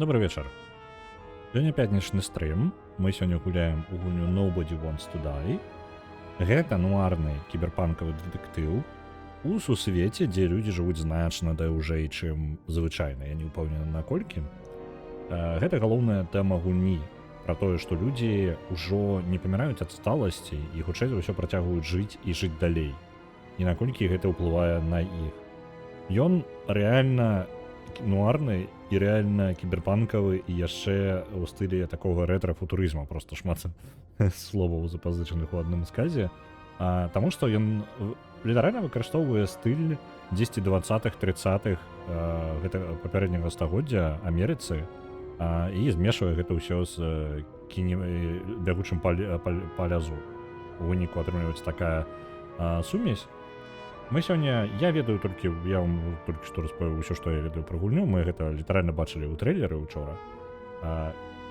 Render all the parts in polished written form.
Добрый вечар. Сёння пятнічны стрым. Мы сёння гуляем у гульню Nobody Wants to Die. Гэта нуарны кіберпанкавы дэтэктыў у сусвеце, дзе людзі жывуць значна даўжэй, чым звычайна. Я не ўпэўнены наколькі. Гэта галоўная тэма гульні пра тое, што людзі ўжо не паміраюць ад сталасці і хутчэй за ўсё працягваюць жыць і жыць далей. І наколькі гэта ўплывае на іх. Ён рэальна нуарны і рэальна кіберпанкавы і яшчэ ў стылі такога рэтра-футурызма, просто шмат словаў запазычаных у адным сказе, таму што ён літаральна выкарыстоўвае стыль 10 20-х 30-х гэта папярэдняга стагоддзя Амерыцы і змешвае гэта ўсё з бягучым палязу. У выніку атрымліваецца такая сумесь. Мы сёння, я вам толькі што распавёў усё, што я ведаю пра гульню. Мы гэта літаральна бачылі ў трэйлеры ўчора.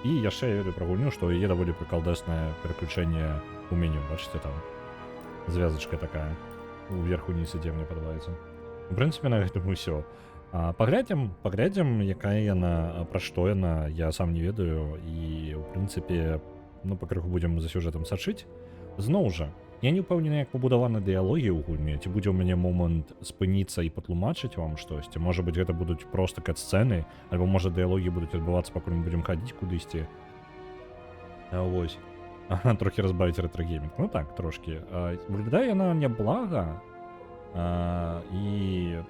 І яшчэ я ведаю пра гульню, што яе даволі прыкалдаснае пераключэнне ў меню. Бачыце, там звязачка такая уверх-уніз ідзе, мне падабаецца. У прынцыпе, на гэтым усё. Паглядзім, якая яна, пра што яна, я сам не ведаю. І, у прынцыпе, пакрыху будзем за сюжэтам сачыць. Зноў жа, я не ўпэўнены, як пабудаваны дыялогі ў гульні, ці будзе ў мяне момант спыніцца і патлумачыць вам штосьці. Можа быць, гэта будуць проста кат-сцэны, альбо можа дыялогі будуць адбывацца, пакуль мы будзем хадзіць кудысьці. Вось. Трохі разбавіць рэтра-геймінг. Ну так, трошкі. Выглядае яна няблага. І,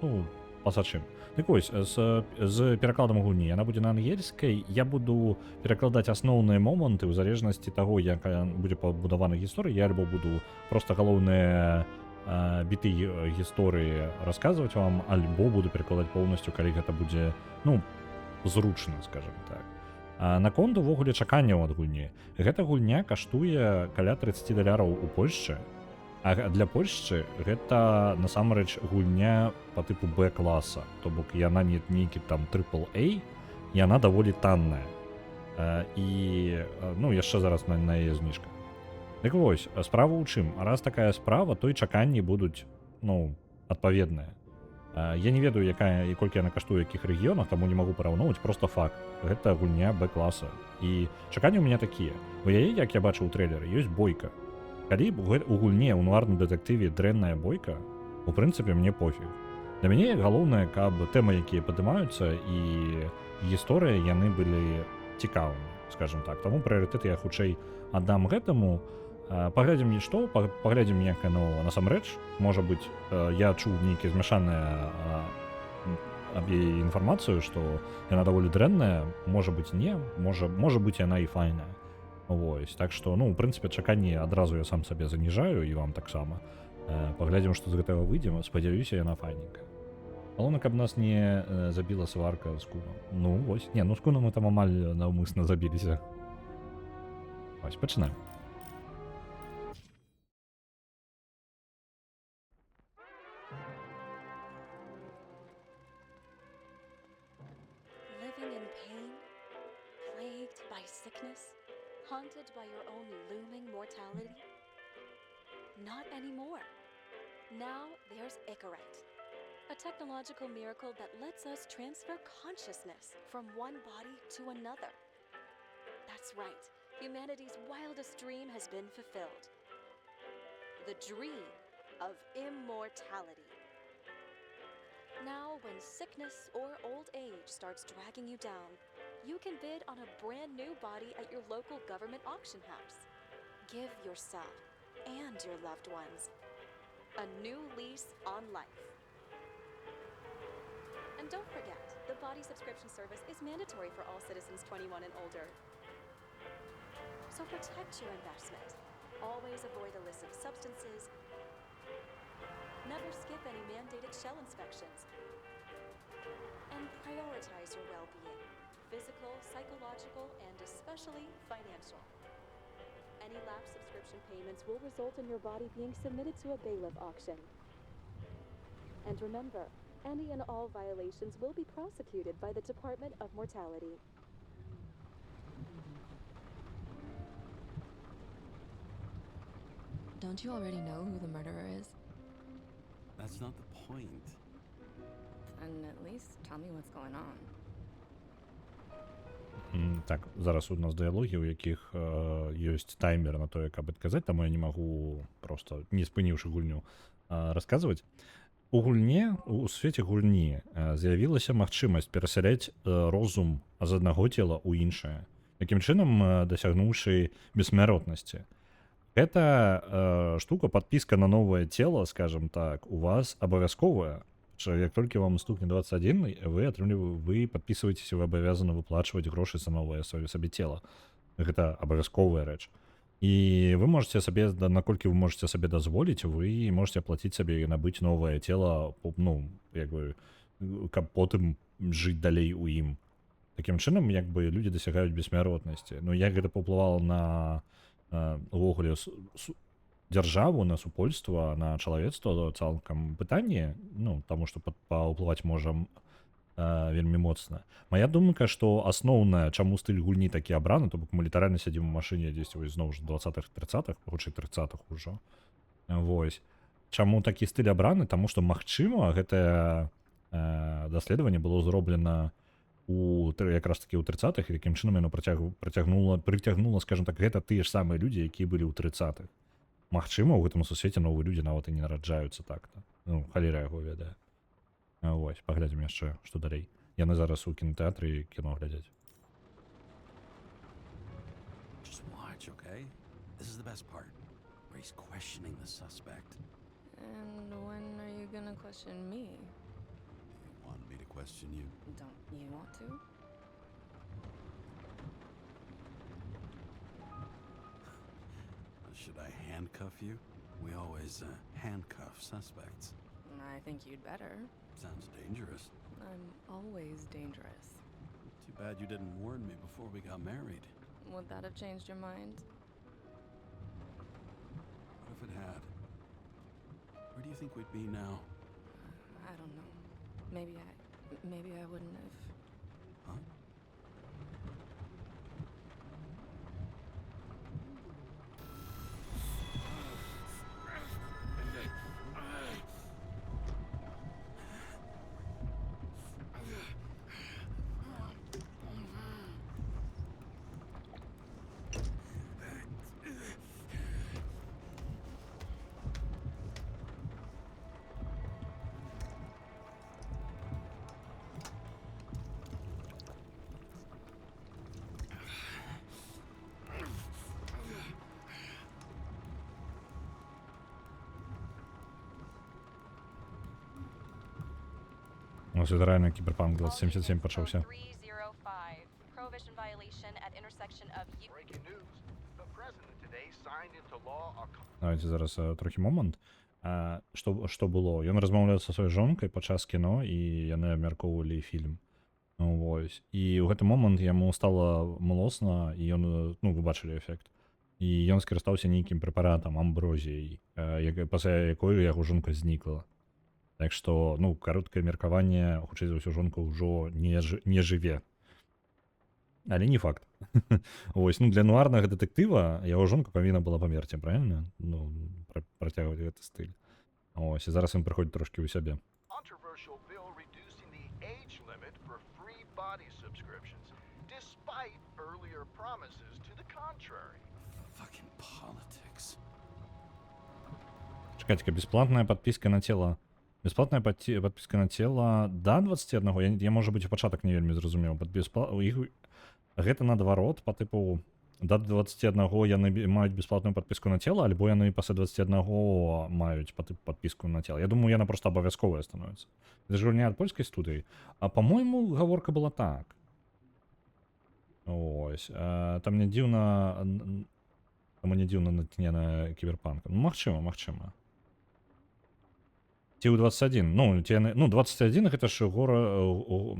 пасачым. Так вось, з перакладам гульні яна будзе на ангельскай. Я буду перакладаць асноўныя моманты ў залежнасці таго, як будзе пабудавана гісторыя. Я альбо буду проста галоўныя біты гісторыі расказваць вам, альбо буду перакладаць поўнасцю, калі гэта будзе, зручна, скажем так. Наконт увогуле чаканняў ад гульні. Гэта гульня каштуе каля $30 у Польшчы. А для Польшчы гэта насамрэч гульня па тыпу Б-класа, то бок яна не нейкі там AAA, яна даволі танная. І яшчэ зараз на яе зніжка. Дык вось, справа ў чым? Раз такая справа, то і чаканні будуць адпаведныя. Я не ведаю, і колькі яна каштуе ў якіх рэгіёнах, таму не магу параўноўваць, просто факт. Гэта гульня Б-класа. І чаканні ў мяне такія. У яе, як я бачу ў трэйлеры, ёсць бойка. Калі у гульне ў нуарным дэтэктыве дрэнная бойка, у прынцыпе, мне пофіг. Для мяне галоўнае, каб тэмы, якія падымаюцца, і гісторыя, яны былі цікавымі, скажем так. Таму прыярытэт я хутчэй аддам гэтаму. Паглядзім нішто, паглядзім, як яно насамрэч. Можа быць, я чуў нейкія змяшаныя аб яе інфармацыю, што яна даволі дрэнная, можа быць, не, можа быць, яна і файная. Вось, так што, у прынцыпе, чаканні адразу я сам сабе заніжаю, і вам таксама. Паглядзім, што з гэтага выйдзе, спадзяюся, яна файненькая. Галоўна, каб нас не забіла сварка з кунам. Вось, з кунам мы там амаль наўмысна забіліся. Вось, пачынаем. Haunted by your own looming mortality? Not anymore. Now there's Icaret, a technological miracle that lets us transfer consciousness from one body to another. That's right, humanity's wildest dream has been fulfilled. The dream of immortality. Now, when sickness or old age starts dragging you down, you can bid on a brand new body at your local government auction house. Give yourself and your loved ones a new lease on life. And don't forget, the body subscription service is mandatory for all citizens 21 and older. So protect your investment. Always avoid illicit substances. Never skip any mandated shell inspections. And prioritize your well-being. Physical, psychological, and especially financial. Any lapsed subscription payments will result in your body being submitted to a bailiff auction. And remember, any and all violations will be prosecuted by the Department of Mortality. Don't you already know who the murderer is? That's not the point. Then at least tell me what's going on. Так, зараз у нас дыялогі, у якіх ёсць таймер на тое, каб адказаць, таму я не магу просто, не спыніўшы гульню, расказваць. У гульне, у свеце гульні з'явілася магчымасць перасяляць розум з аднаго цела ў іншае. Такім чынам, дасягнуўшы бессмяротнасці. Гэта штука, подпіска на новае цело, скажем так, у вас абавязковая. Як толькі вам стукне 21, вы подписываетесь, вы абавязаны выплачваць грошы за новае сабе цела. Гэта абавязковая рэч. І вы можете сабе, наколькі вы можете сабе дазволіць, вы можете аплаціць сабе і набыць новае цело, ну, як бы, каб потым жыць далей у ім. Такім чынам, як бы, людзі дасягаюць бессмяротнасці. Ну, як гэта паўплывала на увогуле дзяржаву, на супольства, на чалавецтва цалкам пытанне, ну, таму што паўплываць можам вельмі моцна. Мая думка, што асноўная, чаму стыль гульні такі абраны, то бок мы літаральна сядзім у машыне дзесьці вось зноў ж 20-30-х, хутчэй 30-х ужо. Вось. Чаму такі стыль абраны? Таму што, магчыма, гэтае даследаванне было зроблена якраз такі ў 30-х, і такім чынам яно прыцягнула, скажем так, гэта тыя ж самыя людзі, якія былі ў 30-х. Магчыма, у гэтым сусвеце новыя людзі нават і не нараджаюцца так-то. Ну, халера яго ведае. Вось, паглядзім яшчэ, што далей. Яны зараз у кінотэатры кіно глядзяць. Just watch, okay? This is the best part, where he's questioning the suspect. And when are you gonna question me? He wanted me to question you. Don't you want to? Should I handcuff you? We always handcuff suspects. I think you'd better. Sounds dangerous. I'm always dangerous. Too bad you didn't warn me before we got married. Would that have changed your mind? What if it had? Where do you think we'd be now? I don't know. Maybe I wouldn't have. Huh? У нас літаральна кіберпанк 2077 пачаўся. 305. Prohibition violation at intersection of Breaking news. The president today signed into law a Давайте зараз трохі момант. Што было? Ён размаўляў са сваёй жонкай падчас кіно, і яны абмяркоўвалі фільм. Вось. І ў гэты момант яму стала млосна, і ён, ну, вы бачылі эфект. І ён скарыстаўся нейкім прэпаратам, амброзіяй, пасля якой яго жонка знікла. Так што, ну, кароткае меркаванне, хутчэй за ўсё, жонка ўжо не жыве. Але не факт. Вось, ну, для нуарнага дэтэктыва яго жонка павінна была памерці, правильно? Ну, працягваць гэты стыль. Ось, і зараз ён прыходзіць трошкі ў сябе. controversial bill reducing the age limit for free body subscriptions, despite earlier promises to the contrary. Fucking politics. Чекайте, бесплатная подписка на тело. Бесплатная подписка на тело до 21. Я может быть, у пачатак не вельмі зразумеў. Гэта наадварот, по типу, до 21 яны маюць бесплатную подписку на тело, альбо яны пасля 21 маюць подписку на тело. Я думаю, яна просто абавязковая становится. Это же не ад польскай студыі. А по-моему, гаворка была так. Ось. Там не дзіўна... Таму не дзіўна натхнена кіберпанка. Ну, магчыма. Ці ў 21. Ну, 21 гэта ж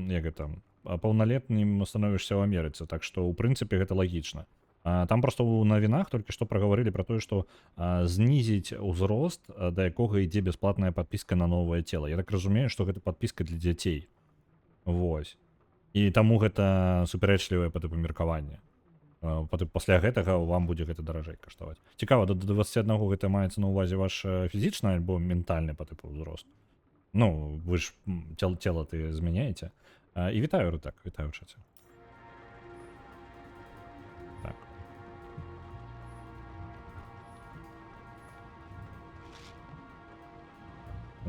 як гэта, паўналетнім становішся ў Амерыцы, так што, ў прынцыпе, гэта лагічна. Там просто ў навінах толькі што прагаварылі пра тое, што знізіць узрост, да якога ідзе бясплатная падпіска на новае цела. Я так разумею, што гэта падпіска для дзяцей. Вось. І таму гэта супярэчлівае па тыпу меркаванне. Пасля гэтага вам будзе гэта даражэй каштаваць. Цікава, до 21 гэта маецца на ўвазе ваш фізічны альбо ментальны па тыпу ўзрост. Ну, вы ж цела ты змяняеце. І вітаю, Рытак, вітаю ў чаце.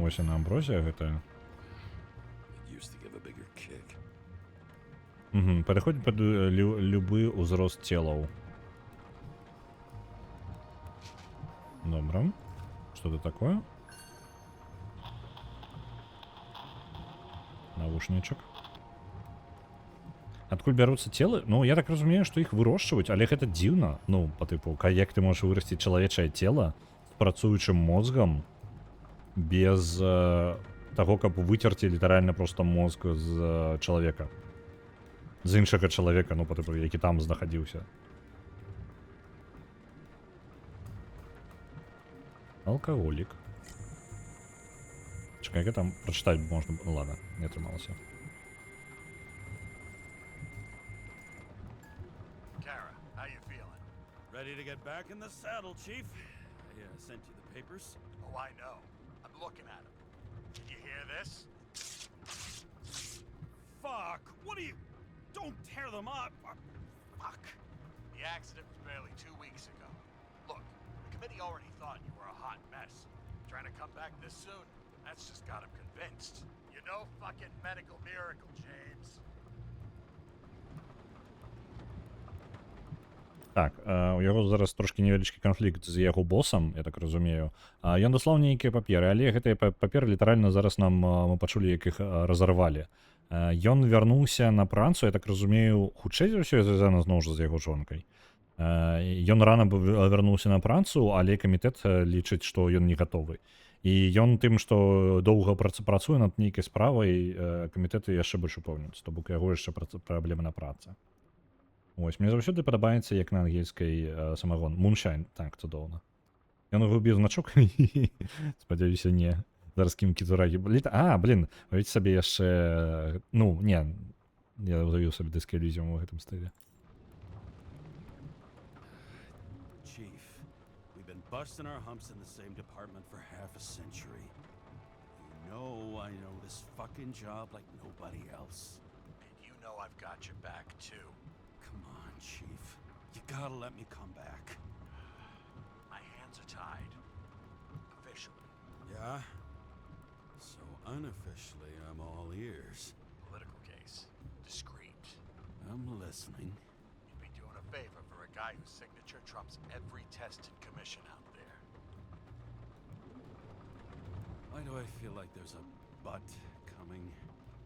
Вось яна амброзія гэтая. It used to give a bigger kick. Угу. Переходить під любий узрост тілаў. Добре. Что это такое? Навушничек. Адкуль бяруцца целы? Ну, я так разумею, што іх вырошчваюць, але гэта дзіўна. Ну, па тыпу, як ты можаш вырасціць чалавечае цела з працуючым мозгам без таго, каб выцерці літаральна проста мозг з чалавека. З іншага чалавека, ну, па тыпу, які там знаходзіўся. Алкаголик. Чекай, как там прочитать можно? Ну ладно, не отрымался. Kara, how you feeling? Ready to get back in the saddle, Chief? I sent you the papers. Oh, I know. I'm looking at them. Did you hear this? Fuck! What are you... Don't tear them up! Fuck. The accident was barely 2 weeks ago. Look, the committee already thought you were a hot mess. Trying to come back this soon? That's just got them convinced. You're no fucking medical miracle, James. Так, у яго зараз трошки невялічкі канфлікт з яго босам, я так разумею. Ён даслаў нейкія паперы, але гэтыя паперы літаральна зараз нам мы пачулі, як іх разарвалі. Ён вярнуўся на працу, я так разумею, хутчэй за ўсё звязана зноў жа з яго жонкай. Ён рана вярнуўся на працу, але камітэт лічыць, што ён не гатовы. І ён тым, што доўга працуе над нейкай справай, камітэты яшчэ больш упэўнююцца, то бок яго яшчэ праблемы на працы. Ось, мне заўсёды падабаецца, як на ангельскай самагон. Moonshine, так, цудоўна. Ён губіў значок, спадзяюся, не. Зараз кім кідурагі. Блін, уявіце сабе яшчэ... Ну, не, я ўявіў сабе Disco Elysium у гэтым стылі. Chief, we've been busting our humps in the same department for half a century. You know I know this fucking job like nobody else. And you know I've got your back, too. Come on, Chief. You gotta let me come back. My hands are tied. Officially. Yeah? So unofficially, I'm all ears. Political case. Discreet. I'm listening. You'd be doing a favor for a guy whose signature trumps every test and commission out there. Why do I feel like there's a but coming?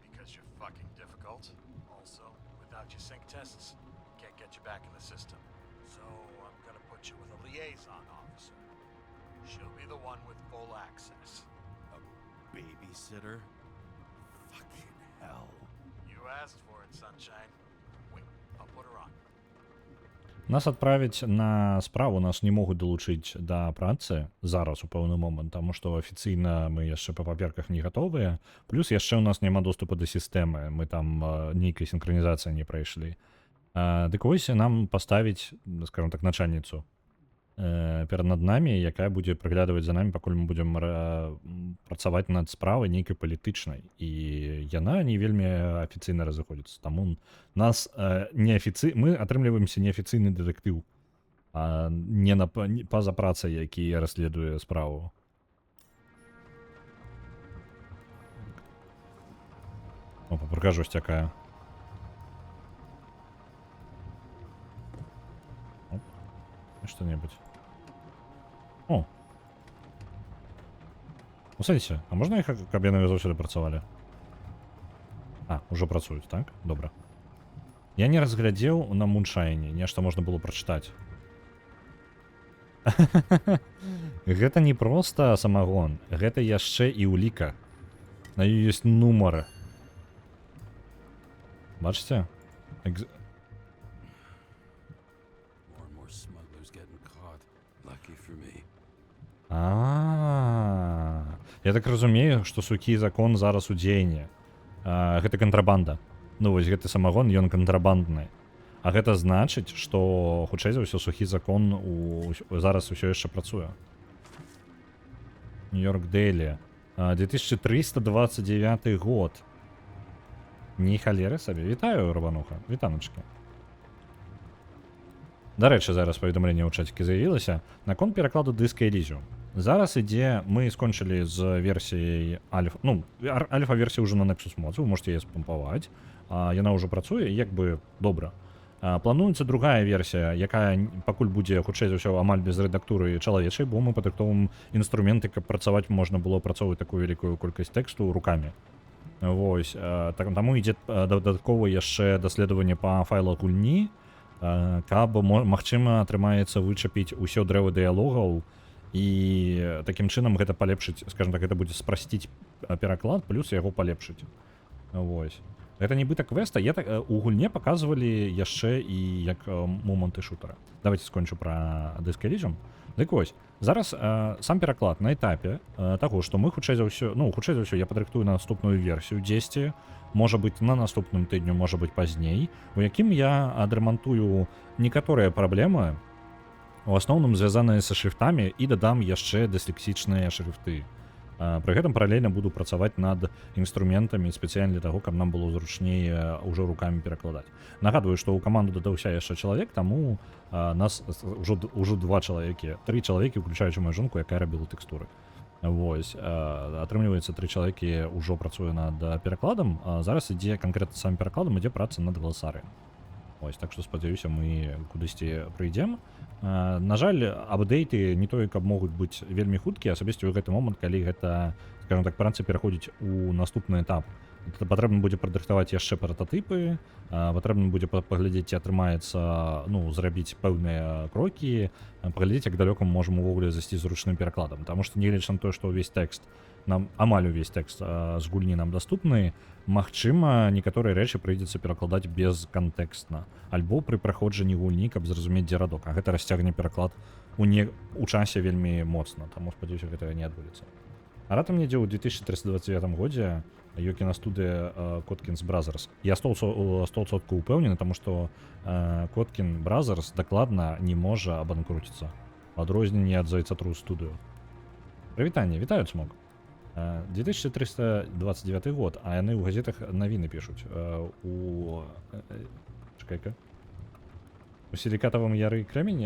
Because you're fucking difficult. Also, without your sync tests, can't get you back in the system. So I'm gonna put you with a liaison officer. She'll be the one with full access. A babysitter? Fucking hell. You asked for it, sunshine. Wait, I'll put her on. Нас адправіць на справу, нас не могуць далучыць да працы зараз у пэўны момант, таму што афіцыйна мы яшчэ па паперках не гатовыя, плюс яшчэ ў нас няма доступу да сістэмы, мы там нейкай сінхранізацыі не прайшлі. Дык вось нам паставіць, скажем так, начальніцу перад над намі, якая будзе прыглядваць за намі, пакуль мы будзем працаваць над справай нейкай палітычнай. І яна не вельмі афіцыйна разыходзіцца. Таму нас мы атрымліваемся неафіцыйны дэтэктыў, а не па-за працай, які расследуе справу. Опа, прыгажосць якая. Оп, што-небудзь. О! У сэнсе, а можна іх, каб яны заўсёды працавалі? Ужо працуюць, так? Добра. Я не разглядзеў на Moonshine, нешта можна было прачытаць. Гэта не проста самагон, гэта яшчэ і уліка. На ёй ёсць нумары. Бачыце? Я так разумею, што сукі закон зараз у дзеянні. Гэта кантрабанда. Ну вось гэты самагон, ён кантрабандны. А гэта значыць, што хутчэй за ўсё сухі закон зараз усё яшчэ працуе. Нью-Йорк Дейлі. 2329 год. Не халеры сабе. Вітаю, Рабануха. Вітаначкі. Дарэчы, зараз паведамленне ў чацікі з'явілася. Наконт перакладу Disco Elysium. зараз ідзе, мы скончылі з версіяй альфа, ну, альфа-версія ўжо на Nexus Mods, вы можете яе спампаваць, яна ўжо працуе, як бы добра. Плануецца другая версія, якая пакуль будзе хутчэй за ўсё амаль без рэдактуры чалавечай, бо мы падрыхтоўваем інструменты, каб працаваць можна было працоўваць такую вялікую колькасць тэксту рукамі. Вось, таму ідзе дадаткова яшчэ даследаванне па файлах гульні, каб, магчыма, атрымаецца вычапіць усё дрэва дыялогаў, і такім чынам гэта палепшыць, скажем так, гэта будзе спрасціць пераклад, плюс яго палепшыць. Вось. Гэта нібыта квеста, у гульне паказвалі яшчэ і як моманты шутера. Давайте скончу пра Disc Elysium. Дык вось, зараз сам пераклад на этапе таго, што мы хутчэй за ўсё, я падрыхтую на наступную версію дзесьці, можа быць на наступным тыдню, можа быць пазней, у якім я адрамантую некаторыя праблемы, у асноўным звязаныя са шрифтамі, і дадам яшчэ дыслексічныя шрифты. Пры гэтым паралельна буду працаваць над інструментамі спецыяльна для таго, каб нам было зручней ўжо рукамі перакладаць. Нагадваю, што ў каманду дадаўся яшчэ чалавек, таму нас ўжо 2 чалавекі, 3 чалавекі, уключаючы маю жонку, якая рабіла тэкстуры. Вось, атрымліваецца 3 чалавекі ўжо працуе над перакладам, зараз ідзе канкрэтна самым перакладам, ідзе праца над галасарыем. Вось, так што спадзяюся, мы кудысьці прыйдзем. На жаль, апдейты не тое, каб могуць быць вельмі хуткія, асабісці ў гэты момант, калі гэта, скажем так, праца пераходзіць у наступны этап. Патрэбна будзе падрыхтаваць яшчэ прататыпы, патрэбна будзе паглядзець, ці атрымаецца, ну, зрабіць пэўныя крокі, паглядзець, як далёка мы можам увогуле зайсці з ручным перакладам. Таму што нягледзячы на тое, што ўвесь тэкст, амаль увесь тэкст з гульні нам даступны, магчыма, некаторыя рэчы прыйдзецца перакладаць безкантэкстна, альбо пры праходжанні гульні, каб зразумець, дзе радок, а гэта расцягне пераклад у часе вельмі моцна, таму спадзяюся, гэтага не адбудзецца. А раптам недзе ў 2329 годзе ёкіна студыя Kotkins Brothers. Я 100% упэўнены, таму што Kotkins Brothers дакладна не можа абанкруціцца, у адрозненні ад Зайцатру студыю. Прывітанне, вітаю, Цмок. 2329 год, а яны ў газетах навіны пішуць. Чакай-ка. У сілікатавым яры крэмень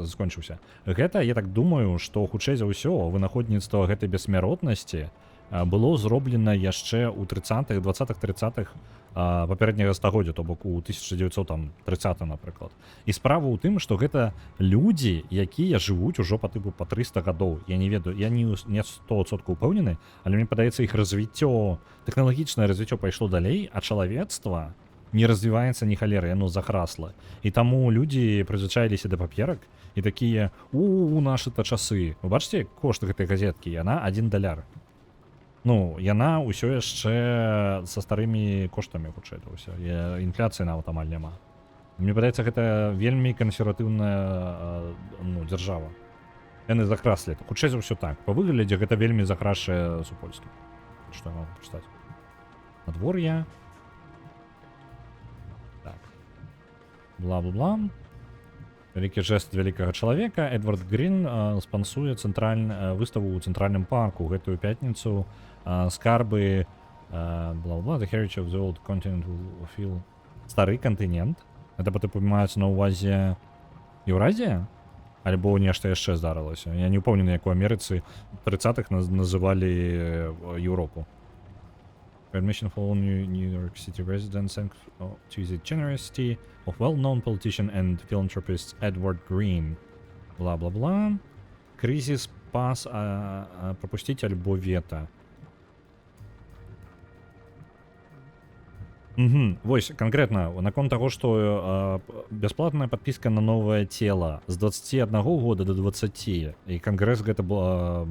скончыўся. Гэта, я так думаю, што хутчэй за ўсё вынаходніцтва гэтай бессмяротнасці было зроблена яшчэ ў 30-х, 20-х, 30-х папярэдняга стагоддзя, то бок у 1930, напрыклад. І справа ў тым, што гэта людзі, якія жывуць ужо па тыпу па 300 гадоў. Я не ведаю, я не 100% упэўнены, але мне падаецца, іх развіццё, тэхналагічнае развіццё пайшло далей, а чалавецтва не развіваецца ні халеры, яно захрасла. І таму людзі прызвычаіліся да паперак і такія: у нашы-то часы. Вы бачыце кошт гэтай газеткі? Яна $1. Ну, яна ўсё яшчэ са старымі коштамі, хутчэй за ўсё. Інфляцыі нават амаль няма. Мне падаецца, гэта вельмі кансерватыўная дзяржава. Яны закраслі. Хутчэй за ўсё так. Па выглядзе гэта вельмі закрашае супольства. Што я могу прачытаць? Надвор'е. Так. Бла-бла-бла. Вялікі жэст вялікага чалавека. Эдвард Грін спансуе выставу ў цэнтральным парку гэтую пятніцу. Скарбы бла-бла, the heritage of the old continent will feel. Стары кантынент. Гэта па тыпу маюцца на ўвазе Еўразія? Альбо нешта яшчэ здарылася. Я не ўпэўнены, як у Амерыцы 30-х называлі Еўропу. Admission for all New York City residents thanks to the generosity of well-known politician and philanthropist Edward Green. Бла-бла-бла. Кризис пас пропустить альбо вето. Вось, конкретно, наконт таго, што бясплатная падпіска на новае цела з 21 года до 20, і кангрэс гэта была...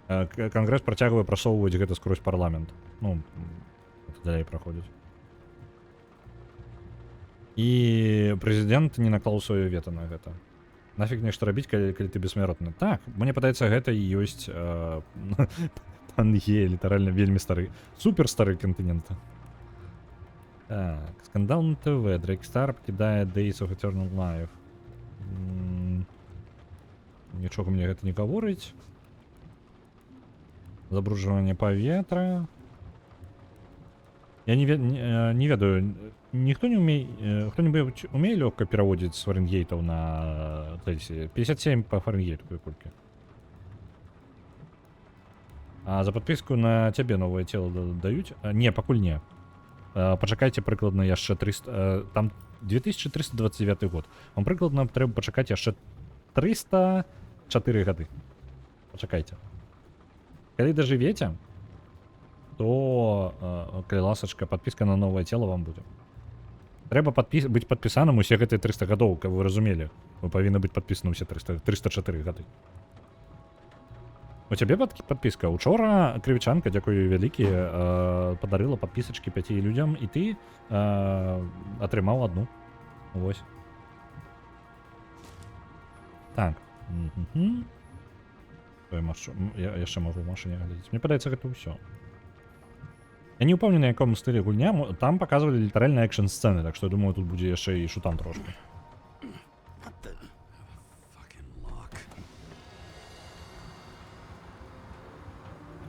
Кангрэс працягвае прасоўваць гэта скрозь парламент. Ну, это далей праходзіць. І прэзідэнт не наклаў сваё вета на гэта. Нафіг нешта рабіць, калі ты бессмяротны. Так, мне падаецца, гэта і ёсць Пангея, літаральна вельмі стары. Супер стары кантынент. Так, скандал на ТВ. Дрейк Стар пакідае Days of Eternal Life. Нічога мне гэта не гаворыць. Забруджванне паветра. Я не ведаю, ніхто не умее, хто-нибудь умее лёгка пераводзіць з Фаренгейтаў на Цельсі? 57 па Фаренгейту колькі? А за подписку на цябе новае цело даюць? Не, пакуль не. Пачакайце прыкладна яшчэ 300... Там 2329 год. Вам прыкладна трэба пачакаць яшчэ 304 гады. Пачакайце. Калі дажывеце, то, калі ласачка, подпіска на новае цело вам будзе. Трэба быць падпісаным усе гэтыя 300 гадоў, каб вы разумелі. Вы павінны быць падпісаны ўсе 304 гады. У цябе подпіска? Учора крывічанка, дзякую вялікі, падарыла падпісачкі 5 людзям, і ты атрымаў одну. Вось. Так. Я яшчэ магу ў машыне глядзець. Мне падаецца, гэта ўсё. Я не ўпэўнены, на якому стылі гульня. Там паказвалі літаральна экшн-сцэны, так што я думаю, тут будзе яшчэ і шутан трошки.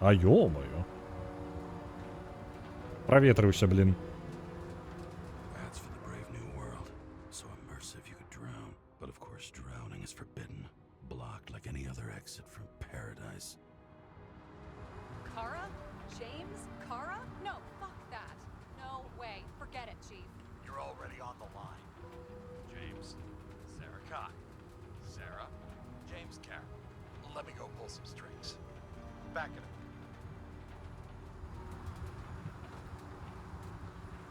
А ё-моё. Проветрыўся, блин. That's for the brave new world. So immersive you could drown. But of course drowning is forbidden. Blocked like any other exit from paradise. Kara? James? Kara? No, fuck that. No way. Forget it, Chief. You're already on the line. James, Sarah Kai. Sarah, James Carroll. Let me go pull some strings. Back it up.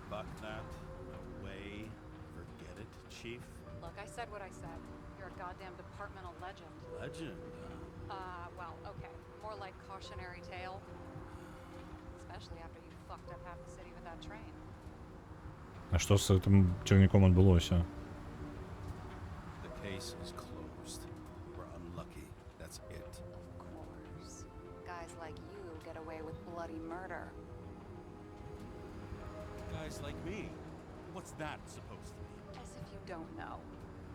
Fuck that. No way. Forget it, Chief. Look, I said what I said. You're a goddamn departmental legend. Legend, Well, okay. More like cautionary tale. Especially after you fucked up half the city with that train. А што з гэтым цягніком адбылося? The case is closed. We're unlucky. That's it. Of course. Guys like you get away with bloody murder. Guys like me. What's that supposed to be? As if you don't know.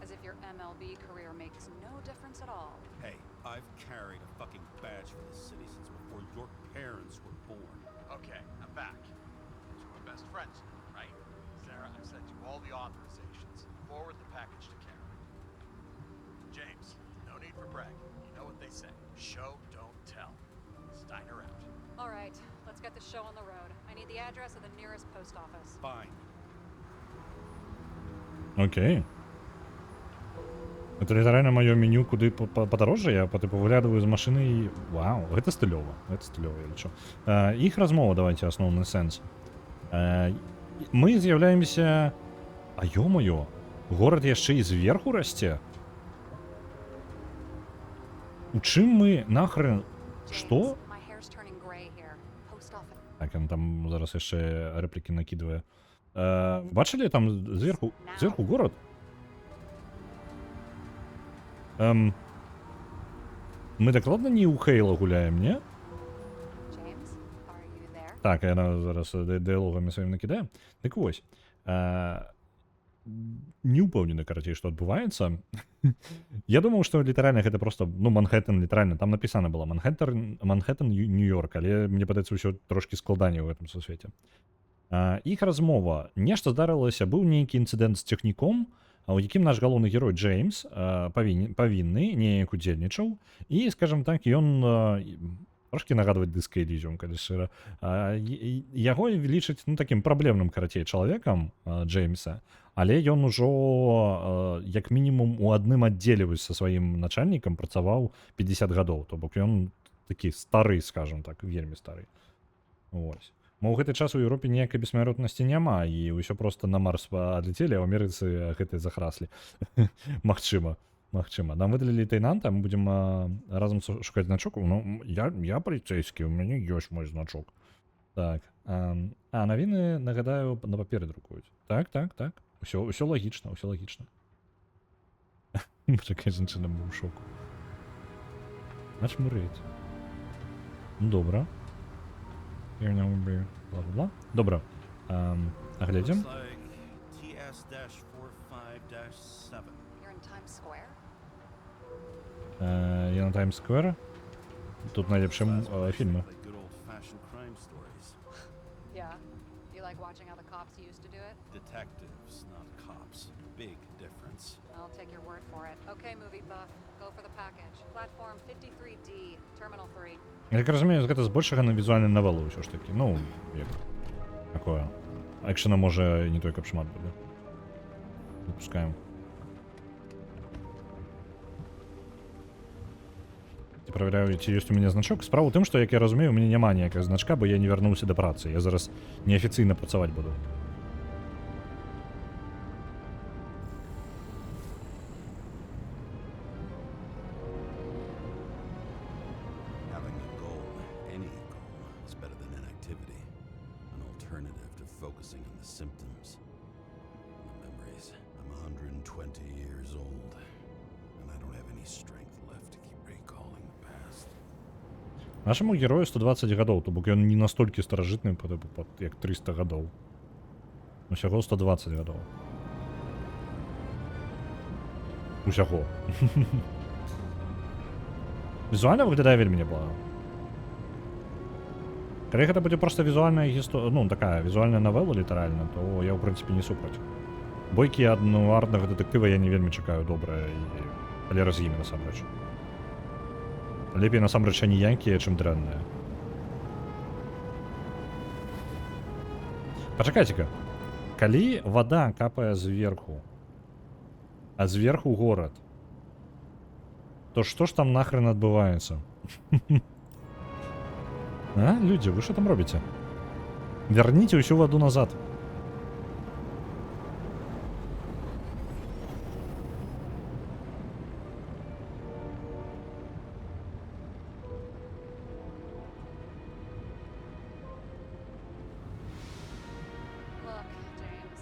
As if your MLB career makes no difference at all. Hey, I've carried a fucking badge for this city since before your parents were born. Okay, I'm back. So we're best friends now, right? Sarah, I've sent you all the authorizations. Forward the package to Karen. James, no need for bragging. You know what they say. Show, don't tell. Steiner out. All right, let's get the show on the road. I need the address of the nearest post office. Fine. Окей. Это літаральна маё меню, куды падарожжа, я тыпу выглядываю з машыны і... Вау, гэта стылёва, я лічу. Іх размова, давайте, асноўны сэнс. Мы з'яўляемся... А ё-моё, горад яшчэ і зверху расце? У чым мы нахрен... Што? My hair's turning gray here. Post office. Так, ён там зараз яшчэ рэплікі накідвае. Бачылі там зверху горад? Мы дакладна не ў Хейла гуляем, не? James, are you there? Так, яна зараз дыялогамі сваім накідае. Дык вось. Не ўпэўнены, карацей, што адбываецца. Я думаў, што літаральна гэта просто, Манхэттэн літаральна, там напісана было Манхэттэн, Нью-Йорк, але мне падаецца ўсё трошкі складаней у гэтым сусвеце. Іх размова. Нешта здарылася, быў нейкі інцыдэнт з цягніком, у якім наш галоўны герой Джеймс павінны, неяк удзельнічаў, і, скажам так, ён трошкі нагадваць Дыска Элізіум, калі шчыра. Яго лічаць такім праблемным, карацей, чалавекам Джеймса, але ён ужо як мінімум у адным аддзеле са сваім начальнікам працаваў 50 гадоў, то бок ён такі стары, скажам так, вельмі стары. Вось. Мо ў гэты час у Еўропе ніякай бессмяротнасці няма, і ўсё проста на Марс адлецелі, а ў Амерыцы гэтыя захраслі. Магчыма. Нам выдалі лейтенанта, мы будзем разам шукаць значок. Я паліцэйскі, у мяне ёсць мой значок. Так. Навіны, нагадаю, на паперы друкуюць. Так. Усё лагічна. Чакай, жанчына быў у шоку. Начмурыць. Добра. Бла-бла-бла. Добра. Агледзім. TS-45-7. You're in Times Square? Я на Таймс-сквер. Тут найлепшым фільмы. Good old-fashioned crime stories. Yeah. You like watching how the cops used to do it? Detectives, not cops. Big difference. I'll take your word for it. Okay, movie buff. Go for the package. Platform 53D, Terminal 3. Я так разумею, гэта збольшага на візуальную навелу ўсё ж такі. Ну, як такое. Экшена можа не той, каб шмат будзе. Выпускаем. Я проверяю, ці ёсць у мяне значок. Справа ў тым, што, як я разумею, у мяне няма ніякага значка, бо я не вярнуўся да працы. Я зараз неафіцыйна працаваць буду. Having a goal, any goal, is better than inactivity. An alternative to focusing on the symptoms. The memories. I'm 120 years old, and I don't have any strength left to keep recalling the past. Нашаму герою 120 гадоў, то бок ён не настолькі старажытны, як 300 гадоў. Усяго 120 гадоў. Усяго. Візуальна выглядае вельмі неблага. Калі гэта будзе проста візуальная гісторыя, ну, такая візуальная навела, літаральна, то я, ў прынцыпе, не супраць. Бойкі аднуарнага дэтэктыва я не вельмі чакаю добрае, але раз з імі, насамрэч. Лепей, насамрэч, ані янькія, чым дрэнныя. Пачакайце-ка. Калі вада капае зверху, а зверху горад, то што ж там нахрен адбываецца? А, людзі, вы што там робіце? Вярніце ўсю ваду назад. Look, James,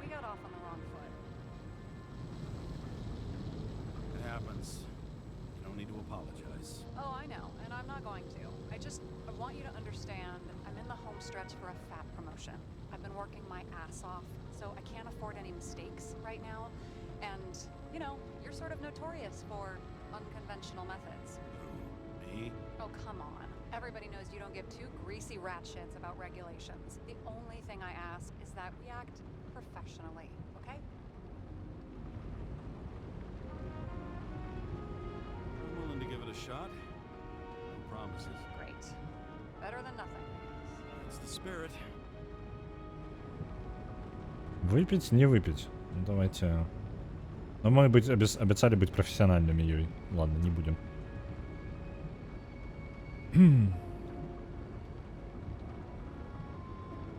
we got off on the wrong foot. It happens. You don't need to apologize. Oh, I know, and I'm not going to. I want you to understand I'm in the home stretch for a fat promotion. I've been working my ass off, so I can't afford any mistakes right now. And, you know, you're sort of notorious for unconventional methods. Who? Me? Oh, come on. Everybody knows you don't give two greasy rat shits about regulations. The only thing I ask is that we act professionally, okay? I'm willing to give it a shot. No promises. Great. Better than nothing. That's the spirit. Выпить, не выпить. Ну, давайте. Но мы обещали быть профессиональными, Юй. Ладно, не будем.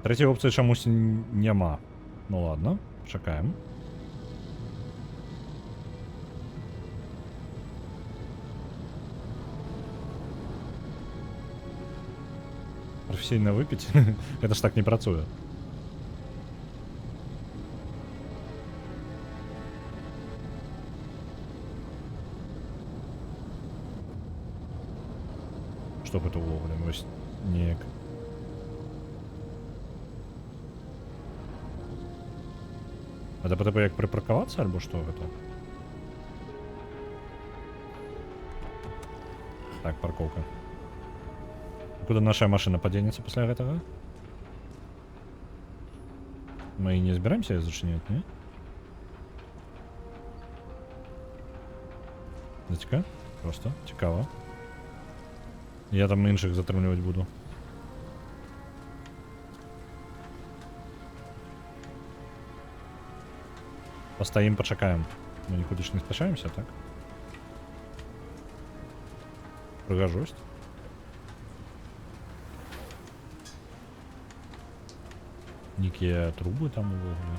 Третьей опции чамусь няма. Ну ладно, чакаем. Професійна выпить? Это ж так не працуе. Што гэта ўвогуле? Вось неяк. Это типа як припаркавацца альбо што гэта? Так, парковка. Куда наша машина падзенецца пасля гэтага? Мы не збіраемся яе зачыняць, не? Зацікава? Просто цікава. Я там іншых затрымліваць буду. Пастаім, пачакаем. Мы нікуды ж не спяшаемся, так? Прыгажосць. Некие трубы там увогуле.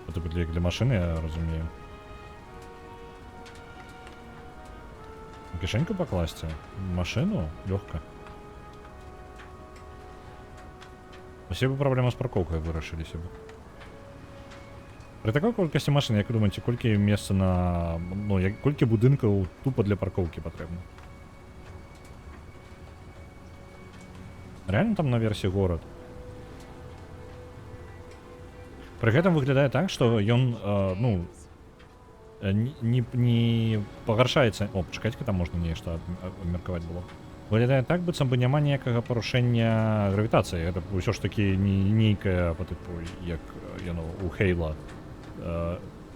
Это для машины, я разумею. Кишеньку покласти? Машину? Легко. Усе бы проблема з парковкою вырашыліся бы. При такой колькасці машин, як вы думаеце, колькі месца на... Ну, колькі будынкаў тупо для парковкі патрэбна? Реально там наверсе горад? Пры гэтым выглядае так, што ён, ну, не пагаршаецца... О, пачакайце, там можна нешта абмеркаваць было. Выглядае так, быццам бы няма ніякага парушэння гравітацыі. Гэта ўсё ж такі не нейкая, па тыпу, як яно у Хейла,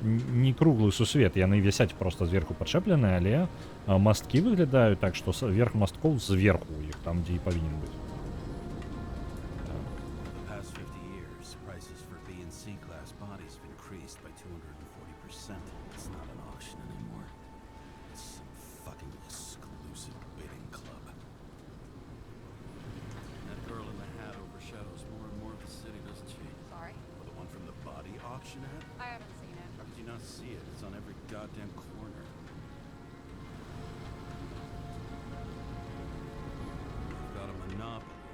не круглы сусвет, яны вісяць просто зверху падчэплены, але масткі выглядаюць так, што верх масткоў зверху у іх там, дзе і павінен быць. The past 50 years, prices for B and C class bodies have increased by 240%. It's not an auction anymore. It's some fucking exclusive bidding club. That girl in the hat overshadows more and more of the city, doesn't she? Sorry? Or the one from the body auction ad? I haven't seen it. How could you not see it? It's on every goddamn corner. You've got a monopoly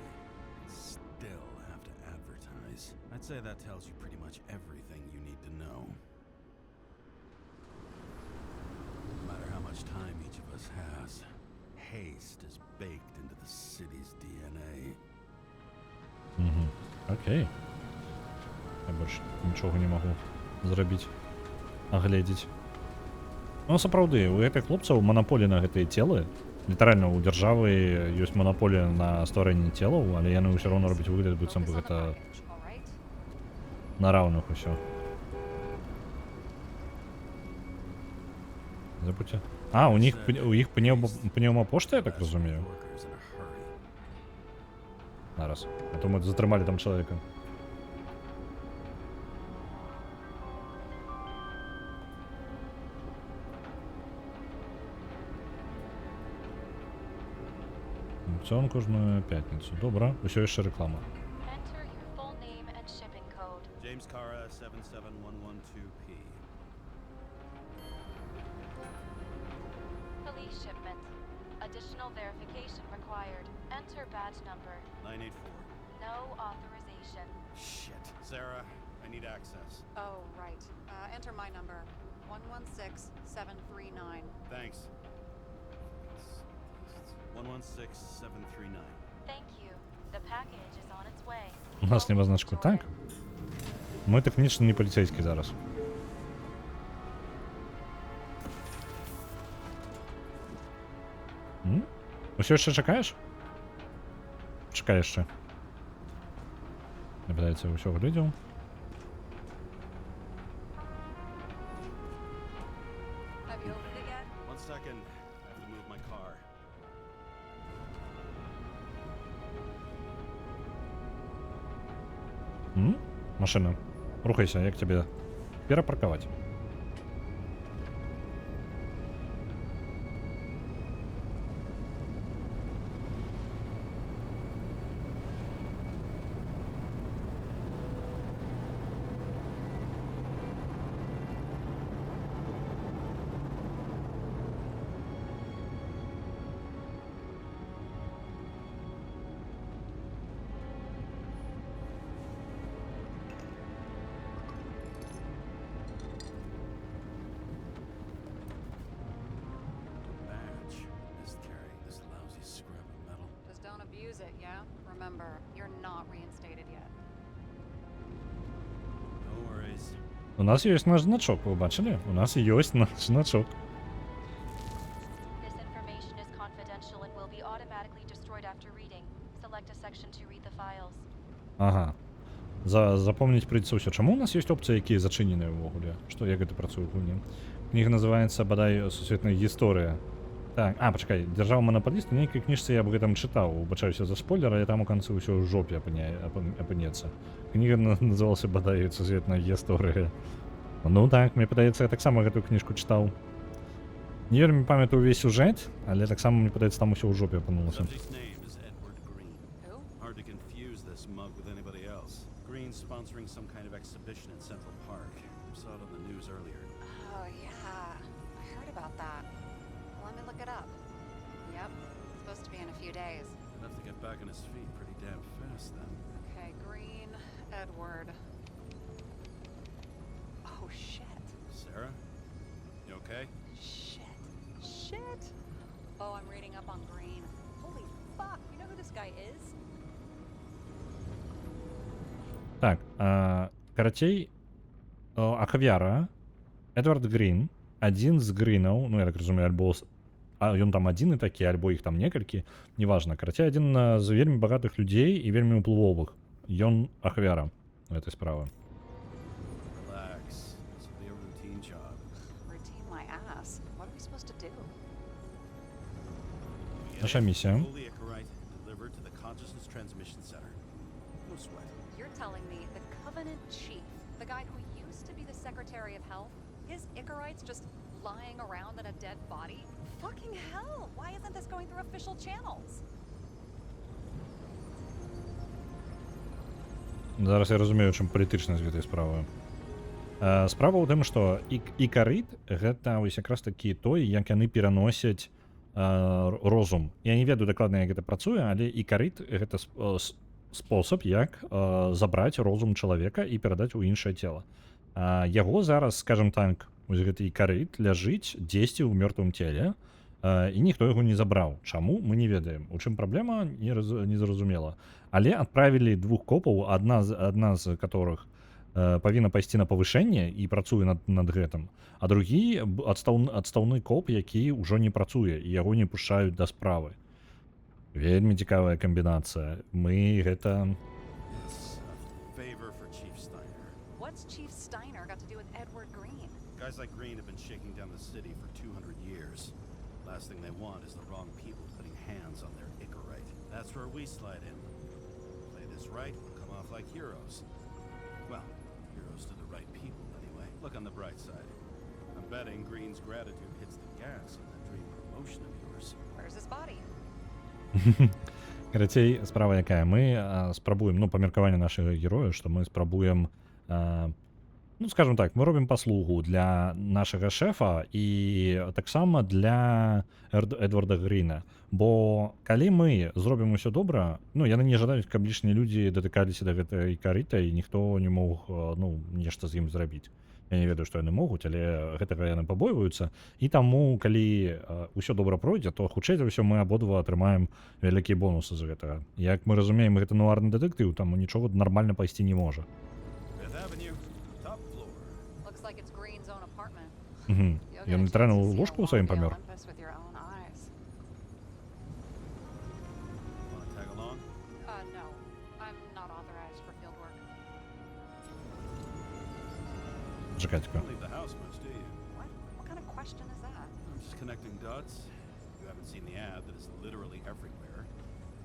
and still have to advertise. I'd say that tells you pretty much everything you need to know. No matter how much time each of us has, haste is baked into the city's DNA. Окей. Я больш нічога не магу зрабіць, агледзець. Ну, сапраўды, у гэтых хлопцаў манаполія на гэтыя целы. Літаральна, у дзяржавы ёсць манаполія на стварэнне целаў, але яны ўсё роўна робяць выгляд, быццам бы Focus on the гэта package, all right? на раўных усё. Забудьце. А, у іх пнеўмапошта, я так разумею? Workers in a hurry. Зараз. А то мы затрымалі там чалавека. Аукцыён кожную пятніцу. Добра, усё яшчэ рэклама. Enter your full name and shipping code. James Cara 77112P. Police shipment. Additional verification required. Enter badge number. 984. No authorization. Shit. Sarah, I need access. Oh, right. Enter my number. 116739. Thanks. 116739. Thank you. The package is on its way. У нас нема значку. Enjoy Так. it. Ми технічно не поліцейські зараз. Усё яшчэ чакаеш? Чакай яшчэ. Не падаецца, усё глядзеў. Have you opened it yet? 1 second. I have to move my car. Машина. Рухайся, як тебе перапаркаваць? Badge. Missed carrying this lousy scrap of metal. Just don't abuse it, yeah? Remember, you're not reinstated yet. No worries. У нас ёсць наш значок, вы бачылі? У нас ёсць наш значок. This information is confidential and will be automatically destroyed after reading. Select a section to read the files. Ага. Запомніць прыйдзецца ўсё. Чаму у нас ёсць опцыі, якія зачыненыя ўвогуле? Што, як гэта працуе ў гульні? Кніга называецца, бадай, «Сусветная гісторыя». Так, пачакай, «Дзяржава манапаліста», на нейкай кніжцы я б гэтым чытаў, убачаюся за спойлер, але там у канцы ўсё ў жопе апынецца. Кніга называлася, бадай, «Сусветная гісторыя». Ну так, мне падаецца, я таксама гэтую кніжку чытаў. Не вельмі памятаю ўвесь сюжэт, але таксама, мне падаецца, там усё ў жопе апынулася. Subject's name is Edward Green. Who? Hard to confuse this mug with anybody else. Green's sponsoring some kind of exhibition in Central Park. Saw it on the news earlier. Oh, yeah. I heard about that. Let me look it up. Yep. Supposed to be in a few days. He'll have to get back on his feet pretty damn fast then. Okay, Green, Edward. Oh, shit. Sarah? You okay? Shit. Oh, I'm reading up on Green. Holy fuck, you know who this guy is? Так, карацей, ахвяра, Эдвард Грін, адзін з Грінаў, ну я так разумею, альбо ён там адзін і такі, альбо іх там некалькі, неважна. Карацей, адзін з вельмі багатых людзей і вельмі ўплывовых. Ён ахвяра гэтай справы. Relax. This will be a routine Наша місія. Holy Icarite delivered to the consciousness transmission center. No sweat. You're telling me the Covenant chief, the guy who used to be the Secretary of Health, his Icarite's just lying around in a dead body? Fucking hell! Why isn't this going through official channels? Зараз я разумею, чым палітычнасць гэтай справы. Справа ў тым, што ікарыт гэта вось якраз такі той, як яны пераносяць розум. Я не ведаю дакладна, як гэта працуе, але ікарыт гэта спосаб, як забраць розум чалавека і перадаць у іншае цела. Яго зараз, скажем так, вось гэты ікарыт ляжыць дзесьці ў мёртвым целе, і ніхто яго не забраў. Чаму, мы не ведаем. У чым праблема, не зразумела. Але адправілі двух копаў, адна з которых павінна пайсці на павышэнне і працуе над гэтым, а другі адстаўны коп, які ўжо не працуе і яго не пушчаюць да справы. Вельмі цікавая камбінацыя. Мы гэта... Yes, a favor for Chief Steiner. What's Chief Steiner got to do with Edward Green? Guys like Green have been shaking down the city for 200 years. Last thing they want is the wrong people putting hands on their Icarite. That's where we slide in. Play this right, we'll come off like heroes. Well, heroes to the right people anyway. Look on the bright side. I'm betting Green's gratitude hits the gas on that dream promotion of yours. Where's his body? Карацей, справа якая? Мы спрабуем, па меркаванню нашага героя, што мы спрабуем, скажем так, мы робім паслугу для нашага шэфа і таксама для Эдварда Гріна. Бо калі мы зробім усё добра, яны не жадаюць, каб лішнія людзі датыкаліся да гэтай ікарыта і ніхто не мог нешта з ім зрабіць. Я не ведаю, што яны могуць, але гэтага яны пабойваюцца. І таму, калі ўсё добра пройдзе, то хутчэй за ўсё мы абодва атрымаем вялікія бонусы з гэтага. Як мы разумеем, гэта нуарны дэтэктыў, таму нічога нармальна пайсці не можа. Fifth Avenue, top floor. Looks like it's Green's own apartment. Ён літаральна ў ложку ў сваім памёр. With your own eyes. Wanna tag along? No. I'm not authorized for field work. Чекайте-ка. Don't leave the house much, do you? What? What kind of question is that? I'm just connecting dots. You haven't seen the ad that is literally everywhere,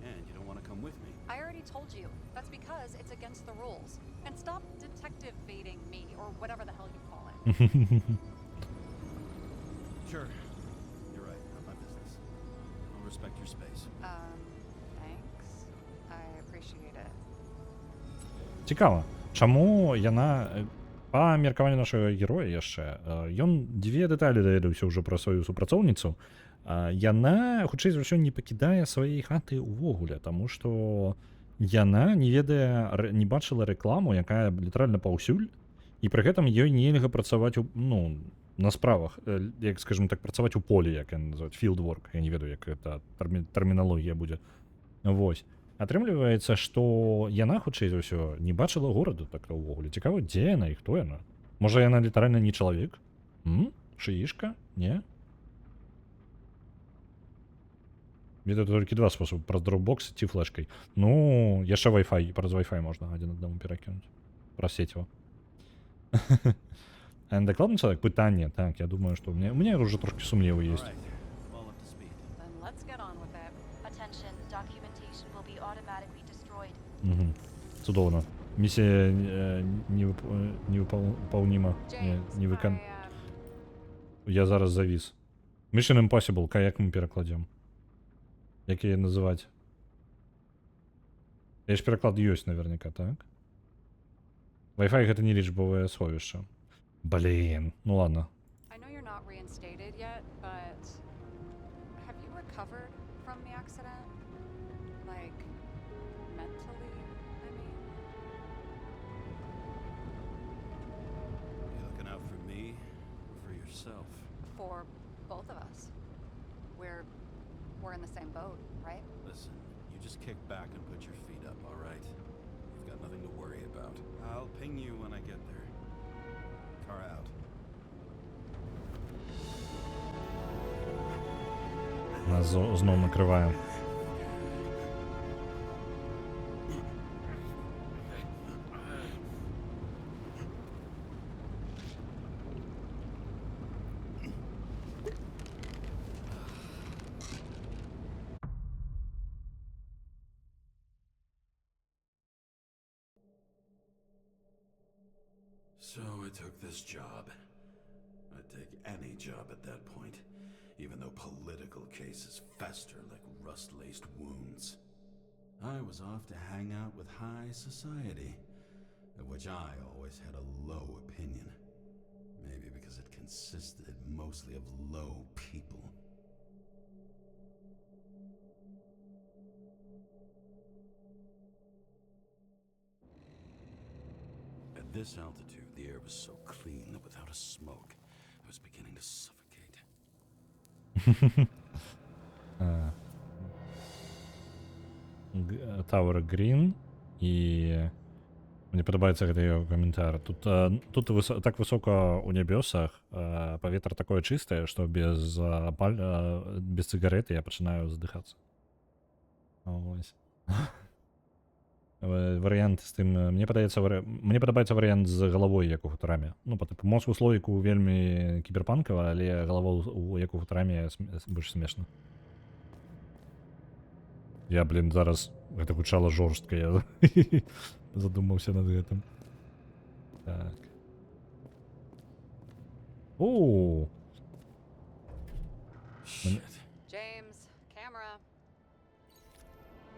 and you don't want to come with me. I already told you. That's because it's against the rules. And stop detective baiting me, or whatever the hell you call it. Sure. You're right. Not my business. I'll respect your space. Thanks. I appreciate it. Цікава, чаму яна, па меркаванню нашага героя яшчэ, ён дзве дэталі даведаўся ўжо пра сваю супрацоўніцу, яна, хутчэй за ўсё, не пакідае сваёй хаты ўвогуле, таму што яна не ведае, не бачыла рэкламу, якая літаральна паўсюль, і пры гэтым ёй нельга працаваць на справах, як, скажем так, працаваць у полі, як яны называюць, field work, я не ведаю, як гэта тэрміналогія будзе. Вось. Атрымліваецца, што яна, хутчэй за ўсё, не бачыла гораду так ўвогуле. Цікава, дзе яна і хто яна? Можа, яна літаральна не чалавек? Шыішка? Не? Ведаю толькі два спосабы, праз дропбокс ці флешкай. Яшчэ Wi-Fi, праз Wi-Fi можна адзін аднаму перакінуць. Праз сетьва. Дакладны чалавек? Пытанне, так, я думаю, што у мяне ўжо трошкі сумневы All ёсць. right. All up to speed. Then let's get on with it. Attention, documentation will be automatically destroyed. Цудоўна. Місія невыпаўніма. James, Я зараз завіс. Mission Impossible, як мы перакладзем? Як яе называць? Я ж пераклад ёсць наверняка, так? Wi-Fi гэта не лічбовае сховішча. Блин, ладно. I know you're not reinstated yet, but have you recovered from the accident? Like, mentally, I mean? You looking out for me or for yourself? For both of us. We're in the same boat, right? Listen, you just kick back and put your feet up, all right? You've got nothing to worry about. I'll ping you when I get there. Car out. Нас знову накриває. So I took this job. I'd take any job at that point, even though political cases fester like rust-laced wounds. I was off to hang out with high society, of which I always had a low opinion. Maybe because it consisted mostly of low people. At this altitude, the air was so clean that without a smoke, I was beginning to suffocate. Tower Green і мені подобається гэты яго каментар. Тут так высока ў нябёсах, паветра такое чыстае, што без цыгарэты я пачынаю задыхацца. Ось. Варыянт з тым, мне падабаецца варыянт з галавой, як у Футураме. Ну, па тыпу, мозг у слоіку вельмі кіберпанкава, але галава як у Футураме больш смешна. Я, блин, зараз гэта гучала жорстка, я задумаўся над гэтым. Так. Оу! Shit. James, camera.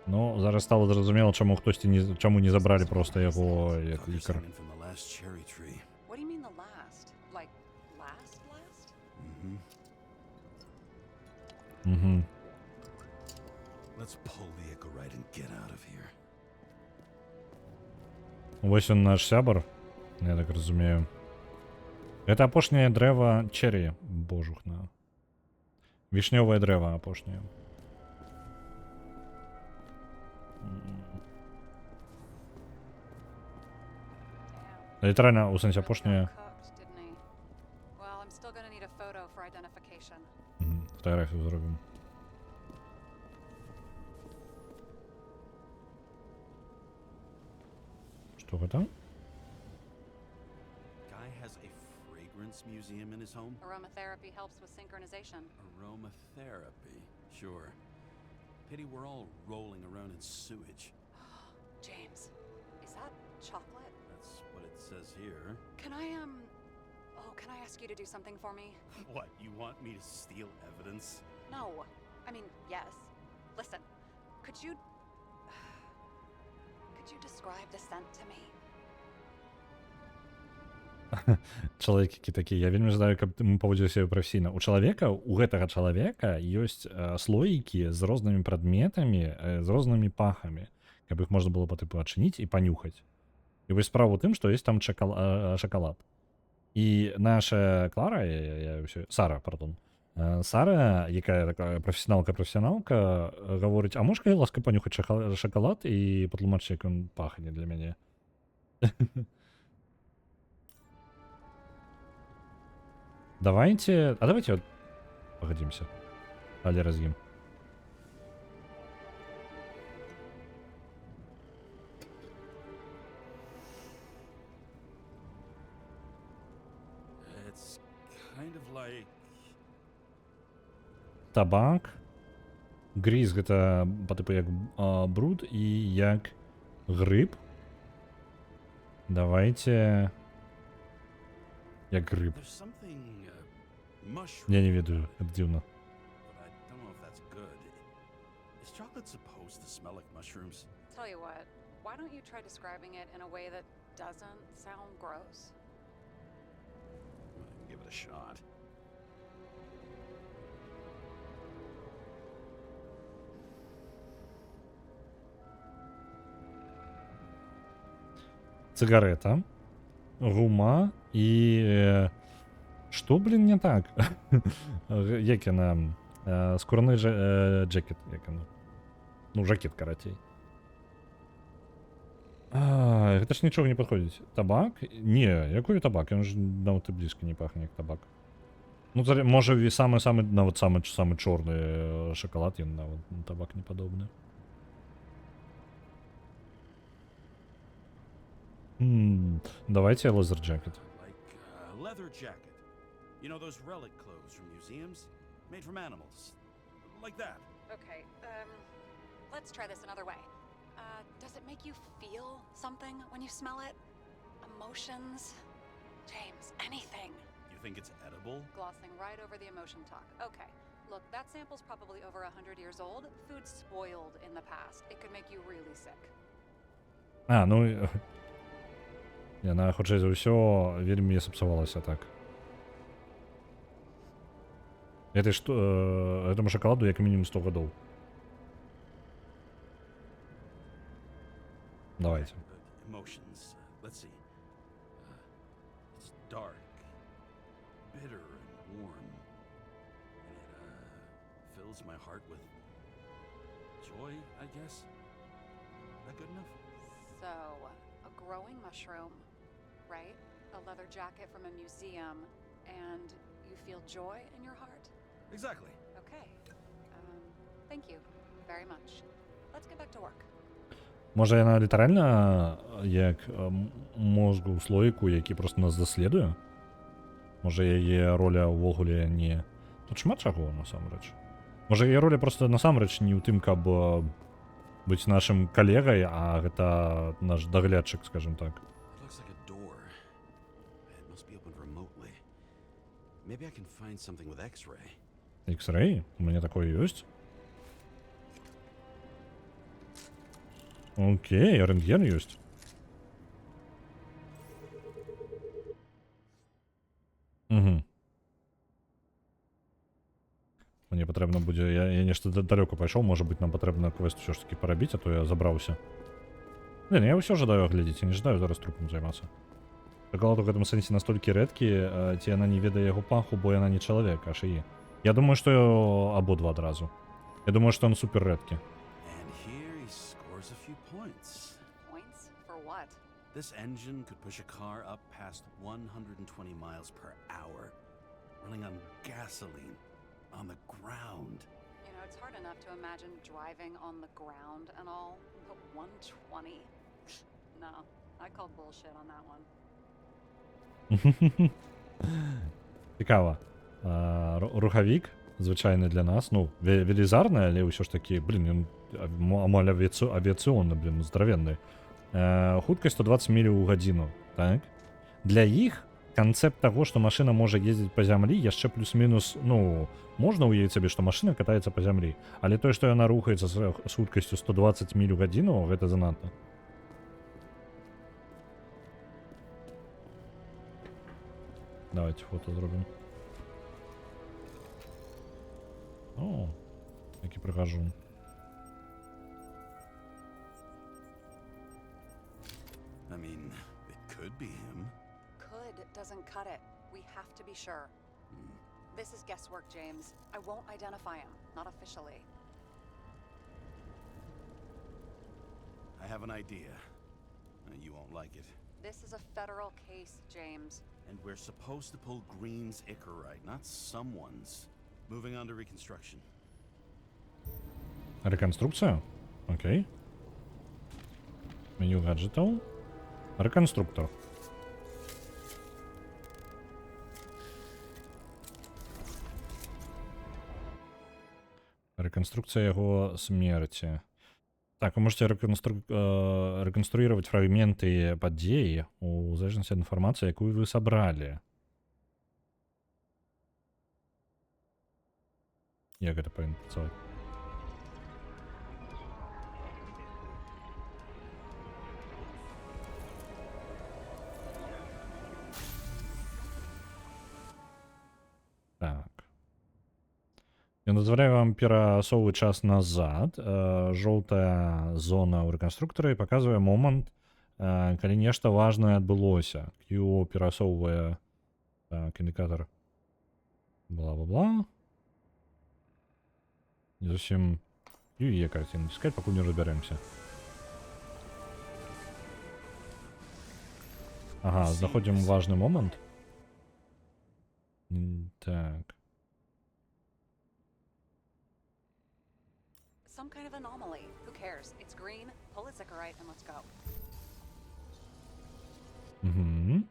Ну, зараз стало зразумела, чаму не забралі просто яго як Fuckers лікар. hanging from the last cherry tree. What do you mean the last? Like, last? Угу. Let's pull the echo right and get out of here. Вось он наш сябар, я так разумею. Гэта апошняе дрэва чэрі, божухна. Вішнёвае дрэва апошняе. Damn. Літаральна, у сэнсе Really апошняе. got cooked, didn't he? Well, I'm still gonna need a photo for identification. Фотографію зробимо. Што гэта? Guy has a fragrance museum in his home? Aromatherapy helps with synchronization. Aromatherapy, sure. Pity we're all rolling around in sewage. James, is that chocolate? That's what it says here. Can I ask you to do something for me? What, you want me to steal evidence? No. I mean, yes. Listen, could you describe the scent to me? Чалавекі такі, я вельмі жадаю, каб мы паводзілі сябе прафесійна. У гэтага чалавека ёсць слоікі з рознымі прадметамі, з рознымі пахамі, каб іх можна было па тыпу адчыніць і панюхаць. І вось справа ў тым, што ёсць там шакалад. І наша Клара, Сара, якая такая прафесіяналка, гаворыць: а можеш, калі ласка, панюхаць шакалад і патлумачыць, як ён пахне для мяне? Давайте вот погодимся. Але разъем. It's kind of like... Табак. Гріз гэта па тыпу як бруд і як грыб. Давайте як грыб. There's something mushroom. Я не ведаю, гэта дзіўна. But I don't know if that's good. Is chocolate supposed to smell like mushrooms? Tell you what, why don't you try describing it in a way that doesn't sound gross? Give it a shot. Цыгарэта, гума і... Што, блін, не так? Як яна? Скурны джекет, як яна? Ну, жакет, карацей. Гэта ж нічога не падходзіць. Табак? Не, якой табак? Ён ж нават і блізка не пахне, як табак. Ну, можа, нават самы чорны шакалад, ён нават табак не падобны. Давайте лазер джекет. Like a leather jacket. You know those relic clothes from museums? Made from animals. Like that. Okay, let's try this another way. Does it make you feel something when you smell it? Emotions? James, anything. You think it's edible? Glossing right over the emotion talk. Okay. Look, that sample's probably over 100 years old. Food's spoiled in the past. It could make you really sick. А, ну... Яна, хутчэй за ўсё, вельмі сапсавалася так. Этому шоколаду як мінімум 100 гадоў. Давайте. Emotions. Let's see. It's dark, bitter, and warm. And it fills my heart with joy, I guess. That good enough? So, a growing mushroom, right? A leather jacket from a museum, and you feel joy in your heart? Exactly. Okay. Thank you very much. Let's get back to work. Можа яна літаральна як мозгу ў слоіку, які просто нас даследуе? Можа яе роля ўвогуле не... Тут шмат чаго насамрэч. Можа яе роля просто насамрэч не ў тым, каб быць нашым калегай, а гэта наш даглядчык, скажем так. It looks like a door. It must be opened remotely. Maybe I can find something with X-ray. X-ray? У мяне такое ёсць? Окей, рентген ёсць. Угу. Мне патрэбна будзе... Я нешта далёка пайшоў, можа быць, нам патрэбна квест усё ж таки парабіць, а то я забраўся. Блин, я ўсё жадаю агледзець, я не жадаю зараз трупам займацца. Шакалад у гэтым сэнсе настолькі рэдкі, ці яна не ведае яго паху, бо яна не чалавек, а шыі. Я думаю, што абодва адразу. Я думаю, што ён супер рэдкі. And here he scores a few points. Points? For what? This engine could push a car up past 120 miles per hour, running on gasoline, on the ground. You know, it's hard enough to imagine driving on the ground and all, but 120? No, I call bullshit on that one. Цікава. Рухавік, звычайны для нас, ну, велізарны, але ўсё ж такі, блин, ён амаль авіацыённы, блин, здравенны. Хуткасць 120 міль у гадзіну, так? Для іх канцэпт таго, што машына можа ездзіць па зямлі, яшчэ плюс-мінус, ну, можна ўявіць сабе, што машына катаецца па зямлі, але тое, што яна рухаецца з хуткасцю 120 міль у гадзіну, гэта занадта. Давайте фото зробім. О, які прихожу. I mean, it could be him. Could doesn't cut it. We have to be sure. This is guesswork, James. I won't identify him, not officially. I have an idea. You won't like it. This is a federal case, James. And we're supposed to pull Green's Icarite, not someone's. Moving on to reconstruction. Реконструкція? Окей. Меню гаджетів. Реконструктор. Реконструкція його смерті. Так, вы можете реконструировать фрагменты подей у зависимости от информации, якую вы собрали. Як гэта павінна працаваць? Так. Я дазваляю вам перасоўваць час назад. Жоўтая зона ў рэканструктары паказвае момант, калі нешта важнае адбылося. Q перасоўвае індыкатар бла-бла-бла. Не зусім Q картину искать, пакуль не разберемся. Ага, знаходзім важны момант. Так. Some kind of anomaly. Who cares? It's green. Pull its Icarite and let's go. Угу.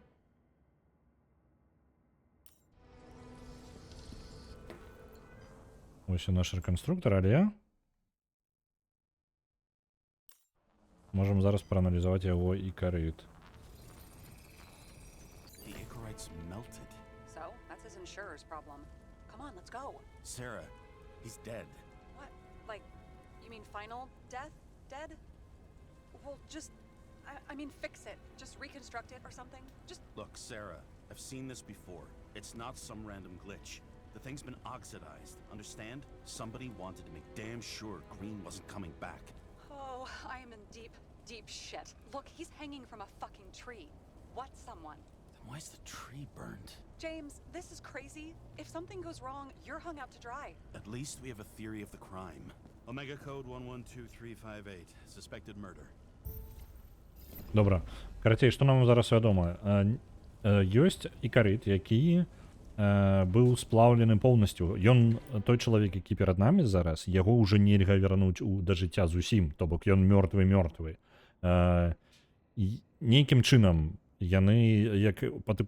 Ось і наш реконструктор, але можемо зараз проаналізувати його Ікарит. The Icarite It's melted. So, that's his insurer's problem. Come on, let's go. Sarah, he's dead. What? Like, you mean final death? Dead? Well, just, I mean, fix it. Just reconstruct it or something. Just. Look, Sarah, I've seen this before. It's not some random glitch. The thing's been oxidized, understand? Somebody wanted to make damn sure Green wasn't coming back. Oh, I am in deep, deep shit. Look, he's hanging from a fucking tree. What someone? Then why's the tree burned? James, this is crazy. If something goes wrong, you're hung out to dry. At least we have a theory of the crime. Omega code 112358. Suspected murder. Добре. Карацей, што нам зараз вядома? Ёсць ікарыт, які быў сплаўлены поўнасцю. Ён, той чалавек, які перад намі зараз, яго ўжо нельга вярнуць да жыцця зусім, то бок ён мёртвы. Нейкім чынам яны, як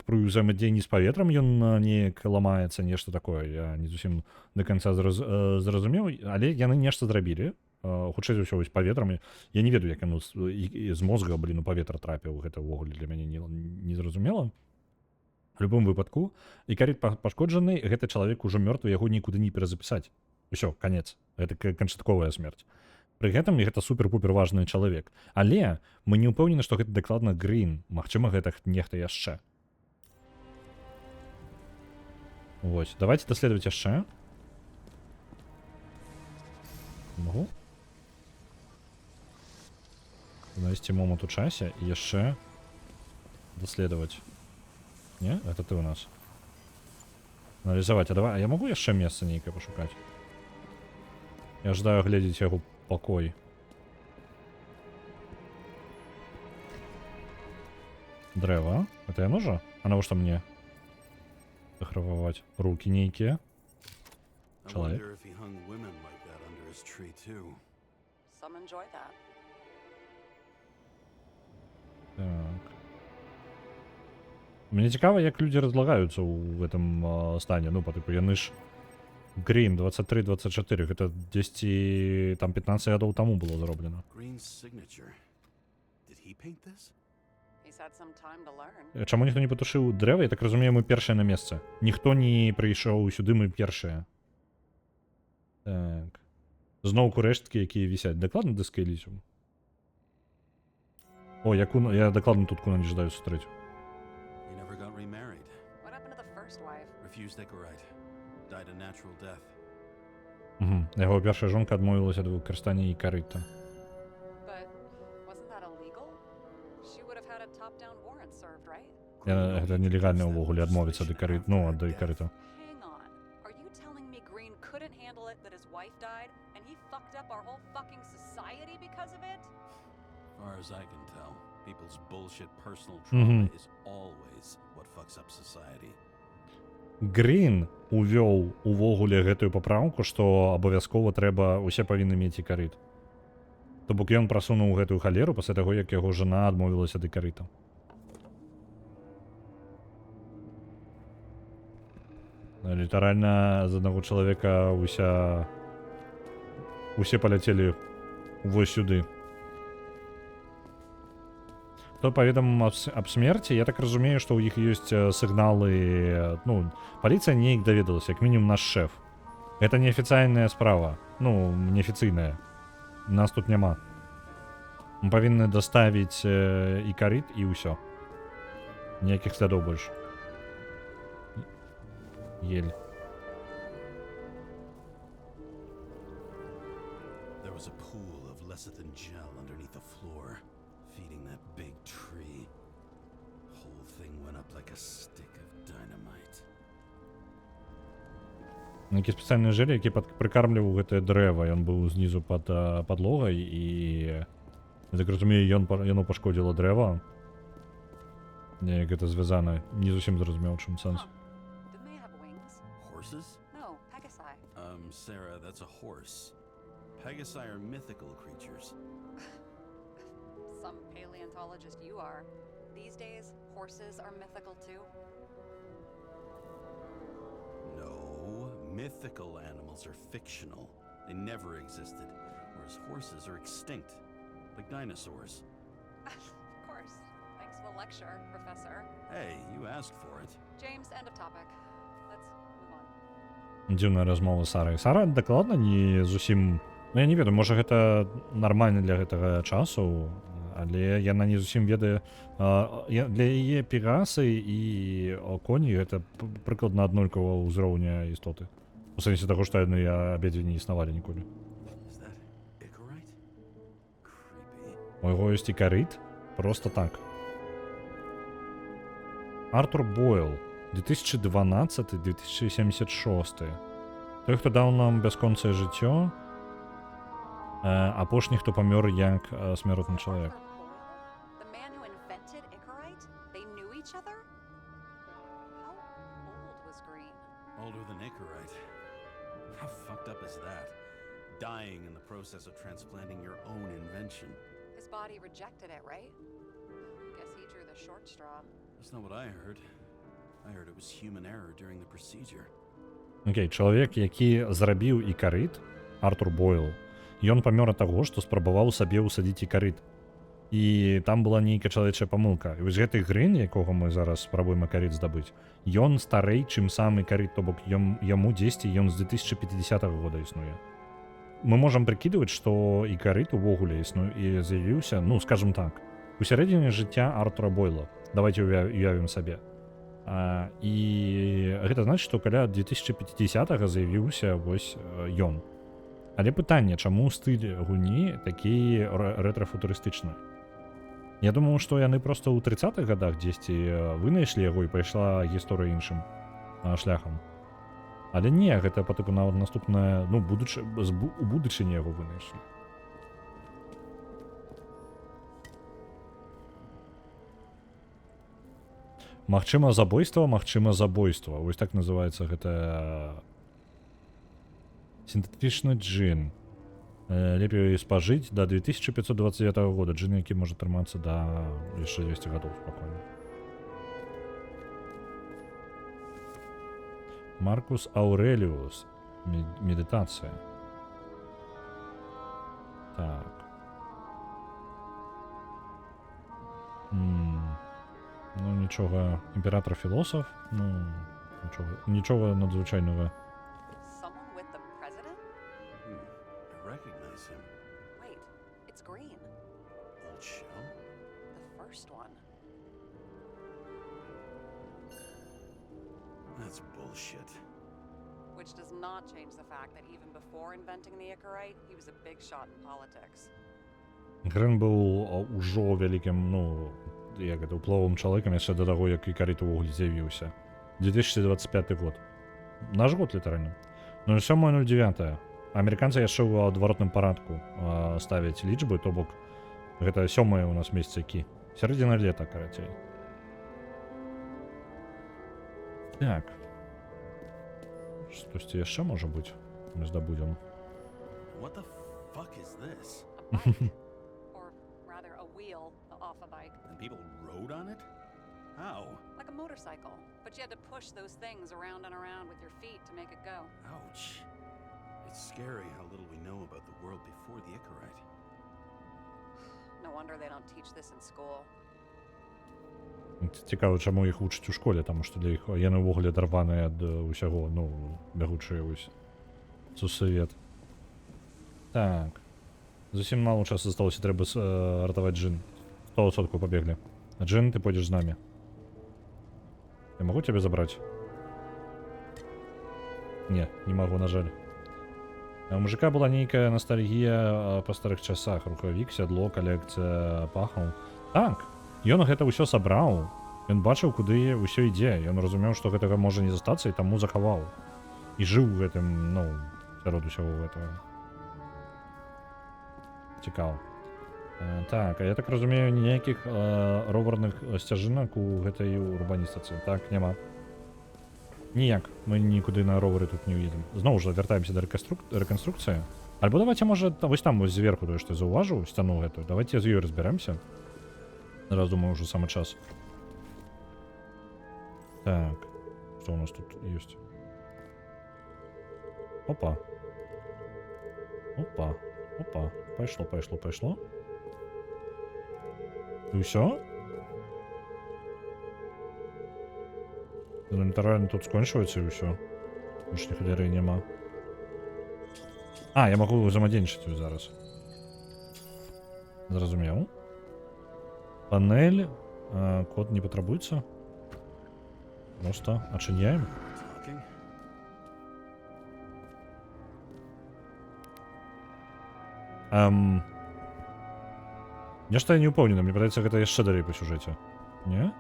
пры ўзаемадзеянні з паветрам ён неяк ламаецца, нешта такое. Я не зусім да канца зразумеў, але яны нешта зрабілі. Хутчэй за ўсё вось паветрам. Я не ведаю, як яно з мозга, у паветра трапіў. Гэта ўвогуле для мяне не зразумела. В любым выпадку, ікарыт пашкоджаны, гэты чалавек ужо мёртвы, яго нікуды не перазапісаць. Усё, канец. Гэта канчатковая смерць. Пры гэтым гэта супер-пупер важны чалавек. Але мы не ўпэўнены, што гэта дакладна Грін. Магчыма, гэта нехта яшчэ. Вось, давайте даследаваць яшчэ. Могу? Знайсці момант у часе і яшчэ даследаваць. Не? Это ты у нас. Аналізаваць. А давай, а я могу яшчэ месца нейкае пашукаць? Я жадаю глядзець яго пакой. Дрэва. Это яно жа? А навошта мне захрававаць рукі нейкія? Чалавек. Some enjoy that. Так. Мне цікава, як людзі разлагаюцца ў гэтым стане. Ну, па тыпу, яны ж Грін 23-24, гэта дзесьці там 15 гадоў таму было зроблена. Чаму ніхто не патушыў дрэва? Я так разумею, мы першыя на месцы. Ніхто не прыйшоў сюды, мы першыя. Так. Зноўку рэшткі, якія вісяць. Дакладна дыска Элізіум? О, я дакладна тут куна не жадаю сустрэць. Яго першая жонка адмовілася ад выкарыстання ікарыта. Гэта нелегальна ўвогуле адмовіцца ад ікарыта. Ну, ад ікарыта. As I can tell, people's bullshit personal trauma is always what fucks up society. Грін увёў увогуле гэтую папраўку, што абавязкова трэба, усе павінны мець ікарыт. То бок ён прасунуў гэтую халеру пасля таго, як яго жана адмовілася ад ікарыта. Літаральна з аднаго чалавека усе паляцелі вось сюды. То паведамам аб смерці, я так разумею, што ў іх ёсць сігналы, ну, паліцыя неяк даведалася, як мінімум наш шэф. Гэта неафіцыйная справа, ну, неафіцыйная. Нас тут няма. Мы павінны даставіць ікарыт і ўсё. Ніякіх слядоў больш. Ель. There was a pool of lecithin gel underneath the floor. Feeding that big tree. Whole thing went up like a stick of dynamite. Які спецыяльны жэль, які прыкармліваў гэтае дрэва, ён быў знізу пад падлогай і, я так разумею, яно пашкодзіла дрэва. Неяк гэта звязана. Не зусім зразумеў, чым сэнс. Horses? No, Pegasi. Sarah, that's a horse. Pegasi are mythical creatures. Some paleontologist you are. These days, horses are mythical too. No, mythical animals are fictional. They never existed, whereas horses are extinct, like dinosaurs. Of course. Thanks to the lecture, Professor. Hey, you asked for it. James, end of topic. Let's move on. Дзіўная размова з Сарай. Сара дакладна не зусім... Ну, я не ведаю, можа гэта нармальна для гэтага часу, але яна не зусім ведае... Для яе пегасы і коні гэта прыкладна аднолькавага ўзроўня істоты. У сэнсе таго, што яны абедзве не існавалі ніколі. Is that Icarite? Creepy. У яго ёсць ікарыт? Просто так. Артур Бойл, 2012-2076. Той, хто даў нам бясконцае жыццё, апошні, хто памёр як смяротны чалавек. Arthur Boyle? The man who invented Icarite? They knew each other? How old was Green? Older than Icarite. How fucked up is that? Dying in the process of transplanting your own invention. His body rejected it, right? Guess he drew the short straw. That's not what I heard. I heard it was human error during the procedure. Окей, чалавек, які зрабіў ікарыт, Артур Бойл, ён памёр ад таго, што спрабаваў сабе ўсадзіць ікарыт. І там была нейкая чалавечая памылка. І вось гэты грын, якога мы зараз спрабуем ікарыт здабыць, ён старэй, чым сам ікарыт, то бок яму 10, ён з 2050 года існуе. Мы можам прыкідваць, што ікарыт увогуле існуе і з'явіўся, ну, скажем так, у сярэдзіне жыцця Артура Бойла. Давайте уявім сабе. І гэта значыць, што каля 2050-га з'явіўся вось ён. Але пытанне, чаму стыль гульні такі рэтра-футурыстычны? Я думаю, што яны проста ў 30-х годах дзесьці вынайшлі яго і пайшла гісторыя іншым шляхам. Але не, гэта па тыпу нават наступная, ну, у будучыні яго вынайшлі. Магчыма забойства, Вось так называецца гэта сінтэтычны джин. Лепей спажыць да 2529 года. Джин, які можа трымацца да яшчэ 200 гадоў спакойна. Маркус Ауреліус. Медитацыя. Так. Ну, нічога. Імператор-філосаф. Ну, нічога надзвычайнага. Someone with the president? I recognize him. Wait, it's Green. Old shell? The first one. That's bullshit. Which does not change the fact that even before inventing the Icarite, he was a big shot in politics. Грын быў ужо вялікім, ну, як гэта, уплывовым чалавекам яшчэ да таго, як ікарыт увогуле з'явіўся. 2025 год. Наш год літаральна. 07.09. Амерыканцы яшчэ ў адваротным парадку ставяць лічбы, то бок гэта 7 у нас месяц які. Сярэдзіна лета, карацей. Так. Штосьці яшчэ можа быць? Мы здабудзем. What the fuck is this? A bike. Or rather, a wheel off a bike. And people rode on it? How? Like a motorcycle. But you had to push those things around and around with your feet to make it go. Ouch. It's scary how little we know about the world before the Icarite. No wonder they don't teach this in school. Цікава, чаму іх вучаць у школе, таму што для іх яны ўвогуле адарваныя ад усяго, ну, бягучыя вось сусвет. Так. Зусім мало часу засталося, трэба ратаваць Джин. 100% пабеглі. Джин, ты пойдзеш з намі. Я магу цябе забраць? Не, не магу, на жаль. У мужика была нейкая ностальгія па старых часах. Рухавік, сядло, калекцыя пахаў. Так. Ён гэта ўсё сабраў, ён бачыў, куды ўсё ідзе, ён разумеў, што гэтага можа не застацца, і таму захаваў. І жыў гэтым, ну, сярод усяго гэтага. Цікава. Так, а я так разумею, ніякіх роварных сцяжынак у гэтай урбаністыцы. Так, няма. Ніяк, мы нікуды на ровары тут не ўедзем. Зноў жа вяртаемся да рэканструкцыі. Альбо давайте, можа, вось там вось зверху тое, што я заўважыў, сцяну гэтую. Давайте з ёй разбярэмся. Раз, думаю, уже самый час. Так, что у нас тут есть? Опа. Опа. Опа. Пошло. И все? Элементарно тут скончваецца і ўсё. Больш ні халеры няма. А, я магу ўзаемадзейнічаць зараз. Зразумеў. Панель. Код не патрабуецца. Просто адчыняем. Talking? Нешта я не ўпэўнены, мне падаецца, гэта яшчэ далей па сюжэце. Не?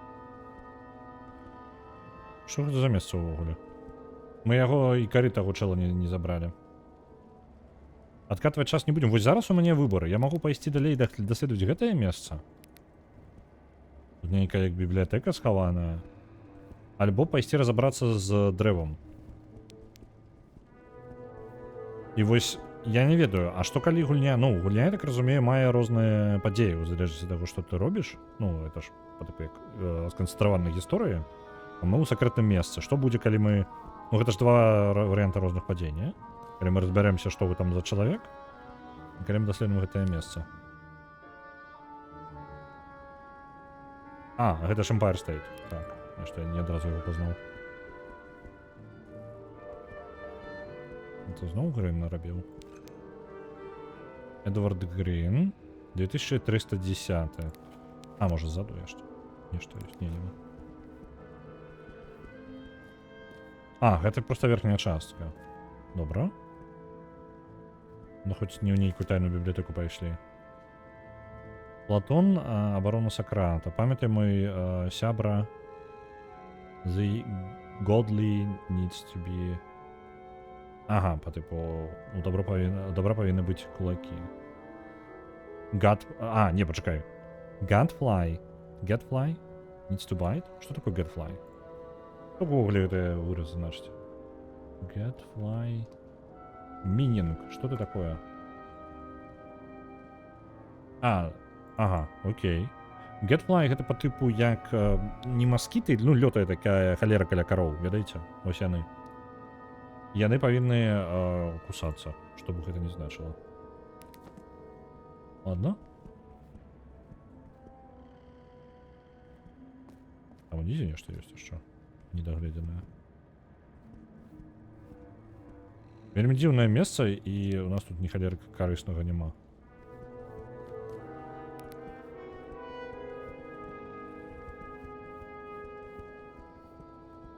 Што гэта за месца ўвогуле? Мы яго і кары таго чэла не забралі. Адкатваць час не будзем. Вось зараз у мяне выбары. Я магу пайсці далей і даследаваць гэтае месца. Тут нейкая як бібліятэка схаваная. Альбо пайсці разабрацца з дрэвам. І вось я не ведаю, а што калі гульня, ну, гульня, я так разумею, мае розныя падзеі, у залежнасці ад таго, што ты робіш. Ну, это ж па тыпу як сканцэнтраваная гісторыя. А мы ў сакрэтным месцы. Што будзе, калі мы... Ну, гэта ж два варыянта розных падзей, не? Калі мы разбярэмся, што вы там за чалавек, і калі мы даследуем гэтае месца. А, гэта ж Empire State. Так, што я не адразу яго пазнаў. Это зноў Грин нарабіў. Эдвард Грин, 2310. А, можа, ззаду яшчэ. Нешта ёсць, не. А, гэта проста верхняя частка. Добра. Ну, хоць не ў нейкую тайную бібліятэку пайшлі. Платон, абарона Сократа. Памятай мой сябра. The godly needs to be... Ага, по типу, у добра павінны быць кулакі. Не, пачакай. Gadfly. Gadfly needs to bite? Што такое Gadfly? Што ўвогуле гэта выраз значыць? Gadfly... Мининг. Что это такое? Ага, окей. Gadfly гэта по типу як не маскіты, ну лётае такая халера каля кароў, ведаеце? Ось яны. Яны павінны кусацца, што бы гэта не значыла. Ладно. Там унізе нешта ёсць яшчэ недагледзенае. Вельмі дзіўнае месца, і у нас тут ні халеры карыснага няма.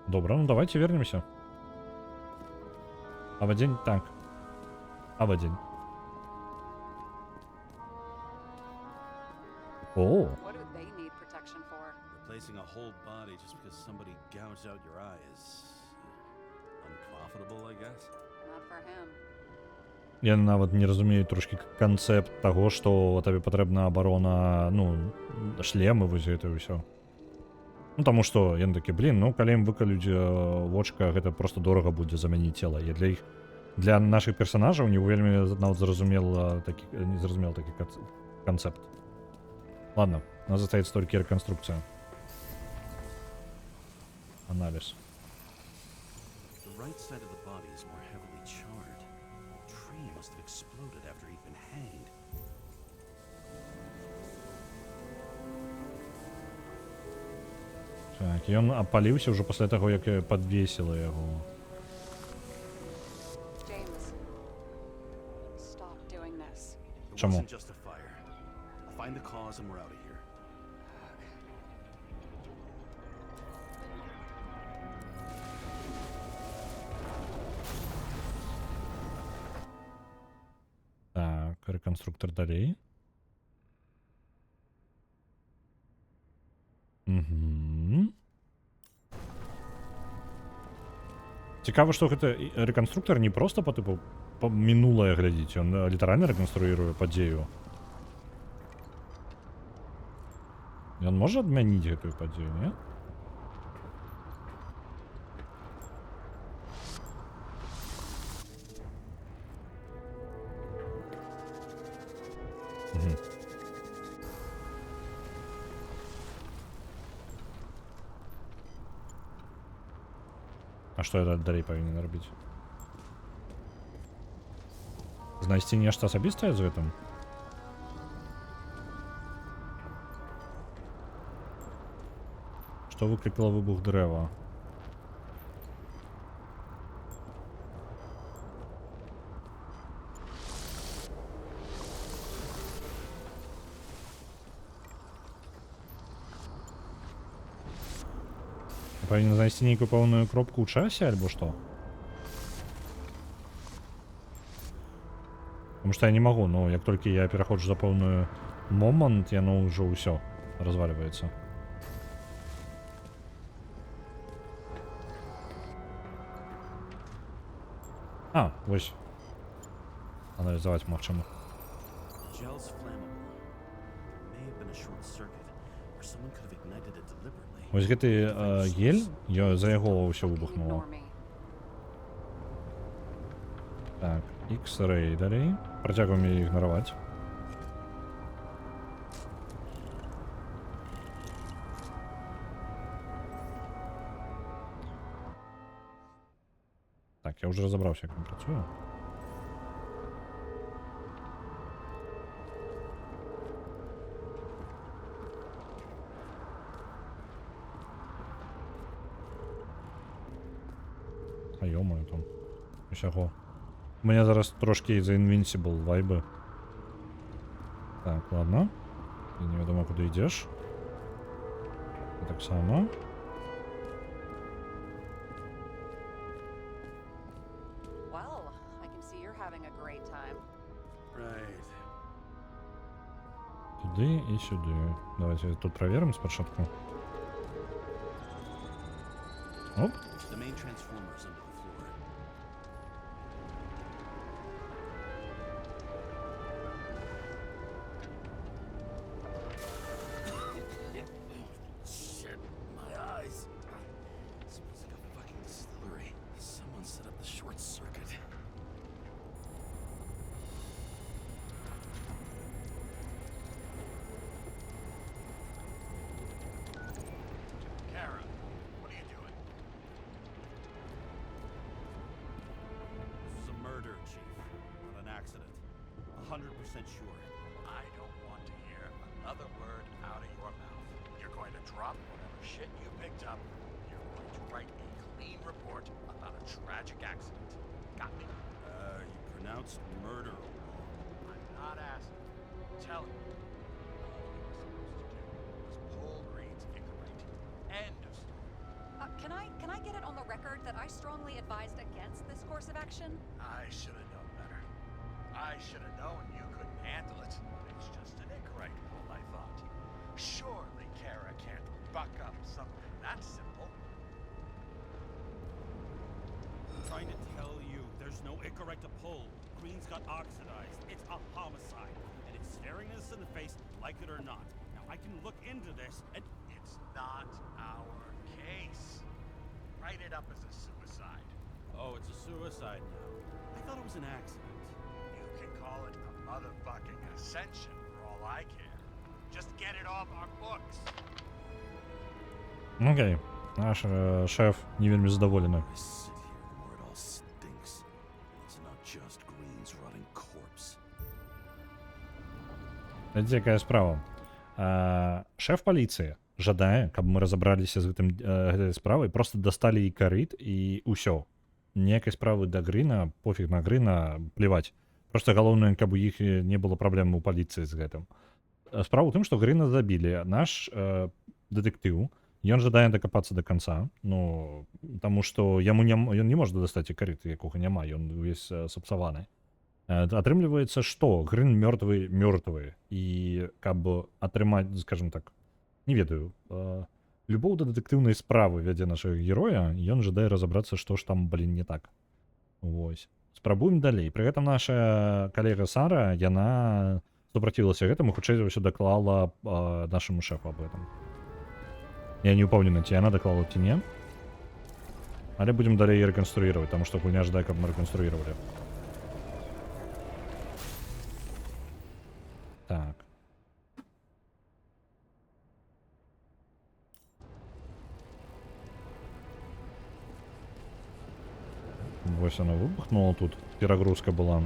Добра, ну давайте вернемся. Авадзень, так. Авадзень. О! What do they need protection for? Replacing a whole body just because somebody gouged out your eye is unprofitable, I guess. Not for him. Я нават не разумею трошки канцэпт таго, што табе патрэбна абарона, ну, шлемы, вось гэта і ўсё. Ну, таму што, яны такі, блин, ну, калі ім выкалюць вочка, гэта проста дорага будзе замяніць цела. І для іх, для нашых персонажаў не вельмі нават зразумел такі канцэпт. Ладно, у нас застаецца толькі рэканструкцыя. Аналіз. The right side of the body is more heavily charred. The tree must have exploded after he'd been hanged. Так, і ён апаліўся ўжо пасля таго, як падвесіла яго. James, stop doing this. It Чаму? wasn't just a fire. I'll find the cause and we're out of here. Так, рэканструктор далей. Цікава, што гэта рэканструктор не проста па тыпу па мінулае глядзіць, ён літаральна рэканструіруе падзею. Ён можа адмяніць гэтую падзею, не? А што я далей павінен рабіць? Знайсці нешта асабістае з гэтым? Што выклікала выбух дрэва? павінен знайсці нейкую пэўную кропку ў часе альбо што? Потому что я не могу, но як толькі я пераходжу за пэўную момант, яно ўжо ўсё разваливаецца. А, вось. Аналізаваць магчыма. Gel's flammable. It may have been a short circuit, or someone could have ignited it deliberately. Вось гэты гель, за яго ўсё выбухнула. Ignore me. Так, X-Ray далей. Працягваем яе ігнараваць. Так, я уже разобраўся, як ён працуе. А ё-моё там. Усяго. У меня зараз трошки за Invincible вайбы. Так, ладно. Ты невядома куды ідзеш. Так само. Well, I can see you're having a great time. Right. Туды і сюди. Давайте тут проверим спочатку. Оп. The main transformer is under the floor. Shit, my eyes. Smells like a fucking distillery. Someone set up the short circuit. Kara, what are you doing? This is a murder, Chief. Not an accident. 100% sure. I don't want to hear another word out of your mouth. You're going to drop whatever shit you picked up. You're going to write a clean report about a tragic accident. Got me? You pronounced murder. I'm not asking. I'm telling you. All you were supposed to do was pull Green's Icarite. End of story. Can I get it on the record that I strongly advised against this course of action? I should have known better. I should have known you couldn't handle it. It's just an Icarite pull, I thought. Surely Kara can't buck up something that simple. Trying to tell you, there's no Icarite to pull. Green's got oxidized. It's a homicide, and it's staring us in the face, like it or not. Now I can look into this, and It's not our case. Write it up as a suicide. oh, it's a suicide now. I thought it was an accident. You can call it a motherfucking ascension for all I care. Just get it off our books. Окей. Наш шеф не вельмі задоволений. I sit here the more it all stinks. It's not just Green's rotting corpse. Глядзіце, якая справа. Шэф паліцыі жадае, каб мы разабраліся з гэтай справай, просто дасталі ікарыт і ўсё. Ніякай справы да Гріна, пофіг на Гріна, плеваць. Просто галоўнае, каб у іх не было праблем у паліцыі з гэтым. Справа ў тым, што Гріна забілі. Наш дэтэктыў, ён жадае дакапацца да канца, ну, таму што ён не можа дастаць ікарыт, якога няма, ён увесь сапсаваны. Атрымліваецца, што Грын мёртвы, і каб атрымаць, скажем так, не ведаю, любоў да дэтэктыўнай справы вядзе нашага героя, ён жадае разабрацца, што ж там, не так. Вось. Спрабуем далей. Пры гэтым наша калега Сара, яна супрацівілася гэтаму, хутчэй за ўсё даклала нашаму шэфу об этом. Я не упэўнены, ці яна даклала, ці не. Але будзем далей рэканструіраваць, таму што гульня жадае, каб мы рэканструіравалі. Так. Вось она выбухнула тут. Перагрузка была.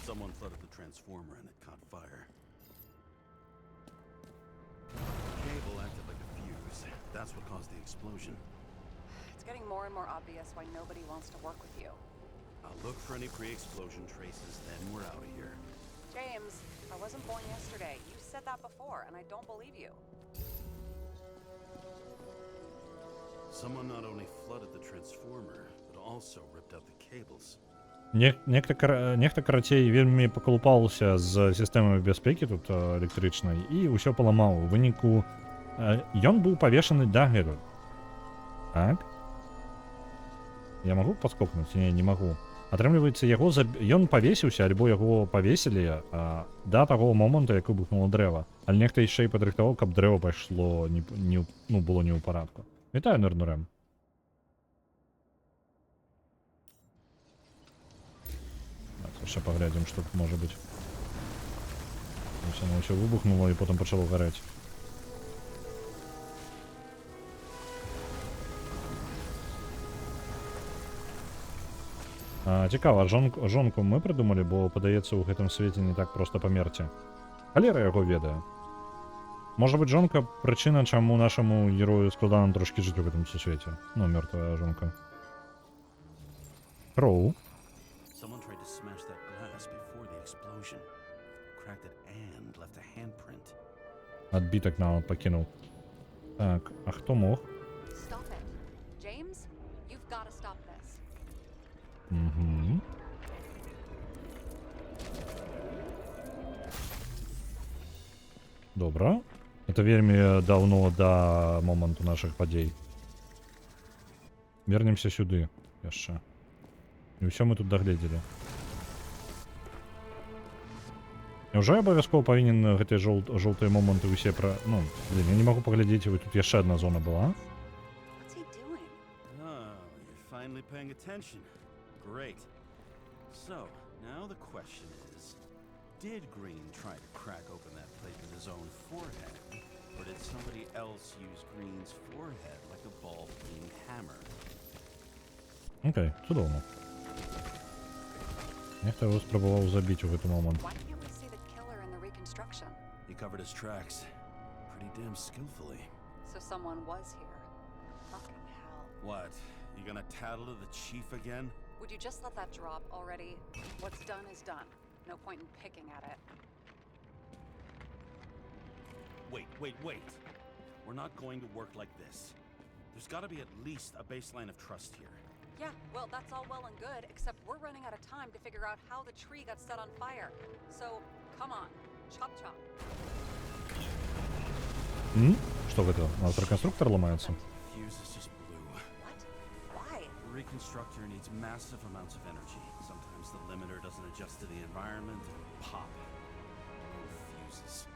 Someone flooded the transformer and it caught fire. Cable acted like a fuse. That's what caused the explosion. It's getting more and more obvious why nobody wants to work with you. I'll look for any pre-explosion traces, then we're out of here. James, I wasn't born yesterday. You said that before, and I don't believe you. Someone not only flooded the transformer, but also ripped out the cables. Нехта карацей вельмі пакалупаўся з сістэмай бяспекі тут электрычнай і ўсё паламаў. У выніку ён быў павешаны дагэтуль. Так. Я магу падскокнуць? Не магу. Атрымліваецца, ён павесіўся, альбо яго павесілі да таго моманту, як выбухнула дрэва. Але нехта яшчэ і падрыхтаваў, каб дрэва пайшло было не ў парадку. Вітаю, Нернурэм. Яшчэ паглядзім, што тут можа быць. Оно ўсё выбухнуло і потым пачало гарэць. Цікава, жонку мы прыдумалі, бо, падаецца, у гэтым свеце не так проста памерці. Халера яго ведае. Можа быць, жонка прычына, чаму нашаму герою складана трошкі жыць у гэтым сусвеце. Ну, мёртвая жонка. Кроу. Someone tried to smash that glass before the explosion. Cracked it and left a handprint. Адбітак нам пакінуў. Так, а хто мог? Stop it. James, you've got to stop this. Угу. Добра. Это вельмі даўно да моманту нашых падзей. Вернемся сюды яшчэ. І ўсё мы тут дагледзелі. Няўжо я абавязкова павінен гэтыя жоўтыя моманты ўсе Ну, блин, я не магу паглядзець, тут яшчэ адна зона была. What's he doing? Oh, you're finally paying attention. Great. So, now the question is, did Green try to crack open that plate with his own forehead? Or did somebody else use Green's forehead like a ball-peen hammer? Окей, цудоўна. Нехта його спробував забити у гэты момент. Why can't we see the killer in the reconstruction? He covered his tracks pretty damn skillfully. So someone was here. Fucking hell. What? You gonna tattle to the chief again? Would you just let that drop already? What's done is done. No point in picking at it. Wait. We're not going to work like this. There's gotta be at least a baseline of trust here. Yeah, well, that's all well and good, except we're running out of time to figure out how the tree got set on fire. So, come on. Chop chop. Что это? Электроконструктор ломается? Fuse is just blue. What? Why? The reconstructor needs massive amounts of energy. Sometimes the limiter doesn't adjust to the environment and pop. Fuses.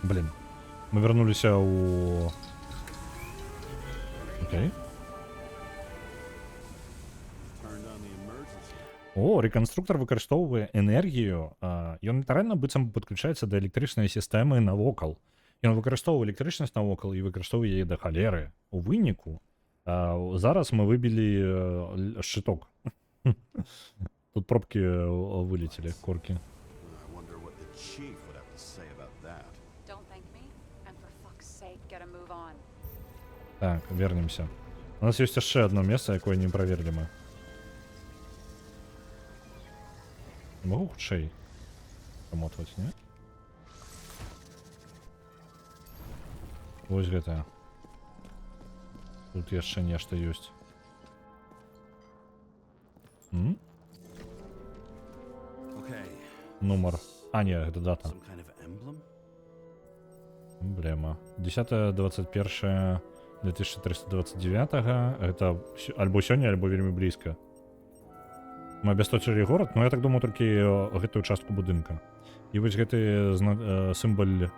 Блин. Мы вернулись у... Окей. О, рэканструктар выкарыстоўвае энергію. Ён літаральна быццам падключаецца да электрычнай сістэмы навокал. Ён выкарыстоўвае электрычнасць навокал і выкарыстоўвае яе да халеры. У выніку зараз мы выбілі шчыток. Тут пробкі вылецелі, коркі. Так, вернемся. У нас ёсць яшчэ одно месца, якое не праверылі мы. Могу хутчэй памотваць, не? Вось гэта. Тут яшчэ нешта ёсць. Нумар. А, не, гэта дата. Эмблема. 10-21 2329. Это альбо сёння, альбо вельмі блізка. Мы абясточылі горад, но я так думаю толькі гэтую частку будынка. І вось гэты сімвал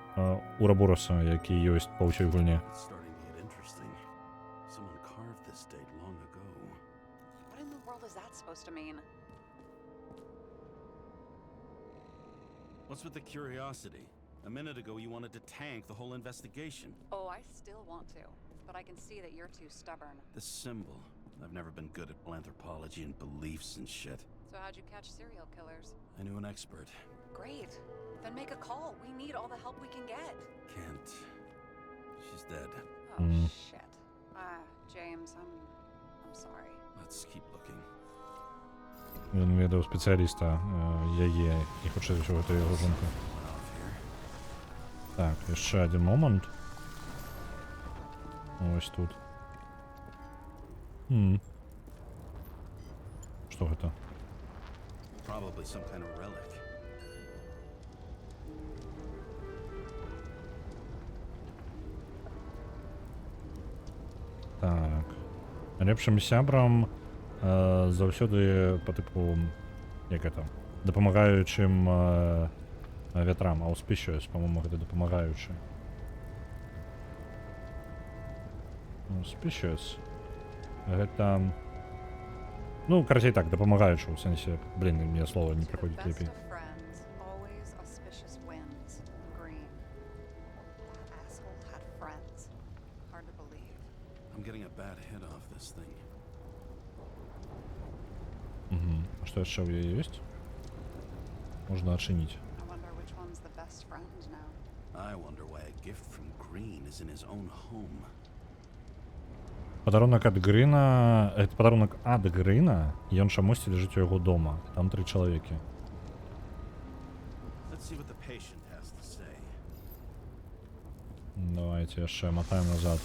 Урабороса, які ёсць па ўсёй гульне. What's with the curiosity? A minute ago you wanted to tank the whole investigation. Oh, I still want to, but I can see that you're too stubborn. The symbol. I've never been good at anthropology and beliefs and shit. So how'd you catch serial killers? I knew an expert. Great. Then make a call. We need all the help we can get. Can't. She's dead. Oh, shit. James, I'm sorry. Let's keep looking. Він ведав спеціаліста, яє, і хоче, що це його жінка. Так, ще один момент. Ось тут. Хм. Что это? Probably some kind of relic. Так. Лепшым сябрам заўсёды по типу, як это, дапамагаючым вятрам, auspicious, по-моему, гэта дапамагаючы. Auspicious. Гэта, ну, карацей так, дапамагаючы, у сэнсе, блин, мне слова не To the прыходзіць best лепей. of friends, always auspicious winds. Green. That asshole had friends. Hard to believe. I'm getting a bad hit off this thing. Угу. А что яшчэ ў яе ёсць? Можна адчыніць. I wonder which one's the best friend now. I wonder why a gift from Green is in his own home. Падарунак ад Грына, это падарунак ад Грына, і ён чамусьці ляжыць у яго дома. Там 3 чалавекі. Let's see what the patient has to say. Давайте яшчэ матаем назад.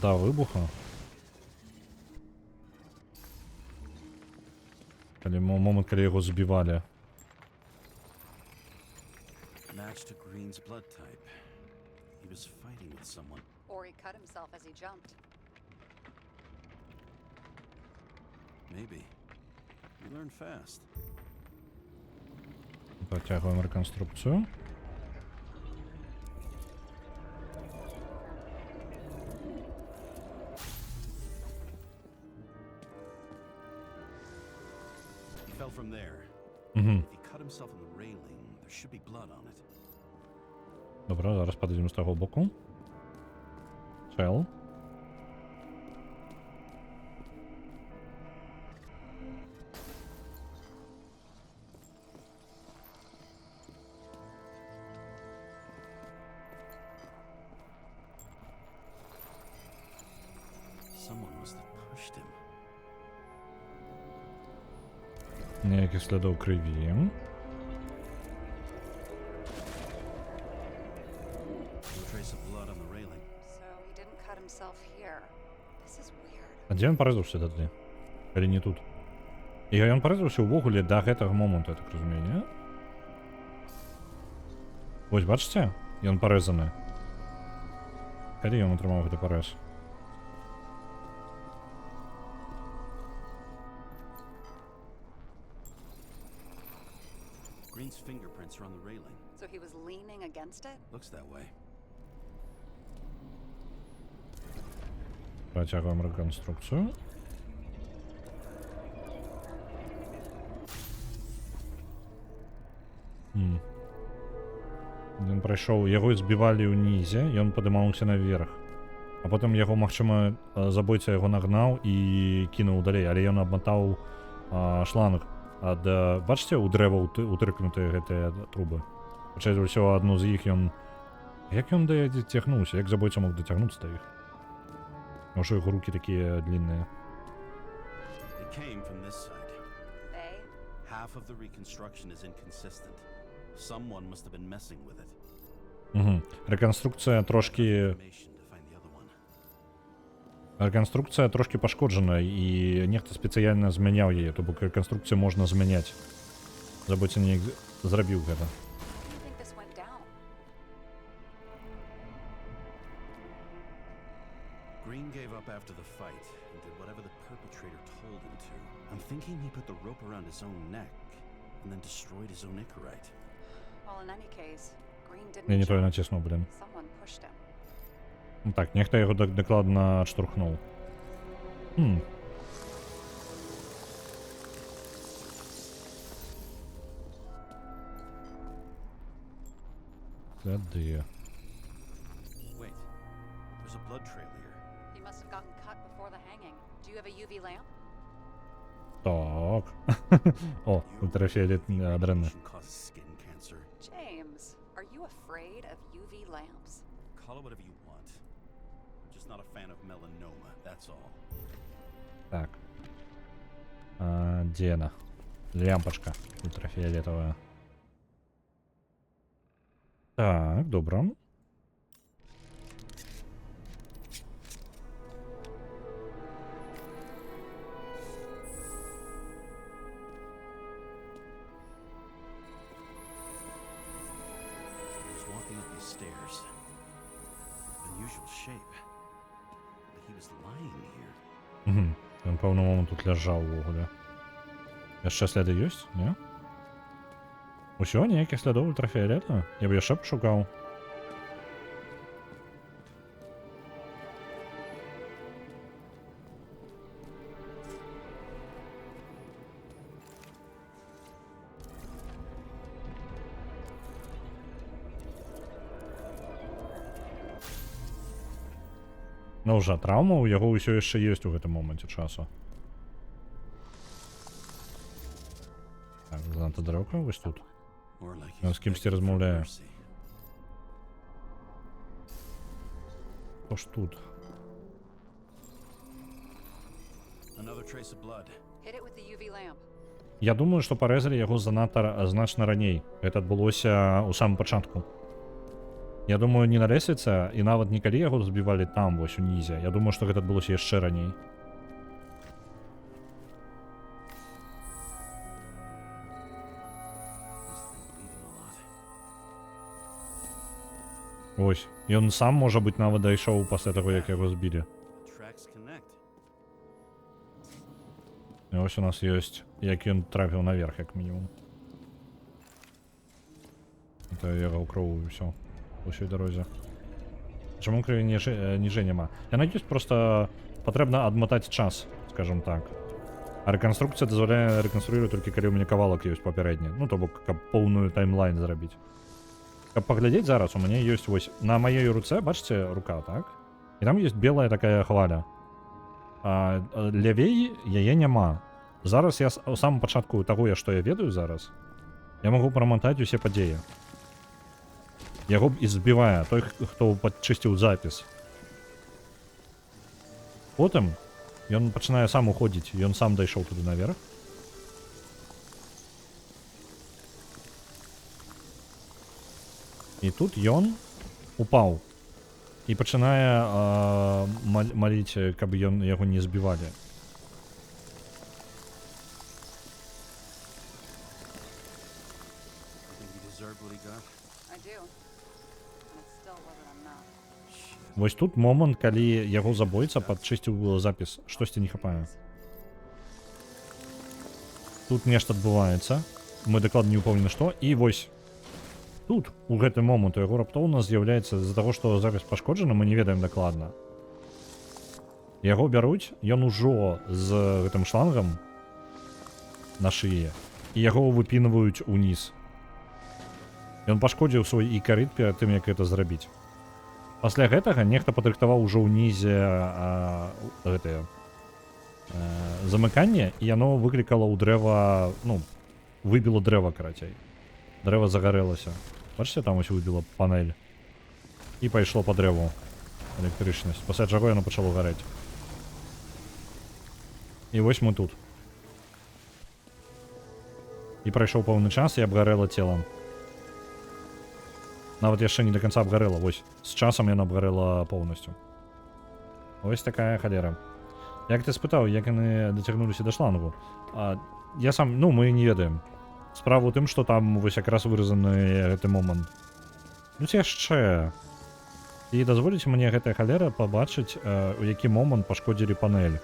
Да выбуха. Калі момант, калі яго збівалі. Match to Green's blood type. He was fighting with someone. Or he cut himself as he jumped. Maybe. You learn fast. Працягваем рэканструкцыю. He fell from there. Угу. If he cut himself on the railing, there should be blood on it. Добре, зараз подійдемо з того боку. Чел. Someone must have pushed him. Ніяких слідів криві. No trace of blood on the railing. So he didn't cut himself here. This is weird. А дзе ён парэзаўся тады? Калі не тут? І ён парэзаўся ўвогуле да гэтага моманту, я так разумею, не? Вось бачыце? Ён парэзаны. Калі ён атрымаў гэты парэз? Green's fingerprints are on the railing. So he was leaning against it? Looks that way. Працягваем рэканструкцыю. Ён прайшоў, яго збівалі ўнізе, ён падымаўся наверх. А потым яго, магчыма, забойца яго нагнаў і кінуў далей, але ён абматаў шланг ад, бачыце, у дрэва утрыкнутыя гэтыя трубы. Хутчэй за ўсё, адну з іх ён... Як ён дацягнуўся? Як забойца мог дацягнуцца да іх? Может, его руки такие длинные. It came from this side. They? Half of the reconstruction is inconsistent. Someone must have been messing with it. Угу. Реконструкція трошки... Information to find the other one. Реконструкція трошки пошкоджена, і нехто спеціально зміняв її, то бок реконструкцію можна зміняти. Забудьте, не зробив гэта. How do you think this went down? Green gave up after the fight and did whatever the perpetrator told him to. I'm thinking he put the rope around his own neck and then destroyed his own Icarite. Well, in any case, Green didn't Я не то я jump. натиснув, блін. Someone pushed him. Ну так, нехто його докладно штурхнув. Сліди. Wait, there's a blood trail here. He must have gotten cut before the hanging. Do you have a UV lamp? Так. О, ультрафіолет дренне. Radiation causes skin cancer. James, are you afraid of UV lamps? Call it whatever you want. I'm just not a fan of melanoma, that's all. Так. Где она? Лямпочка ультрафиолетовая. Так, добро. shape. But he was lying here. Ён пэўны момант тут ляжаў увогуле. Яшчэ сляды ёсць, не? Усё, ніякіх слядоў ультрафіолета? Я б яшчэ пашукаў. Ну ўжо траўма ў яго ўсё яшчэ ёсць у гэтым моманце часу. Так, занадта далёка, вось тут. Or like Ён he's з кімсьці begging for размаўляе. mercy. Хто ж тут? Another trace of blood. Hit it with the UV lamp. Я думаю, што парэзалі яго занадта значна раней. Гэта адбылося ў самым пачатку. Я думаю, не на лесвіцы, і нават не калі яго збівалі там, вось унізе. Я думаю, што гэта адбылося яшчэ раней. Ось, ён сам, можа быць, нават дайшоў пасля таго, як яго збілі. The tracks connect. І ось у нас ёсць, як ён трапіў наверх, як мінімум. Это яго кроў і ўсё. По ўсёй дарозе. Чаму крыві ніжэй няма? Яна ёсць, просто патрэбна адматаць час, скажем так. А рэканструкцыя дазваляе рэканструировать толькі калі ў мяне кавалак ёсць папярэдні. Ну, то бок, каб поўную таймлайн зрабіць. Каб паглядзець зараз, у мяне ёсць вось на маёй руцэ, бачыце, рука, так? І там ёсць белая такая хваля. А лявей яе няма. Зараз я у самым пачатку таго, што я ведаю зараз, я магу прамантаць усе падзеі. Яго і збівае той, хто падчысціў запіс. Потым ён пачынае сам уходзіць, ён сам дайшоў туды наверх. І тут ён упаў і пачынае маліць, каб яго не збівалі. You think he deserved what he got? I do. And it still wasn't enough. Вось тут момант, калі яго забойца падчысціў запіс. Штосьці не хапае. Тут нешта адбываецца. Мы дакладна не ўпэўнены што. І вось тут, у гэты момант, у яго раптоўна з'яўляецца з-за таго, што запіс пашкоджаны, мы не ведаем дакладна. Яго бяруць, ён ужо з гэтым шлангам на шыі, і яго выпінваюць уніз. Ён пашкодзіў свой ікарыт перад тым, як гэта зрабіць. Пасля гэтага нехта падрыхтаваў ужо ўнізе гэтае замыканне, і яно выклікала ў дрэва, ну, выбіло дрэва, карацей. Дрэва загарэлася. Бачыце, там ось выбіла панель. І пайшло па дрэву электрычнасць. Пасля чаго яно пачало гарэць. І вось мы тут. І прайшоў пэўны час, і абгарэла цела. Нават яшчэ не до конца абгарэла. Вось, з часам яно абгарэла поўнасцю. Вось такая халера. Як ты спытаў, як яны дацягнуліся да шлангу? Я сам, ну, мы не ведаем. Справа ў тым, што там вось якраз выразаны гэты момант. Ну ці яшчэ. І дазволіць мне гэтая халера пабачыць, у які момант пашкодзілі панель.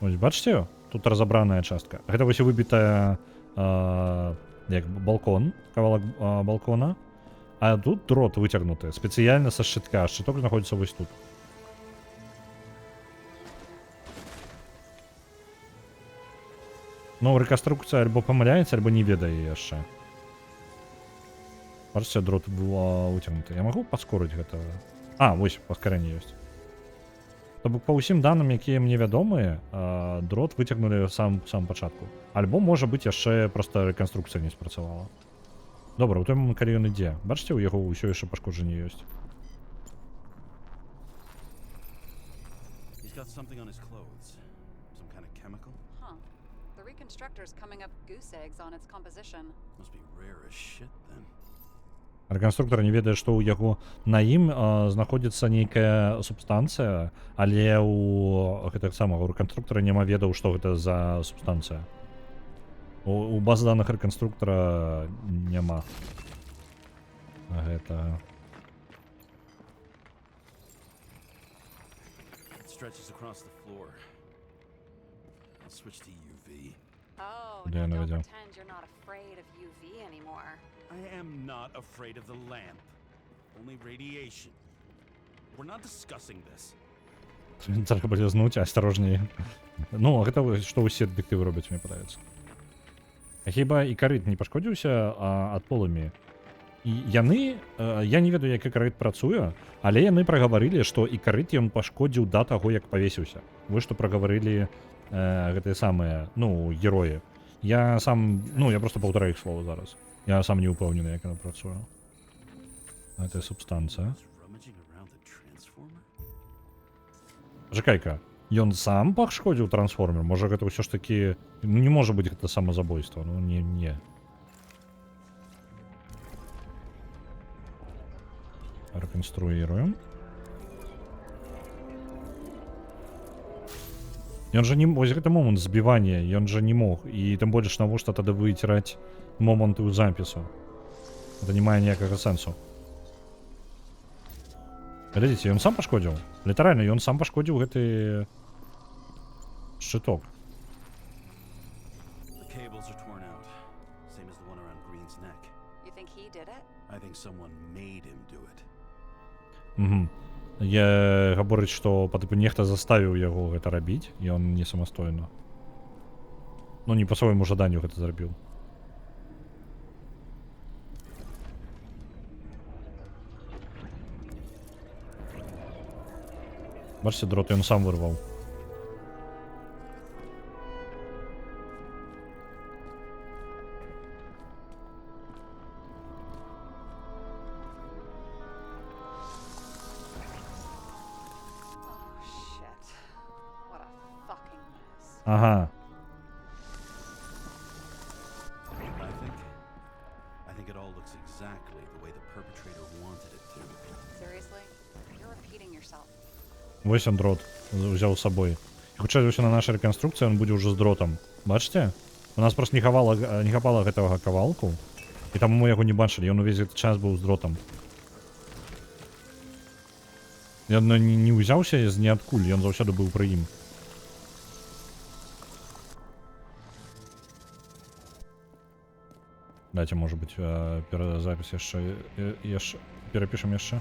Ось, бачыце? Тут разабраная частка. Гэта вось выбітая як балкон, кавалак балкона. А тут дрот выцягнуты спецыяльна са шчытка. Шчыток знаходзіцца вось тут. Ну, рэканструкцыя альбо памыляецца, альбо не ведае яшчэ. Бачыце, дрот выцягнуты. Я магу паскорыць гэта? А, вось, паскарэнне ёсць. То бок па ўсім даным, якія мне вядомыя, дрот выцягнулі сам пачатку. Альбо, можа быць, яшчэ проста рэканструкцыя не спрацавала. Добра, у той момент, калі ён ідзе. Бачыце, у яго ўсё яшчэ пашкоджанне ёсць. He's got something on his clothes. Some kind of chemical? Huh. The reconstructor's coming up goose eggs on its composition. Must be rare as shit then. Рэканструктор не ведае, што ў яго на ім знаходзіцца нейкая субстанцыя, але ў гэтага самага рэканструктора няма ведаў, што гэта за субстанцыя. У баз даных рэканструктара няма гэтага. It stretches across the floor. I'll switch to UV. Oh, Yeah, now no don't idea. pretend you're not afraid of UV anymore. I am not afraid of the lamp. Only radiation. We're not discussing this. Трэба лізнуць асцярожней. Ну, гэта што ўсе дэтэктывы робяць, мне падаецца. А хіба ікарыт не пашкодзіўся ад полымі? І яны, я не ведаю, як ікарыт працуе, але яны прагаварылі, што ікарыт ён пашкодзіў да таго, як павесіўся. Вы што прагаварылі гэтыя самыя, ну, героі. Я сам, ну, я просто паўтараю іх слова зараз. Я сам не ўпэўнены, як яна працуе. Гэтая субстанцыя. Rummaging around the transformer? Чакай-ка, ён сам пашкодзіў трансформер? Можа гэта ўсё ж такі... Ну не можа быць гэта самазабойства, ну не. Рэканструіруем. Ён жа не... Вось гэты момант збівання, ён жа не мог. І тым больш навошта тады выціраць моманты ў запісу. Гэта не мае ніякага сэнсу. Глядзіце, ён сам пашкодзіў. Літаральна, ён сам пашкодзіў гэты шчыток. The cables are torn out, same as the one around Green's neck. You think he did it? I think someone made him do it. Я гаворыць, што па тыпу нехта заставіў яго гэта рабіць, і ён не самастойна. Ну, не па свайму жаданню гэта зрабіў. Бачыце, дрот ён сам вырваў. Oh shit. What a fucking mess. Ага. I think it all looks exactly the way the perpetrator wanted it to. Seriously? You're repeating yourself. Вось он дрот взяў з сабой. І хутчэй за ўсё на нашай рэканструкцыі ён будзе ўжо з дротам. Бачыце? У нас просто не хапала гэтага кавалку. І таму мы яго не бачылі. Ён увесь гэты час быў з дротам. Ён не ўзяўся з ніадкуль, ён заўсёды быў пры ім. Дайце, можа быць, запіс яшчэ перапішам яшчэ.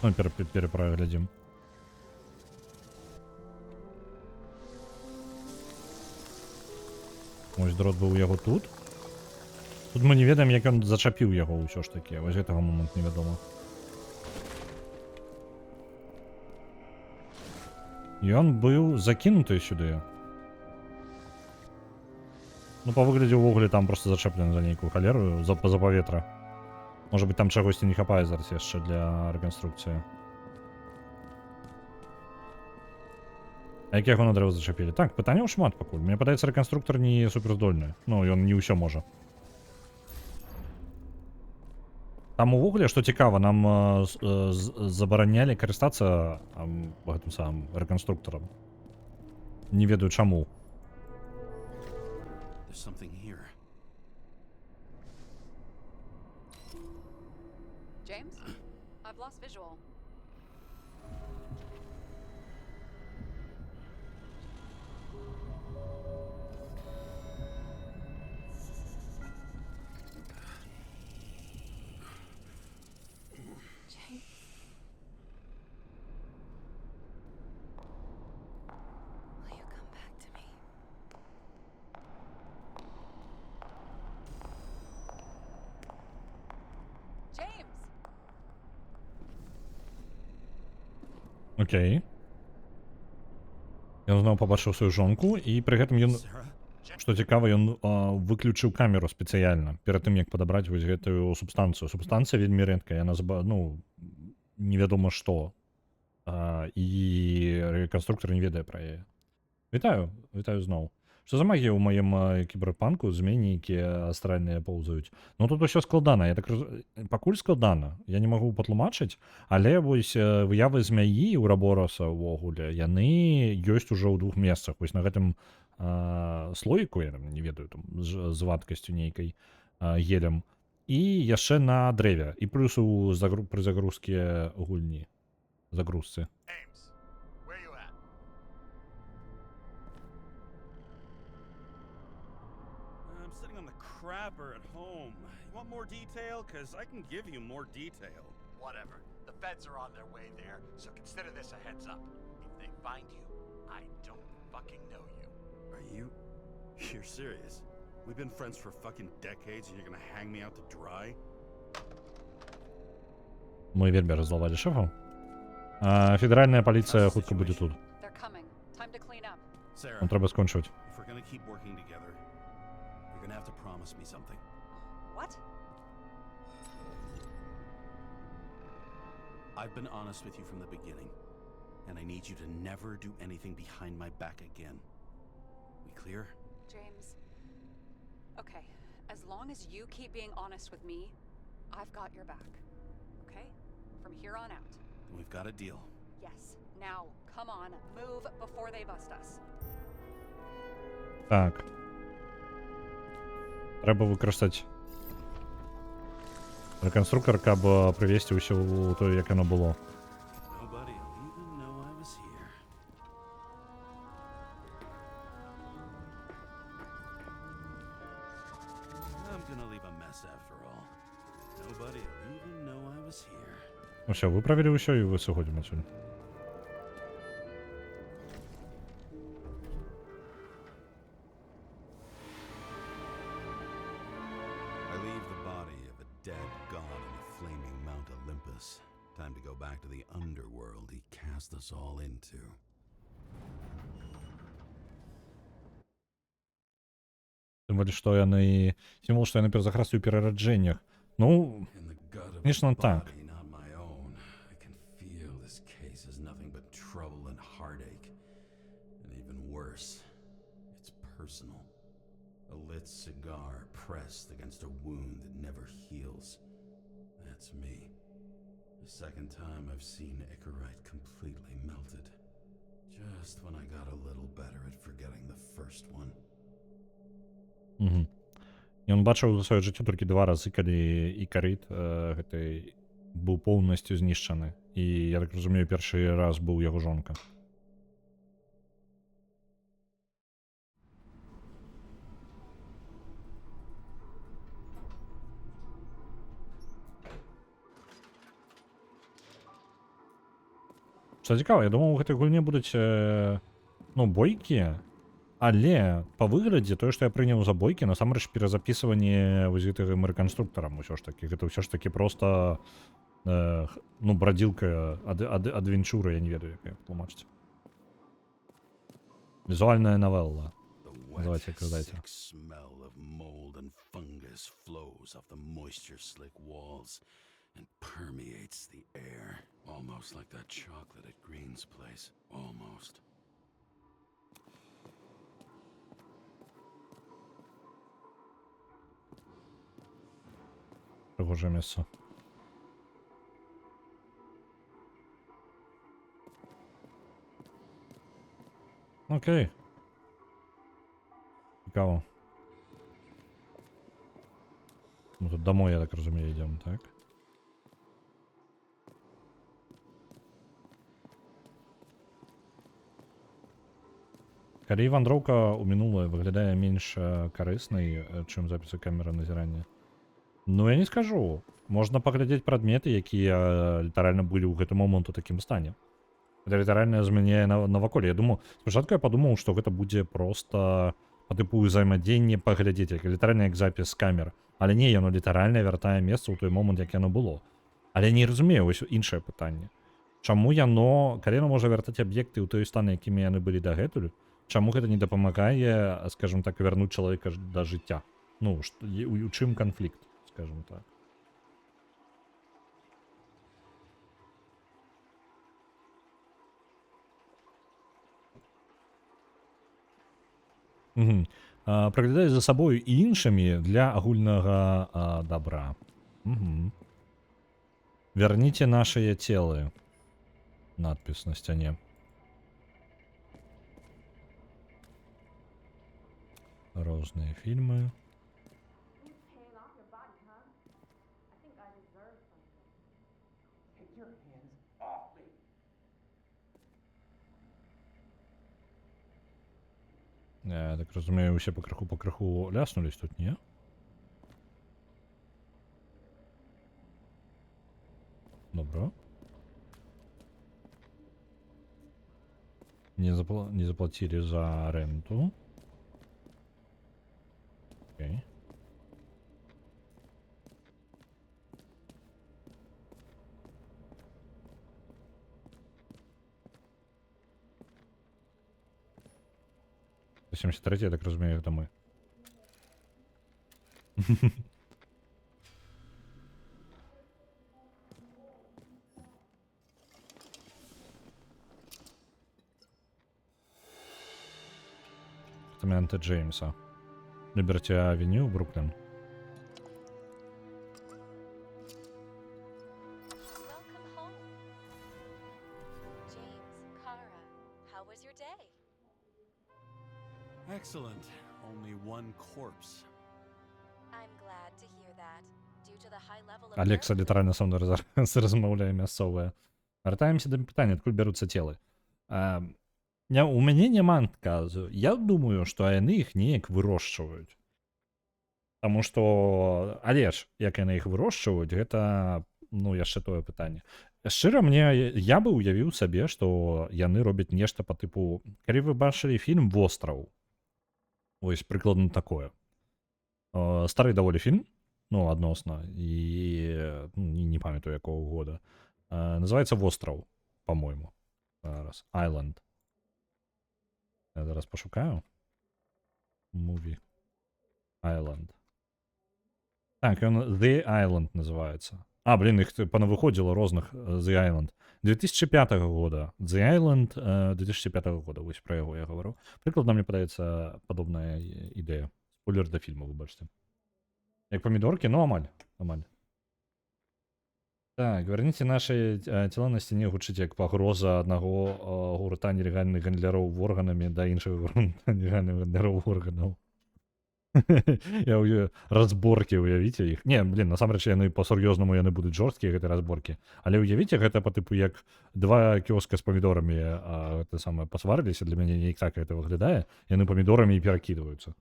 Ну, перапраглядзім. Ось дрот быў у яго тут. Тут мы не ведаем, як ён зачапіў яго ўсё ж такі. Вось гэтага момант невядома. Ён быў закінуты сюды. Ну, па выглядзе ўвогуле там просто зачэплены за нейкую халеру, за паветра. Можа быць, там чагосьці не хапае зараз яшчэ для рэканструкцыі. А як яго на дрэва зачапілі? Так, пытанняў шмат пакуль. Мне падаецца, рэканструктар не суперздольны. Ну, ён не ўсё можа. Там увогуле, што цікава, нам забаранялі карыстацца гэтым самым рэканструктарам. Не ведаю чаму. There's something here. James? I've lost visual. James? Will you come back to me? James! Окей. Ён зноў пабачыў сваю жонку, і пры гэтым ён, Sarah? што цікава, ён выключыў камеру спецыяльна перад тым, як падабраць вось гэтую субстанцыю. Субстанцыя вельмі рэдкая, яна ну, невядома што. І рэканструктар не ведае пра яе. Вітаю зноў. Што за магія ў маім кіберпанку, змены, якія астральныя поўзаюць? Ну тут усё складана, я так пакуль складана, я не магу патлумачыць, але вось выявы змяі ў Рабораса ўвогуле, яны ёсць ужо ў двух месцах. Вось на гэтым слоіку, я там не ведаю, там з вадкасцю нейкай гелем, і яшчэ на дрэве, і плюс пры загрузке гульні, загрузцы. Ames, where you at? I'm sitting on the crapper at home. You want more detail? Because I can give you more detail. Whatever. The feds are on their way there, so consider this a heads up. If they find you, I don't fucking know you. Are you? You're serious? We've been friends for fucking decades and you're gonna hang me out to dry? Мы вельмі разлавалі шэфаў. Федэральная паліцыя хутка будзе тут. They're coming. Time to clean up. Sarah, Нам трэба скончыць. if we're gonna keep working together, you're gonna have to promise me something. What? I've been honest with you from the beginning, and I need you to never do anything behind my back again. We clear? James. Okay, as long as you keep being honest with me, I've got your back. Okay? From here on out. We've got a deal. Yes. Now, come on, move before they bust us. Так. Трэба выкарыстаць рэканструктар, каб прывесці ўсё ў тое, як яно было. Nobody will even know I was here. I'm gonna leave a mess after all. Nobody will even know I was here. Ну все, выправілі ўсё і вы сыходзім адсюль. I leave the body of a dead god on the flaming Mount Olympus. Time to go back to the underworld he cast us all into. Тым болей, што яны... Сімвол, што яны перазахрасты ў перараджэннях. Ну, And the gut of конечно, a так. body not my own. I can feel this case is nothing but trouble and heartache. And even worse, it's personal. A lit cigar pressed against a wound that never heals. That's me. The second time I've seen Icarite completely melted. Just when I got a little better at forgetting the first one. Угу. Ён бачыў за сваё жыццё толькі 2 разы, калі Ікарыт гэты быў поўнасцю знішчаны. І, я так разумею, першы раз быў яго жонка. Што цікава, я думаў, у гэтай гульні будуць ну, бойкі, але па выглядзе тое, што я прыняў за бойкі, насамрэч перазапісванне вось гэтым рэканструктарам усё ж такі. Гэта ўсё ж такі проста ну, брадзілка адвенчура, я не ведаю, як тлумачыць. Візуальная навелла. The wet, Давайте, кидайте. sick smell of mold and fungus flows off the moisture-slick walls and permeates the air. Almost like that chocolate at Green's place. Almost. Пригоже место. Окей. Цікаво. Ну тут домой, я так розумію, йдемо, так? Калі вандроўка ў мінулае выглядае менш карыснай, чым запісы камеры назірання. Ну, я не скажу. Можна паглядзець прадметы, якія літаральна былі ў гэты момант у такім стане. Гэта літаральна змяняе наваколле. Я думаю, спачатку я падумаў, што гэта будзе проста па тыпу ўзаемадзеянне паглядзець, як літаральна як запіс з камер. Але не, яно літаральна вяртае месца ў той момант, як яно было. Але я не разумею вось іншае пытанне. Чаму яно, калі яно можа вяртаць аб'екты ў той стан, якімі яны былі дагэтуль, чаму гэта не дапамагае, скажем так, вярнуць чалавека да жыцця? Ну, у чым канфлікт, скажем так. Угу. Праглядаць за сабою і іншымі для агульнага добра. Угу. Верніце нашыя целы. Надпіс на сцяне. Разные фильмы. Я так розумію, усі по криху ляснулись тут, ні? Добро. Не заплатили за аренду. Окей. Це 73, я так розумію, це ми. Апартаменти Джеймса. Ліберті Авеню, Бруклін. Welcome home. James, Kara, how was your day? Excellent. Only one corpse. I'm glad to hear that. Due to the high level of Алекса nerve літаральна со мною розмовляє мясцовая. Вяртаемся до пытання, адкуль бяруцца целы. У мяне няма адказу. Я думаю, што яны іх неяк вырошчваюць. Таму што, але ж, як яны іх вырошчваюць, гэта, ну, яшчэ тое пытанне. Шчыра, я бы ўявіў сабе, што яны робяць нешта па тыпу... Калі вы бачылі фільм «Востраў», вось прыкладна такое. Стары даволі фільм, ну, адносна, і не памятаю якого года. Называецца «Востраў», по-мойму. Зараз. «Island». Я зараз пошукаю. Movie. Island. Так, ён The Island называецца. Блин, іх понавыходзіла розных The Island. 2005 года. The Island 2005 года. Вось про яго я гавару. Прыкладна, мне падаецца падобная ідэя. Спойлер да фільму, выбачце. Як памідоркі, ну амаль. Амаль. Так, верніце наши цела на сцяне гучыць як пагроза аднаго гурта нелегальных гандляроў органамі да іншых гурта нелегальных гандляроў органаў. Я разборкі, уявіце іх. Не, блин, насамрэч яны па-сур'ёзнаму яны будуць жорсткія, гэты разборкі. Але ўявіце, гэта па тыпу як два кіоска з памідорамі гэта самае пасварыліся, для мяне неяк так гэта выглядае. Яны памідорамі і перакідваюцца.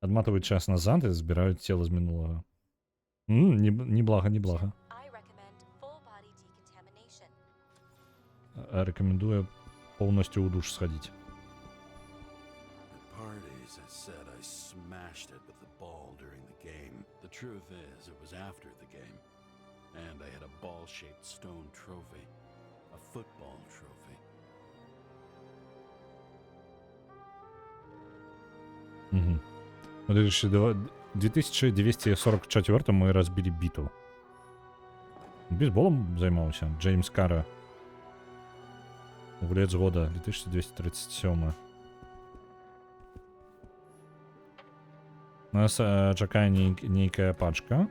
Адматваюць час назад і збіраюць цела з мінулага. Неблага. I recommend full body decontamination. Рекомендую повністю у душ сходити. At parties, I said I smashed it with the ball during the game. The truth is, it was after the game. And I had a ball-shaped stone trophy. A football trophy. Угу. В 2244 мы разбили биту. Бейсболом займаўся. Джеймс Кара. Гулец года 2237. Нас чакае нейкая пачка.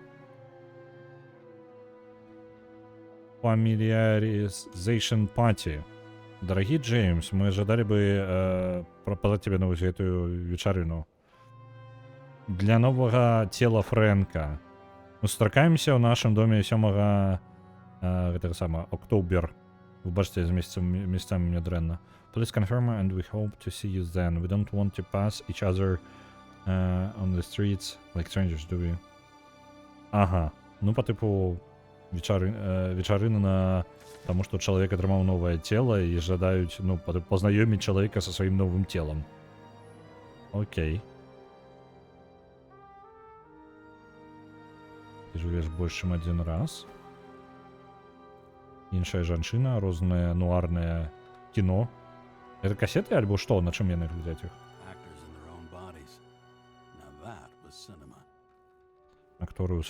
Familiarization Party. Дорогий Джеймс, мы ожидали бы пропадать тебе на эту вечерину. Для нового тела Фрэнка. Мы сустракаемся ў нашым доме 7 гэтага самага Октобер. Вы бачыце, з месцамі мне дрэнна. Please confirm and we hope to see you then. We don't want to pass each other on the streets like strangers, do we? Ага. Ну, по типу вечарына на тому, што чалавек атрымаў новае цело і жадаюць, ну, пазнаёміць чалавека са сваім новым телом. Окей. Ты жывеш больш, чым адзін раз. Іншая жанчына, рознае нуарнае кіно. Это касеты альбо што? На чым яны глядзяць іх? Actors in their own bodies. Now that was cinema. Акторы ў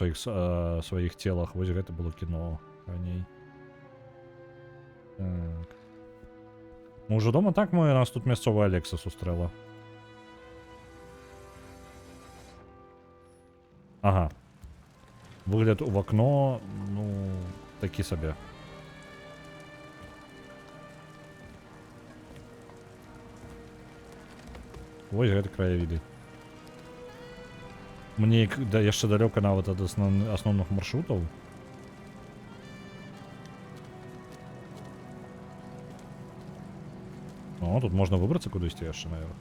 сваіх целах. Вось гэта было кіно раней. Так. Мы ўжо дома, так? Нас тут мясцовая Алекса сустрэла. Ага. Выгляд у окно, ну, такі сабе. Вось гэты краявіды. Мне яшчэ далёка нават ад асноўных маршрутаў. О, тут можна выбрацца кудысьці яшчэ, наверное.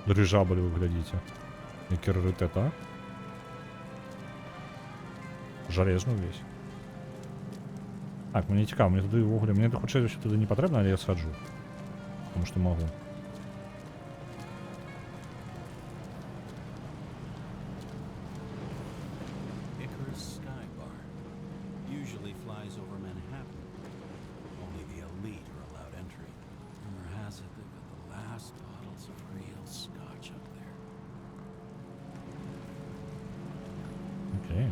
Дырыжабль, вы глядзіце. Які рарытэт, а? Жалезны ўвесь. Так, мне цікава, мне туды ўвогуле, мне хутчэй за ўсё туды не патрэбна, але я схаджу. Таму што магу. Icarus Skybar usually flies over Manhattan. Only the elite are allowed entry. Rumor has it they've got the last bottles of real scotch up there. Окей.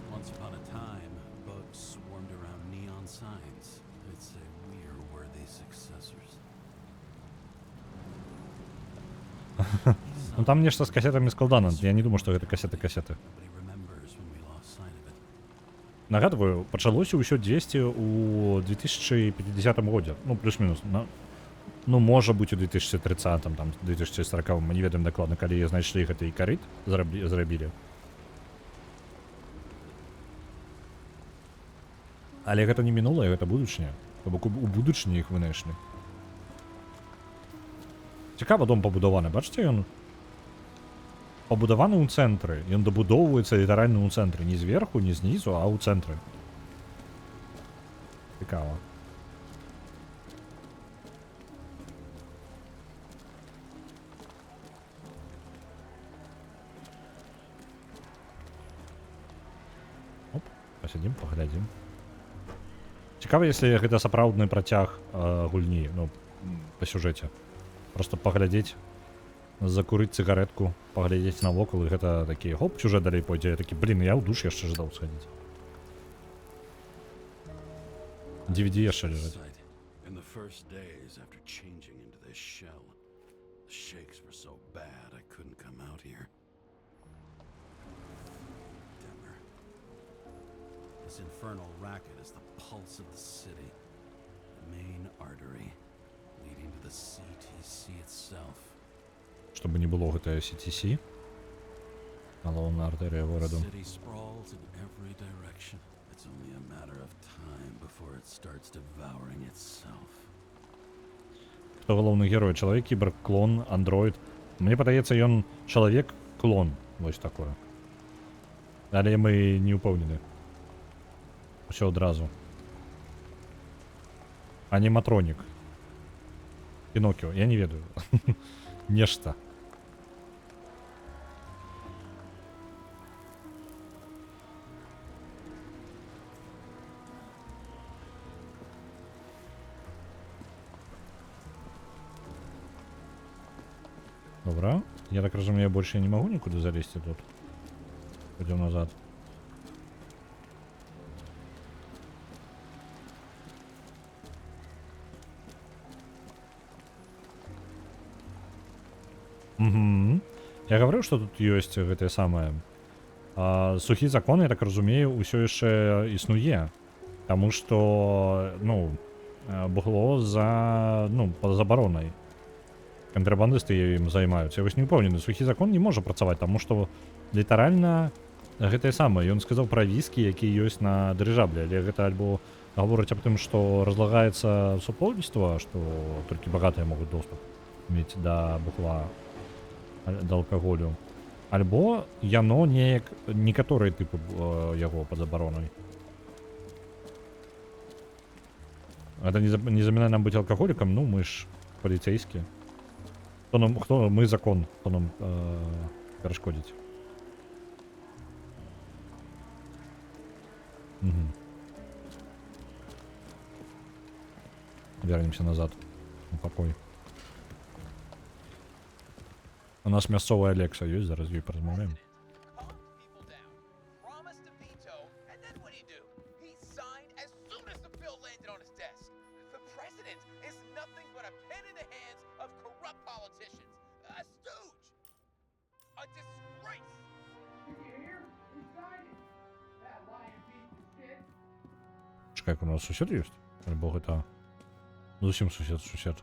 Once upon a time, bugs swarmed around neon signs. I'd say we are worthy successors. Ну там нешта з касетамі складана. Я не думаю, што гэта касеты. Nobody remembers when we lost sight of it. Нагадваю, пачалося ўсё дзесьці ў 2050 годзе. Ну, плюс-мінус. Ну, можа быць у 2030, там, 2040, мы не ведаем дакладна, калі знайшлі гэты ікарыт, зрабілі. Але гэта не мінулае, гэта будучыня. То бок у будучыні іх вынайшлі. Цікава дом пабудаваны, бачыце, ён пабудаваны ў цэнтры. Ён дабудоўваецца літаральна ў цэнтры. Не зверху, не знізу, а ў цэнтры. Цікава. Оп, пасядзім, паглядзім. Цікава, если гэта сапраўдны працяг гульні, ну, па сюжэце. Просто паглядзець, закурыць цыгаретку, паглядзець навокал, і гэта такі, хоп, сюжэт далей пойдзе. Я такі, блин, я ў душ яшчэ жадаў схадзіць. DVD яшчэ ляжаць. In the first days after changing into this shell, the shakes were so bad I couldn't come out here. Denver. This infernal racket is the pulse of the city, the main artery leading to the CTC itself. Чтобы не было гэтае CTC. Галоўная артэрыя гораду. The city sprawls in every direction. It's only a matter of time before it starts devouring itself. Хто галоўны герой? Чалавек, кіберг, клон, андроід. Мне падаецца, ён чалавек-клон. Вось такое. Але мы не ўпэўнены. Усё адразу. Аніматронік. Пінокіо. Я не ведаю. Нешта. Добра. Я так разумею, больше я не могу никуда залезть тут. Пойдем назад. Угу. Я говорю, что тут есть гэтае самае. Сухі закон, я так разумею, усё яшчэ існуе. Таму што, ну, было за, ну, па забаронай. Кантрабандысты ім займаюцца. Я вось не ўпэўнены, сухі закон не можа працаваць, таму што літаральна гэтае самае. Ён сказаў пра віскі, які ёсць на дырыжаблі, але гэта альбо гаворыць аб тым, што разлагаецца супольніцтва, што толькі багатыя могуць доступ мець да бухла, да алкаголю. Альбо яно неяк некаторыя тыпы яго пад забаронай. Гэта не замінае нам быць алкаголікам, ну мы ж паліцейскія. Хто мы закон, хто нам перашкодзіць. Угу. Вернемся назад у пакой. У нас мясцовая Алекса ёсць, зараз ёй паразмаўляем. Чекай, у нас сусед ёсць? Альбо гэта зусім сусед.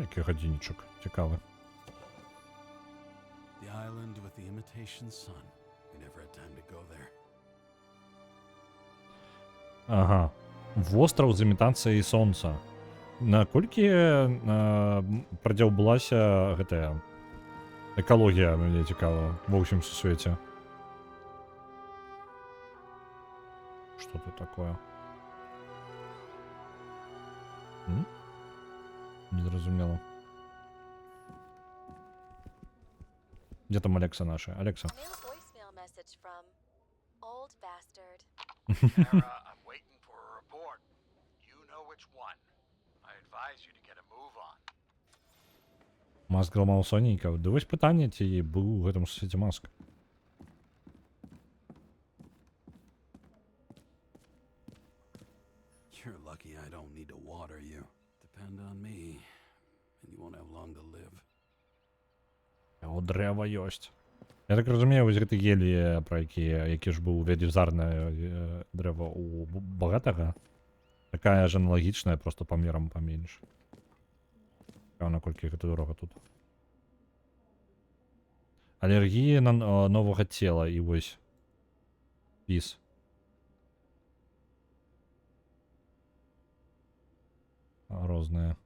Який годинничок. Цікавий. The island with the imitation sun. We never had time to go there. Ага. Востраў з імітацыяй сонца. Наколькі прадзяўбылася гэтая экалогія, мне цікава, ва ўсім сусвеце. Что тут такое? Незразумела. Где там Алекса наша? Алекса. New voicemail message from old bastard. Sarah, I'm waiting for a report. You know which one. I advise you to get a move on. Маск зламаў сонейка. Дивись питання, ці був у гэтым сусвеце Маск. You're lucky I don't need to water you. Depend on me, and you won't have long to live. О, дрэва ёсць. Я так разумею, вось гэты гелі, пра які ж быў велізарнае дрэва у багатага, такая ж аналагічная, просто памерам паменш. Наколькі гэта дорога тут. Алергія на новага цела і вось піс. Розныя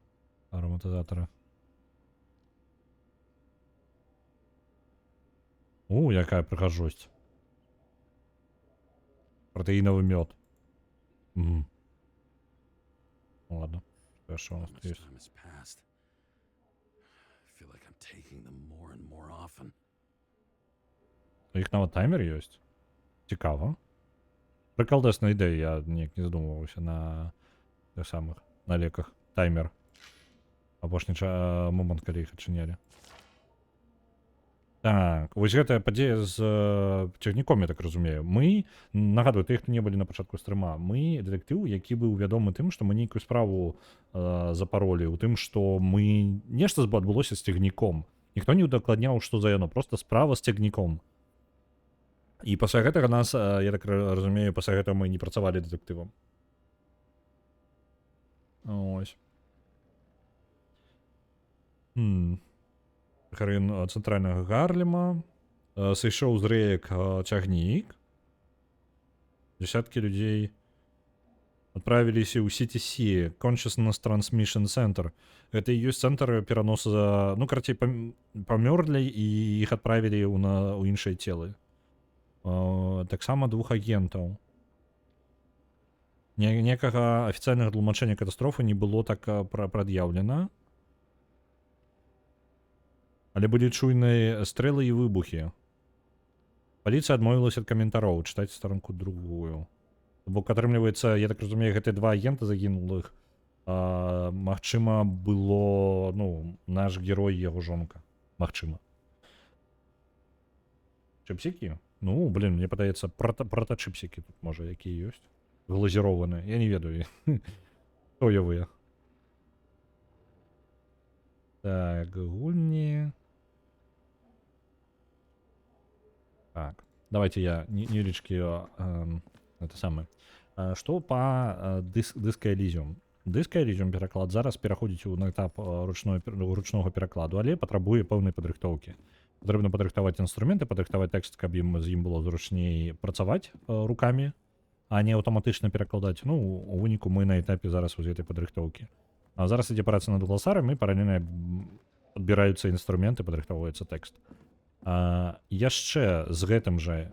ароматизатары. Якая прыгажосць. Протеиновый мед. Ладно. Что у нас тут есть? Time has passed. I feel like I'm taking them more and more often. Іх нават таймер ёсць. Цікава. Прыкалдэсная ідэя, я неяк не задумываўся на тых самых, на леках. Таймер. Апошні момант, калі іх адчынялі. Так, вось гэтая падзея з цягніком, я так разумею. Мы, нагадваю, тых, хто не былі на пачатку стрыма, мы дэтэктыў, які быў вядомы тым, што мы нейкую справу запаролі, у тым, што мы нешта адбылося з цягніком. Ніхто не удакладняў, што за яно, проста справа з цягніком. І пасля гэтага нас, я так разумею, пасля гэтага мы не працавалі дэтэктывам. Ось. Харын цэнтральнага Гарлема. Сышоў з рэек цягнік. Десяткі людзей адправіліся ў CTC, Consciousness Transmission Center. Гэта і ёсць цэнтр пераносу, ну, карацей, памёрлі і іх адправілі ў іншыя целы. Таксама 2 агентаў. Некага афіцыйнага тлумачэння катастрофы не было так прад'яўлена. Але былі чуйныя стрэлы і выбухі. Паліцыя адмовілася ад каментароў. Чытайце старонку другую. Бок, атрымліваецца, я так разумею, гэтыя 2 агента загінулых. Магчыма, было, ну, наш герой і яго жонка. Магчыма. Чыпсікі? Ну, блин, мне падаецца, протачыпсікі тут, можа, якія ёсць. Глазірованыя. Я не ведаю. Соевыя. Так, гульні. Так, давайте я невеличкі это самае. Што па Disco Elysium? Disco Elysium пераклад зараз пераходзіць на этап ручнога перакладу, але патрабуе пэўнай падрыхтоўкі. Патрэбна падрыхтаваць інструменты, падрыхтаваць тэкст, каб з ім было зручней працаваць рукамі, а не аўтаматычна перакладаць. Ну, у выніку мы на этапе зараз вось гэтай падрыхтоўкі. А зараз ідзе праца над гласарам, і паралельна падбіраюцца інструменты, падрыхтоўваецца тэкст. Яшчэ з гэтым жа,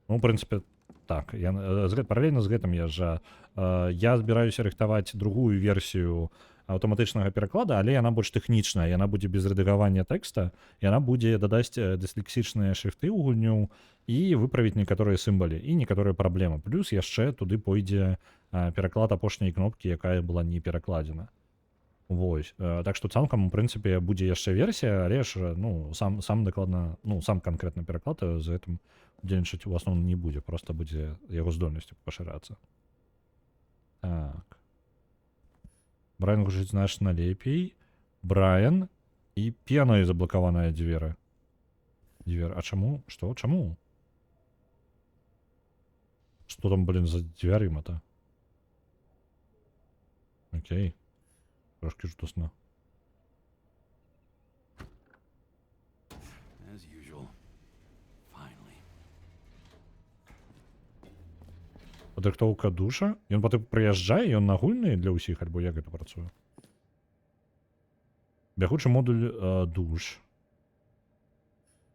ну, в прынцыпе, так, паралельна з гэтым я збіраюся рыхтаваць другую версію аўтаматычнага пераклада, але яна больш тэхнічная, яна будзе без рэдагавання тэкста, яна будзе дадаць дыслексічныя шрыфты ў гульню і выправіць некаторыя сімвалы і некаторыя праблемы. Плюс яшчэ туды пойдзе пераклад апошняй кнопкі, якая была не перакладзена. Вось. Так што цалкам, у прынцыпе, будзе яшчэ версія, але ж, ну, сам дакладна, ну, сам канкрэтны пераклад з гэтым удзельнічаць у асноўным не будзе, проста будзе яго здольнасцю пашырацца. Так. Брайан гучыць значна лепей. Брайан і пенай заблакаваная дзверы. А чаму? Што? Чаму? Што там, блин, за дзвярыма-то? Окей. Трошки жудасна. Падрыхтоўка душа? Ён потым прыязджае, ён агульны для ўсіх, альбо як гэта працуе? Бягучы модуль душ.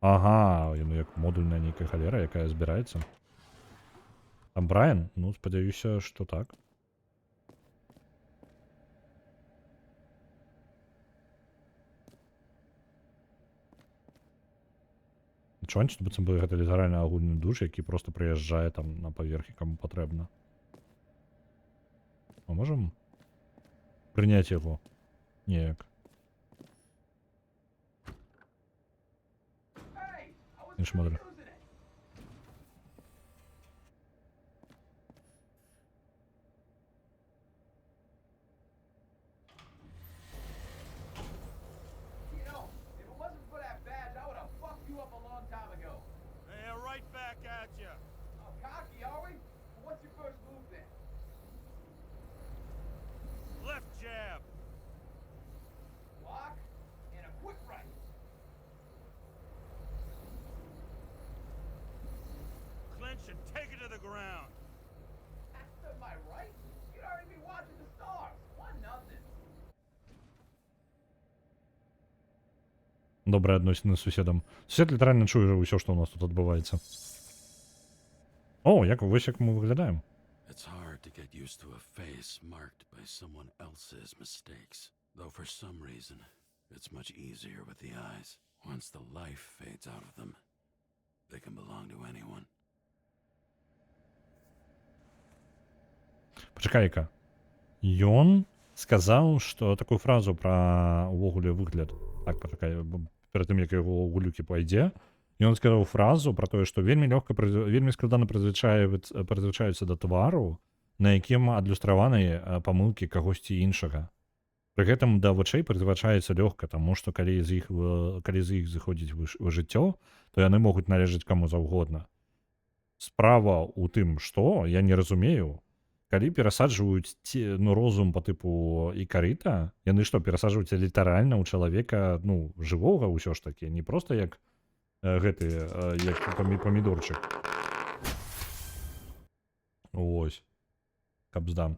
Ага, ён як модульная нейкая халера, якая збіраецца. А Брайан? Ну, спадзяюся, што так. Адчуванне, што быццам бы гэта літаральна агульны душ, які проста прыязджае там на паверхі, каму патрэбна. Мы можам прыняць яго неяк? Іншы модуль. Yeah, right back at you. Cocky, are we? What's your first move then? Left jab. Block and a quick right. Clinch and take it to the ground. After my right? You'd already be watching the stars. 1-0. Добрыя адносіны з суседам. Сусед літаральна чуе ўсё, што ў нас тут адбываецца. О, як вось як мы выглядаем. It's hard to get used to a face marked by someone else's mistakes. Though for some reason, it's much easier with the eyes. Once the life fades out of them, they can belong to anyone. Пачакай-ка. Ён сказаў, што такую фразу пра увогуле выгляд. Так, пачакай, перад тым, як яго гулюкі пайдзе. Ён сказаў фразу пра тое, што вельмі лёгка, вельмі складана прызвычаюцца да твару, на якім адлюстраваны памылкі кагосьці іншага. Пры гэтым да вачэй прызвычаецца лёгка, таму што калі з іх зыходзіць у жыццё, то яны могуць належаць каму заўгодна. Справа ў тым, што я не разумею, калі перасаджваюць розум па тыпу ікарыта, яны што, перасаджваюць літаральна ў чалавека, жывога ўсё ж такі, не проста як гэты, як памідорчык. Вось. Каб здам.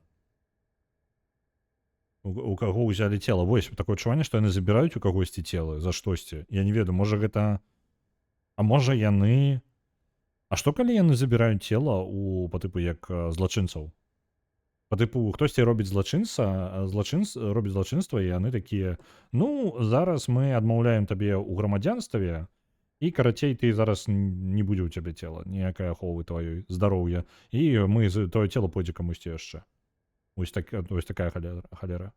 У каго ўзялі цела? Вось, такое адчуванне, што яны забіраюць у кагосьці целы за штосьці. Я не ведаю, можа гэта... А можа яны... А што калі яны забіраюць цела па тыпу як злачынцаў? Па тыпу, хтосьці робіць робіць злачынства, і яны такія, зараз мы адмаўляем табе ў грамадзянстве, і, карацей, ты зараз не будзе ў цябе цела, ніякай аховы тваёй, здароўя, і твоё цела пойдзе камусьці яшчэ. Вось такая халера.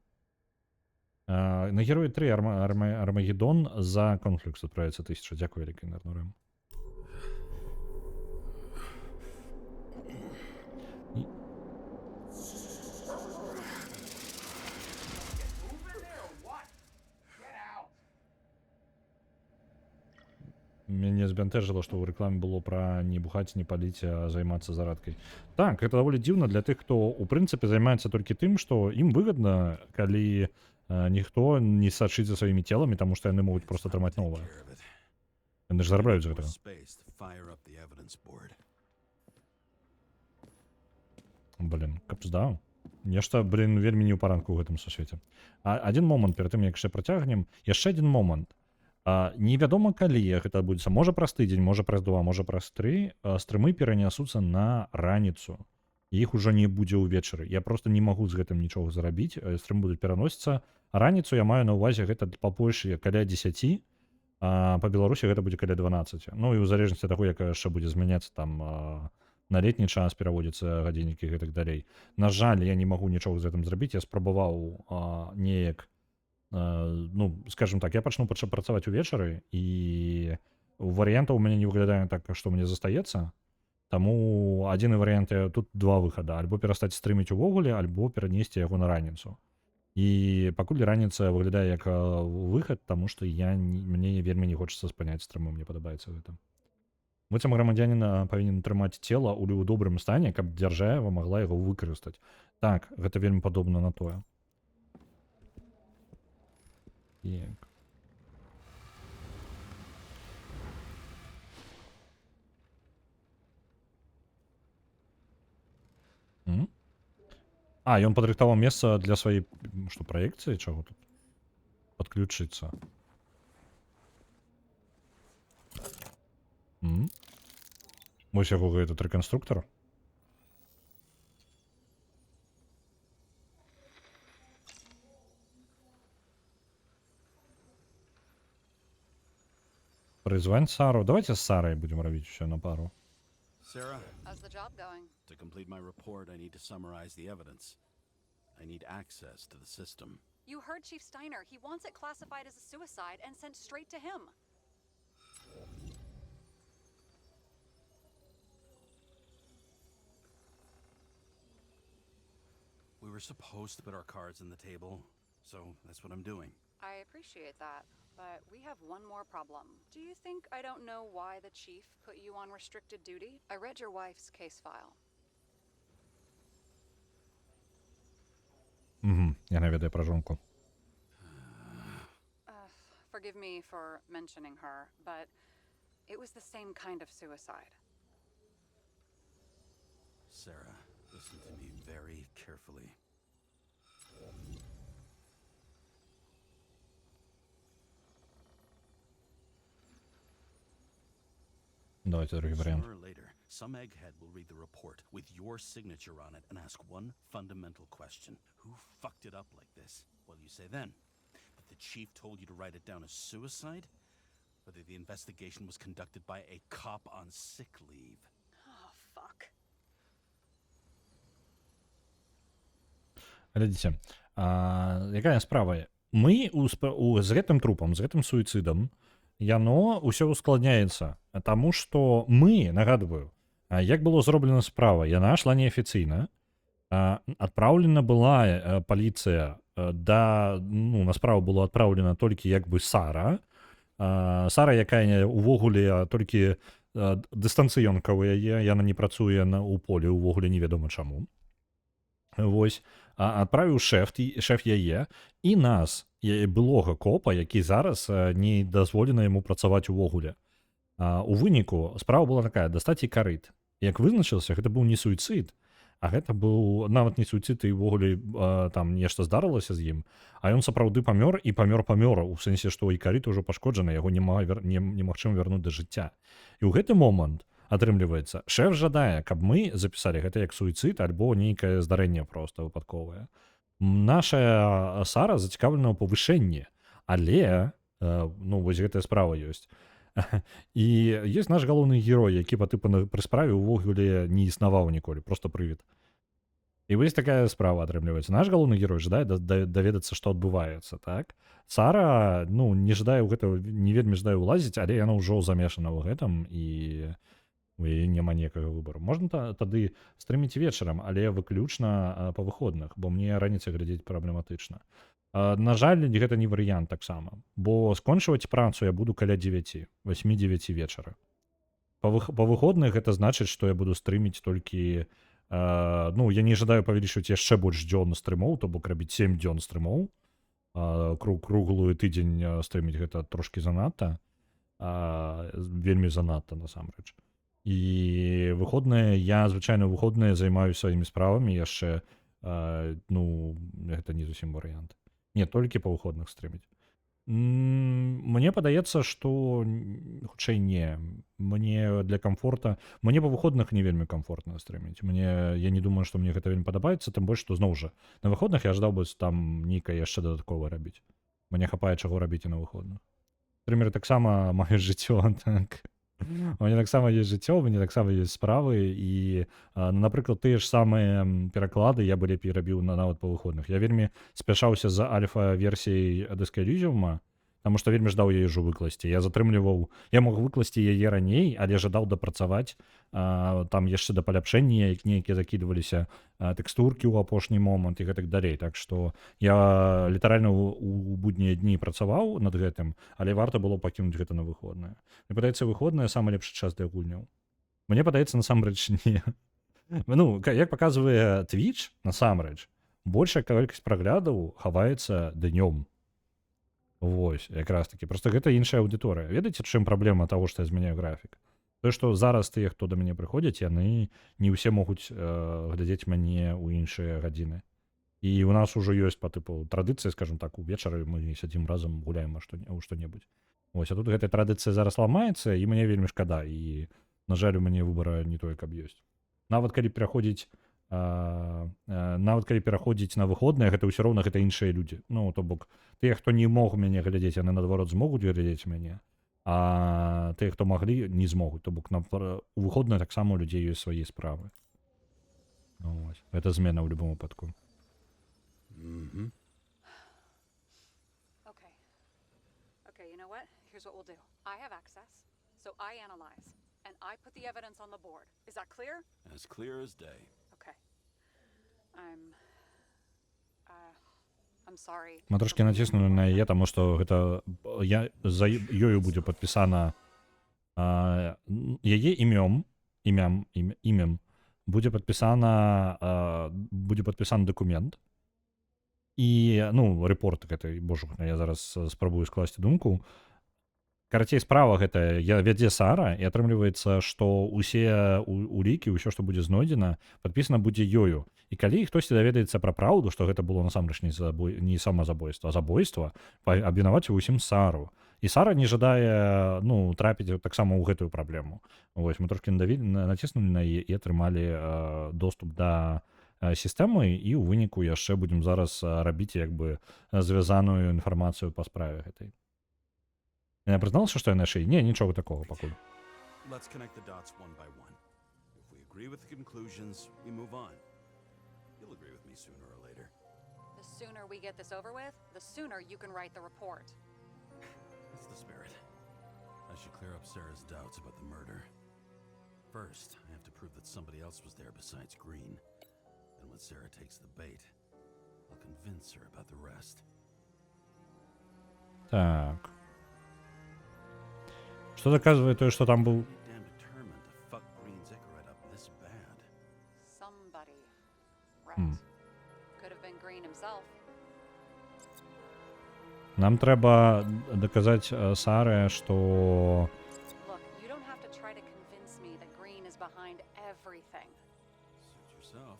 На Героі 3 Армагеддон за конфлікс адправіцца 1000. Дзякую вялікай, Нарнурем. Мяне збянтэжыла, што ў рэкламе было пра не бухаць, не паліць, а займацца зарадкай. Так, гэта даволі дзіўна для тых, хто ў прынцыпе займаецца толькі тым, што ім выгадна, калі ніхто не сачыць за сваімі целамі, таму што яны могуць проста атрымаць новае. Яны ж зарабляюць з гэтага. Блін, каб здаў. Нешта, вельмі не ў парадку ў гэтым сусвеце. Адзін момант, перад тым, як яшчэ працягнем, яшчэ адзін момант. Невядома, калі гэта адбудзецца. Можа праз тыдзень, можа праз 2, можа праз 3 стрымы перанясуцца на раніцу. Іх ужо не будзе ўвечары. Я проста не магу з гэтым нічога зарабіць. Стрымы будуць пераносіцца. Раніцу я маю на ўвазе гэта па Польшы каля 10, а па Беларусі гэта будзе каля 12. Ну і ў залежнасці ад таго, як яшчэ будзе змяняцца там на летні час пераводзяцца гадзіннікі і гэтак далей. На жаль, я не магу нічога з гэтым зрабіць. Я спрабаваў неяк скажем так, я пачну працаваць увечары, і варыянтаў у мяне не выглядае так, што мне застаецца. Таму адзіны варыянт, тут 2 выхада. Альбо перастаць стрыміць увогуле, альбо перанесці яго на раніцу. І пакуль раніца выглядае як выхад, таму што мне вельмі не хочацца спыняць стрымы, мне падабаецца гэта. Быццам грамадзянін павінен трымаць цела ў добрым стане, каб дзяржава магла яго выкарыстаць. Так, гэта вельмі падобна на тое. Так. А, ён падрыхтаваў месца для сваёй што праекцыі чаго тут подключыцца. Вось яго этот рэканструктар. Прызвань Сару. Давайте з Сарай будзем рабіць усё на пару. Sarah, How's the job going? to complete my report, I need to summarize the evidence. I need access to the system. You heard Chief Steiner. He wants it classified as a suicide and sent straight to him. We were supposed to put our cards on the table, so that's what I'm doing. I appreciate that, but we have one more problem. Do you think I don't know why the chief put you on restricted duty? I read your wife's case file. Я не ведаю пра жонку. Forgive me for mentioning her, but it was the same kind of suicide. Sarah, listen to me very carefully. Давайте другий варіант. Sooner or later, some egghead will read the report with your signature on it and ask one fundamental question. Who fucked it up like this? What do you say then? That the chief told you to write it down as suicide? Whether the investigation was conducted by a cop on sick leave? Oh, fuck. Глядзіце, якая справа? Мы з гэтым трупам, з гэтым суіцыдам, яно ўсё ускладняецца, таму што мы, нагадваю, як было зроблена справа, яна шла неафіцыйна, адпраўлена была паліцыя, на справу было адпраўлена толькі як бы Сара, якая увогуле толькі дыстанцыёнка ў яе, яна не працуе ў полі, увогуле невядома чаму. Вось, адправіў шэф яе і нас, былога копа, які зараз не дазволена яму працаваць увогуле. У выніку справа была такая: дастаць і карыт. Як вызначылася, гэта быў не суіцыд, а гэта быў нават не суіцыд, і ўвогуле там нешта здарылася з ім, а ён сапраўды памёр, і памёр, у сэнсе, што і карыт ужо пашкоджаны, яго немагчыма вярнуць да жыцця. І ў гэты момант, атрымліваецца, шэф жадае, каб мы запісалі гэта як суіцыд альбо нейкае здарэнне проста выпадковае. Наша Сара зацікаўлена ў павышэнні, але вось гэтая справа ёсць. І ёсць наш галоўны герой, які пры справе ўвогуле не існаваў ніколі, просто прывід. І вось такая справа атрымліваецца. Наш галоўны герой жадае даведацца, што адбываецца, так? Сара, не жадае ў гэта, не вельмі жадае ўлазіць, але яна ўжо замешана ў гэтым, і у яе няма ніякага выбару. Можна тады стрыміць вечарам, але выключна па выходных, бо мне раніцай глядзець праблематычна. На жаль, гэта не варыянт таксама, бо скончваць працу я буду каля 8-9 вечара. Па выходных гэта значыць, што я буду стрыміць толькі, я не жадаю павялічваць яшчэ больш дзён стрымоў, то бок рабіць 7 дзён стрымоў, круглую тыдзень стрыміць гэта трошкі занадта, вельмі занадта насамрэч. І выходныя, я звычайна выходныя займаюся сваімі справамі яшчэ, гэта не зусім варыянт. Не толькі па выходных стрыміць. Мне падаецца, што хутчэй не. Мне для камфорта, мне па выходных не вельмі камфортна стрыміць. Я не думаю, што мне гэта вельмі падабаецца, тым больш, што зноў жа, на выходных я жадаў бы там нейкае яшчэ дадаткова рабіць. Мне хапае чаго рабіць і на выходных. Трымеры таксама маюць жыццё, так. У мяне таксама ёсць жыццё, у мяне таксама ёсць справы, і, напрыклад, тыя ж самыя пераклады я бы лепей рабіў нават па выходных. Я вельмі спяшаўся за альфа-версіяй Disco Elysium, таму што вельмі ждаў яе ўжо выкласці. Я мог выкласці яе раней, але жадаў дапрацаваць там яшчэ да паляпшэння, нейкія закідваліся тэкстуркі ў апошні момант і гэтак далей. Так што я літаральна ў буднія дні працаваў над гэтым, але варта было пакінуць гэта на выходныя. Мне падаецца, выходныя самы лепшы час для гульняў. Мне падаецца, насамрэч не. Як паказвае Twitch, насамрэч, большая колькасць праглядаў хаваецца днём. Вось, якраз такі. Просто гэта іншая аўдыторыя. Ведаеце, чым праблема таго, што я змяняю графік? Тое, што зараз тыя, хто да мяне прыходзяць, яны не ўсе могуць глядзець мяне ў іншыя гадзіны. І у нас уже ёсць па тыпу традыцыі, скажем так, увечары мы сядзім разам гуляем у што-небудзь. Вось, а тут гэтая традыцыя зараз ламаецца, і мне вельмі шкада, і, на жаль, у мяне выбара не тое, каб ёсць. Нават калі пераходзіць на выходныя, гэта ўсё роўна гэта іншыя людзі. Ну, то бок, тыя, хто не мог мяне глядзець, яны, наадварот, змогуць глядзець мяне, а тыя, хто маглі, не змогуць. То бок, у выходныя таксама у людзей ёсць свае справы. Вось. Гэта змена ў любым выпадку. Mm-hmm. Okay, you know what? Here's what we'll do. I have access, so I analyze, and I put the evidence on the board. Is that clear? As clear as day. Okay. I'm sorry. Мы трошки націснули на яе, таму што гэта за ёю будзе падпісана яе імем будзе падпісаны дакумент. І, ну, рэпорт гэтай, божа, я зараз спрабую скласці думку. Карацей, справа гэтая вядзе Сара, і атрымліваецца, што ўсе улікі, ўсё, што будзе знойдзена, падпісана будзе ёю. І калі хтосьці даведаецца пра праўду, што гэта было насамрэч не самазабойства, а забойства, абвінаваціў усім Сару. І Сара не жадае, ну, трапіць таксама ў гэтую праблему. Вось, мы трошкі націснулі на яе і атрымалі доступ да сістэмы, і ў выніку яшчэ будзем зараз рабіць як бы звязаную інфармацыю па справе гэтай. Я прызналася, што я на шыі? Не, нічога такога пакуль. Let's connect the dots one by one. If we agree with the conclusions, we move on. You'll agree with me sooner or later. The sooner we get this over with, the sooner you can write the report. That's the spirit. I should clear up Sarah's doubts about the murder. First, I have to prove that somebody else was there besides Green. And when Sarah takes the bait, I'll convince her about the rest. Так. Что доказывает то, что там был... Damn determined to fuck Green's Icarus up this bad. Somebody. Right. Could have been Green himself. Нам трэба доказать Саре, что... Look, you don't have to try to convince me that Green is behind everything. Suit yourself.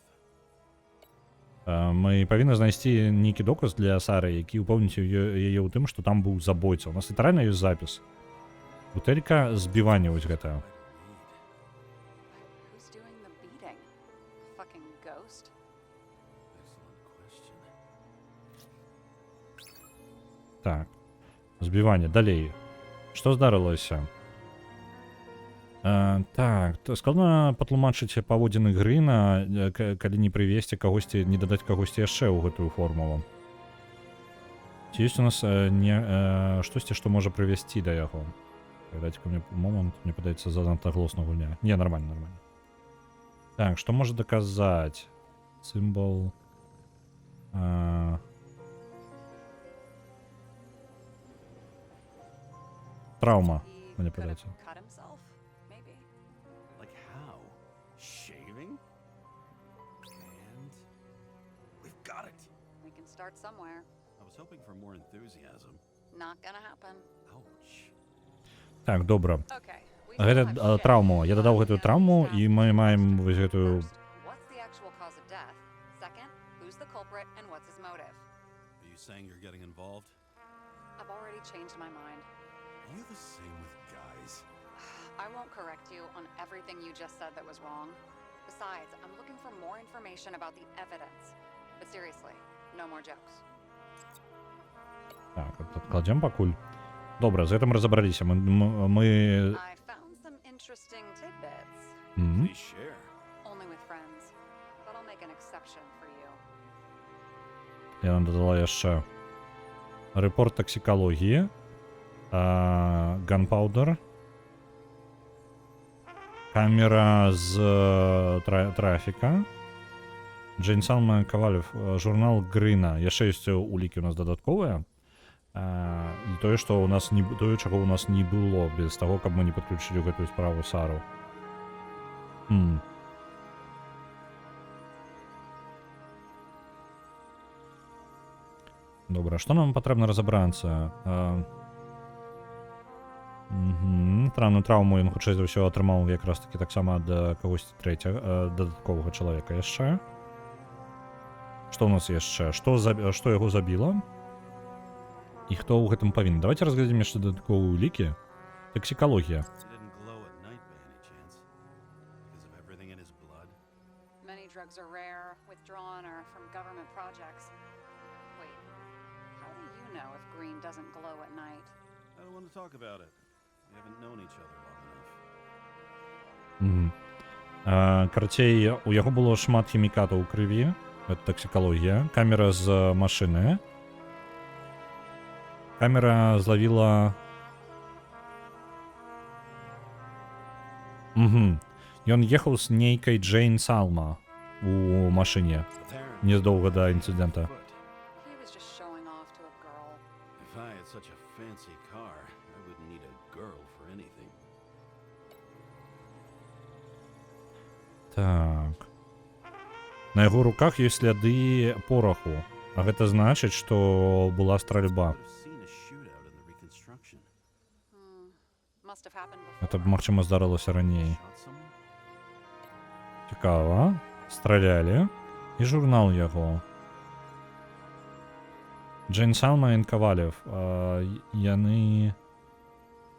Мы павінны знайсці нейкі доказ для Сары, які упэўніць яе ў тым, што там быў забойца. У нас літаральна ёсць запіс. Бутэлька збівання вось гэта. Who's doing the beating? Fucking ghost? Excellent question. Так. Збівання. Далей. Што здарылася? Так, складана патлумачыць паводзіны Грына, калі не прывесці кагосьці, не дадаць кагосьці яшчэ ў гэтую формулу. Ці ёсць у нас штосьці, што можа прывесці да яго? Дайте-ка мне момент, мне падаецца занадта глосна гульня. Не, нормально. Так, што можа даказаць? Сімвол... Траўма, мне падаецца. Cut himself? Maybe. Like how? Shaving? And we've got it. We can start somewhere. I was hoping for more enthusiasm. Not gonna happen. Ouch. Так, добра. Okay. we Гэта still have shit. траўму. Я дадаў гэтую Now, траўму, who's і asking мы the маем questions? вось гэтую... First, what's the actual cause of death? Second, who's the culprit and what's his motive? Are you saying you're getting involved? I've already changed my mind. Are you the same with guys? I won't correct you on everything you just said that was wrong. Besides, I'm looking for more information about the evidence. But seriously, no more jokes. Так, адкладзем пакуль. Добра, з гэтым разабраліся. Мы... I found some interesting tidbits. Please share. Only with friends. But I'll make an exception for you. Я нам дадала яшчэ рэпорт таксікалогіі, ганпаўдер, камера з трафіка, Джейн Салма Кавалев, журнал Грына. Яшчэ ёсць улікі у нас дадатковыя. І тое, што у нас не тое, чаго у нас не было без таго, каб мы не падключылі гэтую справу Сару. Добра, што нам патрэбна разабрацца? Странную траўму ён хутчэй за ўсё атрымаў якраз такі таксама ад кагосьці трэцяга, дадатковага чалавека яшчэ. Што ў нас яшчэ? Што яго забіла? І хто ў гэтым павінен? Давайте разглядзім яшчэ дадатковыя улікі. Таксікалогія. He didn't glow at night by any chance? Because of everything in his blood? Many drugs are rare, withdrawn, or from government projects. Wait, how do you know if green doesn't glow at night? I don't want to talk about it. We haven't known each other long enough. Карацей, у яго было шмат хімікатаў у крыві. Гэта таксікалогія. Камера з машыны. Камера злавіла... Ён ехаў з нейкай Джейн Салма у машыне Apparently, незадоўга да інцыдэнта. foot. He was just showing off to a girl. If I had such a fancy car, I wouldn't need a girl for anything. Так. На яго руках ёсць сляды пораху. А гэта значыць, што была стральба. Would have seen a shootout in the reconstruction. Must have happened Гэта before. б, магчыма, здарылася раней. Shot someone? Цікава. Стралялі. І журнал яго. Джейн Салма і Ковалев. Яны...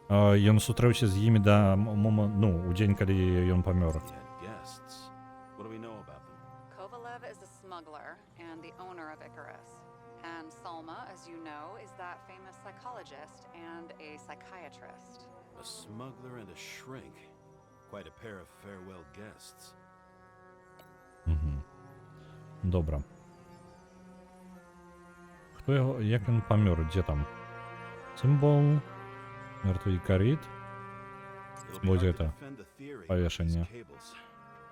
Ён сустрэўся з імі да у дзень, калі ён памёр. He had guests. What do we know about them? Kovalev is a smuggler and the owner of Icarus. And Salma, as you know, is that famous psychologist and a psychiatrist. A smuggler and a shrink. Quite a pair of farewell guests. Добра. Хто яго... Як ён памёр? Дзе там? Сімвол. Мертвый Икарит. It'll be Вот hard to это. defend the theory with Повешение. these cables.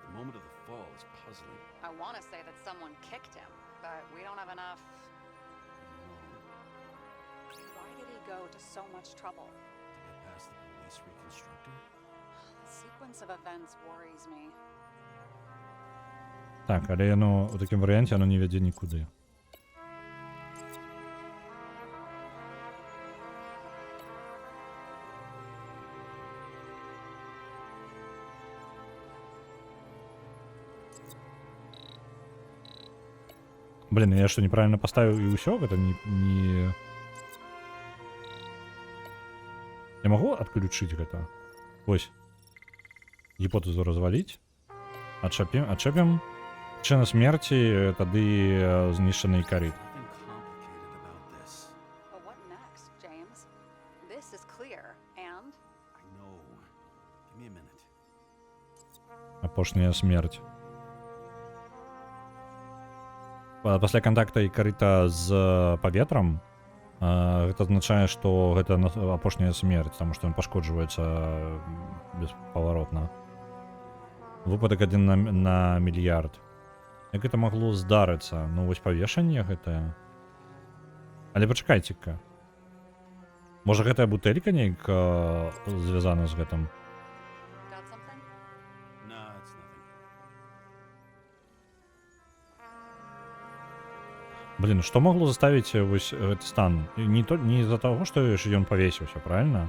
The moment of the fall is puzzling. I want to say that someone kicked him, but we don't have enough. Why did he go to so much trouble? To get past the police reconstructor? The sequence of events worries me. Так, але яно у такім варыянце яно не вядзе нікуды. Блин, я что, неправильно поставил и усё? Это не... Я могу отключить это? Ось. Гипотезу развалить. Отчепим. Причина смерти тады знищений Икарит. Nothing complicated about this. But what next, James? This is clear, and I know. Give me a minute. Апошняя смерть. Пасля контакта Ікарыта з паветрам гэта азначае, што гэта апошняя смерць, таму што ён пашкоджваецца беспаваротна. Выпадак 1 на мільярд. Як гэта магло здарыцца? Ну вось павешанне гэтае. Але пачакайце-ка. Можа гэтая бутэлька неяк звязана з гэтым? got something? Nah, it's nothing. Блин, што магло заставіць вось гэты стан? Не з-за таго, што ён павесіўся, правильно?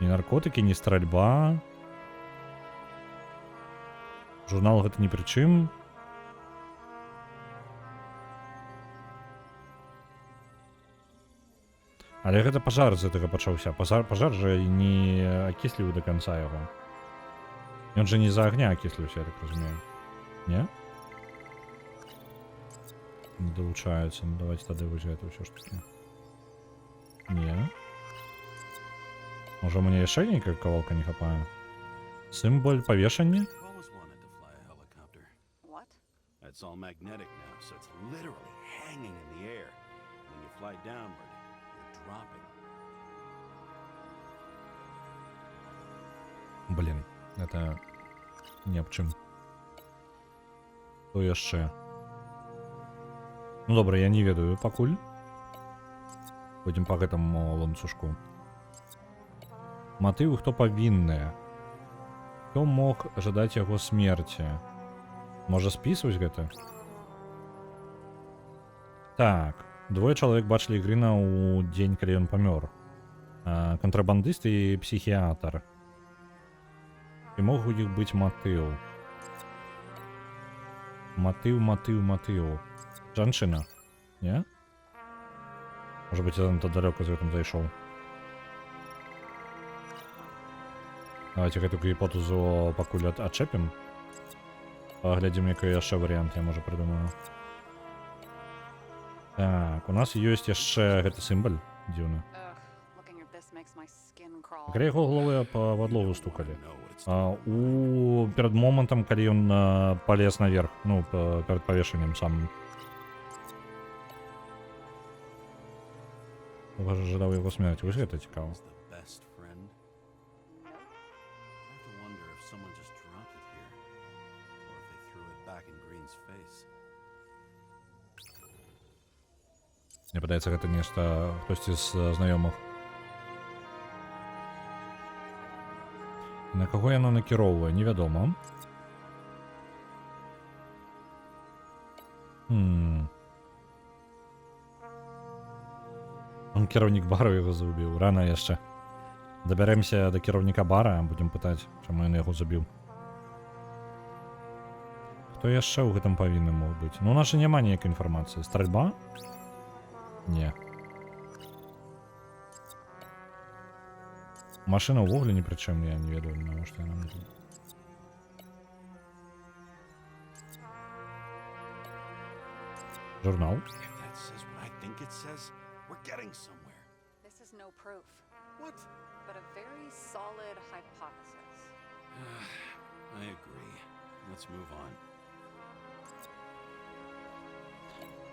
Ні наркотыкі, ні стральба. Журнал гэта ні пры чым. Але гэта пажар з гэтага пачаўся. Пажар жа не акісліў да канца яго. Ён жа не з-за агня акісліўся, я так разумею. Не? Не долучаецца. Ну давайте тады вось гэта ўсё ж таки. Не. Можа мне яшчэ нейкая кавалка не хапае? Сімвол павешання? I've always wanted to fly a helicopter. What? It's all magnetic now, so it's literally hanging in the air. When you fly downward, you're dropping. Блин, это не аб чым. Што яшчэ? Ну добра, я не ведаю пакуль. Пойдзем па гэтаму ланцужку. Матывы, хто павінныя? Хто мог жадаць яго смерці? Можа спісваць гэта? Так, двое чалавек бачылі Грина ў дзень, калі ён памёр. Кантрабандыст і псіхіятр. І мог у іх быць матыў. Матыў. Жанчына. Не? Может быть, я занадто далеко за этим зайшов. Давайте гэту гіпотэзу пакуль адчэпім. Паглядзім, які яшчэ варыянт я, можа, прыдумаю. Так, у нас ёсць яшчэ гэты сімбаль дзіўны. Ugh, looking at this makes my skin crawl. Каля яго галовы па падлогу стукалі. I know what it's Перад момантам, калі ён палез наверх, ну, перад павешанням самым. Жадаў яго смерці. Вось гэта цікава. the best friend. I have to wonder if someone just dropped it here, or if they threw it back in Green's face. Мне падаецца, гэта нешта хтосьці з знаёмых. На каго яно накіроўвае, невядома. Он кіраўнік бара яго забіў. Рана яшчэ. Дабярэмся да кіраўніка бара, будзем пытаць, чаму ён яго забіў. Хто яшчэ ў гэтым павінны мог быць? Ну, у нас жа няма ніякай інфармацыі. Стральба? Не. Машина ўвогуле ні пры чым, я не ведаю, навошта яна мне тут. Журнал. If that says what I think it says, we're getting somewhere. This is no proof, What? but a very solid hypothesis. I agree. Let's move on.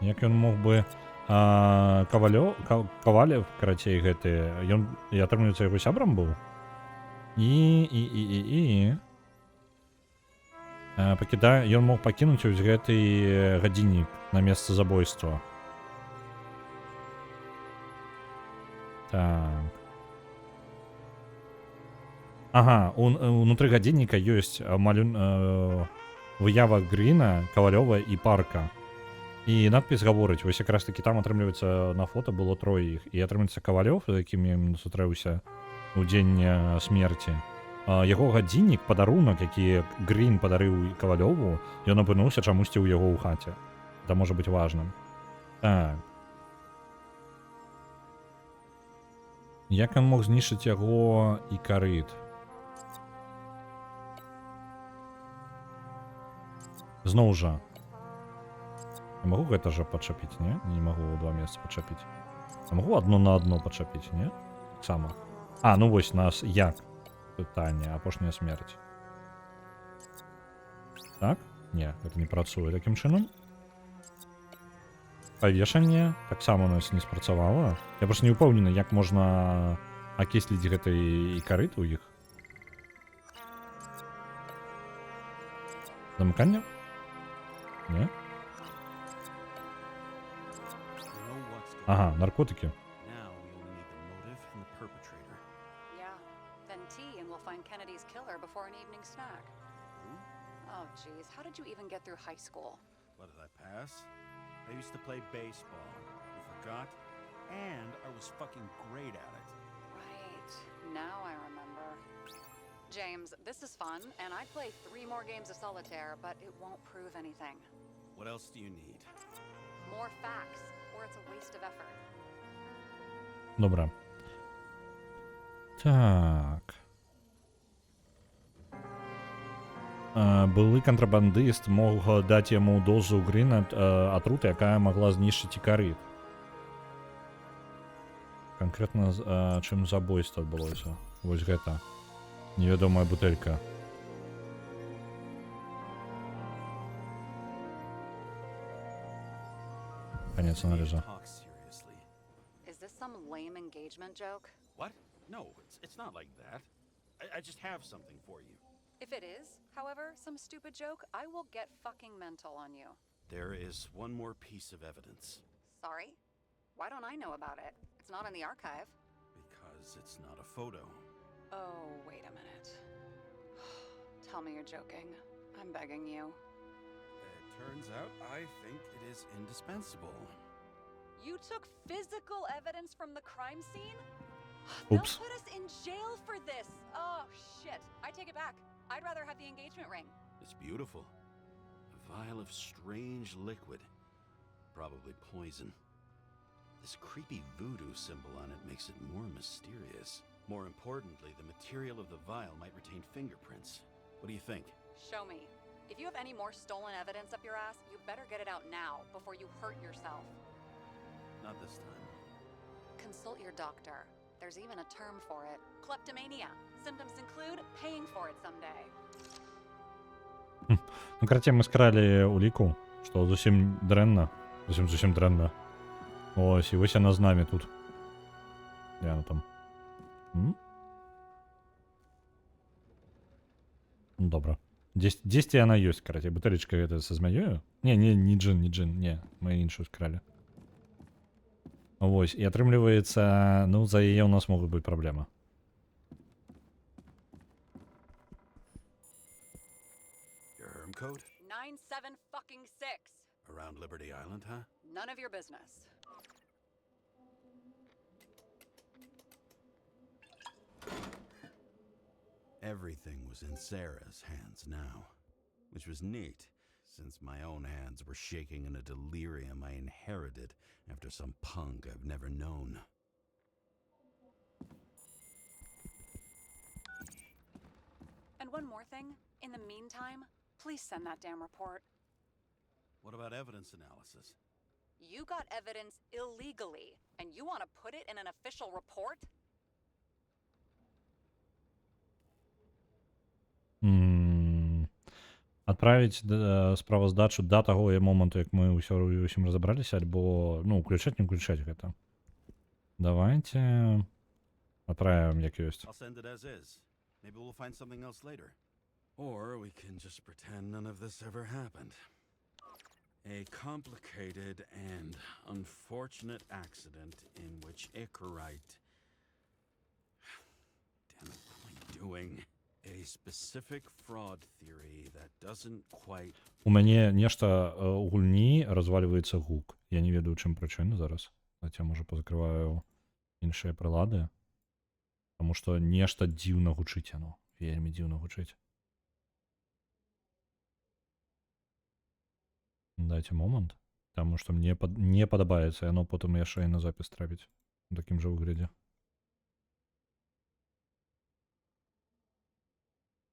Як ён мог бы Кавалев, карацей, гэты, ён, я атрымліваецца, яго сябрам быў. Ён мог пакінуць вось гэты гадзіннік на месца забойства. Так. Ага, унутры гадзінніка ёсць выява Гріна, Кавалёва і Парка. І надпіс гаворыць, вось якраз такі там, атрымліваецца, на фота было трое іх. І атрымліваецца Кавалёв, з якім я сустрэўся ў дзень смерці. Яго гадзіннік, падарунак, які Грін падарыў Кавалёву, ён апынуўся чамусьці ў яго ў хаце. Это можа быць важным. Так. Як ён мог знішчыць яго і карыт? Зноў жа. Я могу гэта жа пачапіць, не? Не магу ў два месца пачапіць. Я магу адно на адно пачапіць, не? Таксама. Ну вось нас як? Пытанне, апошняя смерць. Так? Не, гэта не працуе такім чынам. Павешанне таксама у нас не спрацавала. Я проста не ўпэўнены, як можна акісліць гэтай і карыт у іх. Замыканне? Не? Ага, наркотики. Now we only need the motive and the perpetrator. Yeah, then tea and we'll find Kennedy's killer before an evening snack. Oh, geez, how did you even get through high school? What did I pass? I used to play baseball. You forgot? And I was fucking great at it. Right, now I remember. James, this is fun, and I'd play 3 more games of solitaire, but it won't prove anything. What else do you need? More facts, or it's a waste of effort. Добре. Так. Былы кантрабандыст мог даць яму дозу Гріна атруты, якая магла знішчыць і карыт. Канкрэтна чым забойства адбылося. Вось гэта. Невядомая бутэлька. Конец анализа. Talk seriously. Is this some lame engagement joke? What? No, it's not like that. I just have something for you. If it is, however, some stupid joke, I will get fucking mental on you. There is one more piece of evidence. Sorry? Why don't I know about it? It's not in the archive. Because it's not a photo. Oh, wait a minute. Tell me you're joking. I'm begging you. It turns out I think it is indispensable. You took physical evidence from the crime scene? Oops. They'll put us in jail for this. Oh, shit. I take it back. I'd rather have the engagement ring. It's beautiful. A vial of strange liquid. probably poison. This creepy voodoo symbol on it makes it more mysterious. More importantly, the material of the vial might retain fingerprints. What do you think? Show me. If you have any more stolen evidence up your ass, you better get it out now before you hurt yourself. Not this time. Consult your doctor. There's even a term for it. Kleptomania. Symptoms include paying for it someday. Ну, короче, ми скрали уліку, що зовсім дренно. Зовсім дренно. Ось, і ось вона з нами тут. Де вона там? Ну, добре. Десь вона є, короче. Бутилечка это со змеєю? Не джин, не. Ми іншу скрали. Ось, і отрымлівається, ну, за її у нас можуть бути проблеми. Your Herm code? 97-fucking-6. Around Liberty Island, huh? None of your business. Everything was in Sarah's hands now, which was neat, since my own hands were shaking in a delirium I inherited after some punk I've never known. And one more thing. In the meantime, please send that damn report. What about evidence analysis? You got evidence illegally, and you want to put it in an official report? Отправить справоздачу до того моменту, як ми усім розібралися, або, ну, включать, не включать это. Давайте отправим як есть. I'll send it as is. Maybe we'll find something else later. Or we can just pretend none of this ever happened. A complicated and unfortunate accident in which Icarite... Damn it, what am I doing? A specific fraud theory that doesn't quite... У мяне нешта у гульні разваливаецца гук. Я не ведаю, чым прычына зараз. Давайте я, можа, позакрываю іншыя прылады. Таму што нешта дзіўна гучыць яно. Вельмі дзіўна гучыць. Дайте момент. Таму што мне не падабаецца, яно потым яшчэ і на запіс трапіць. У такім жа выглядзе.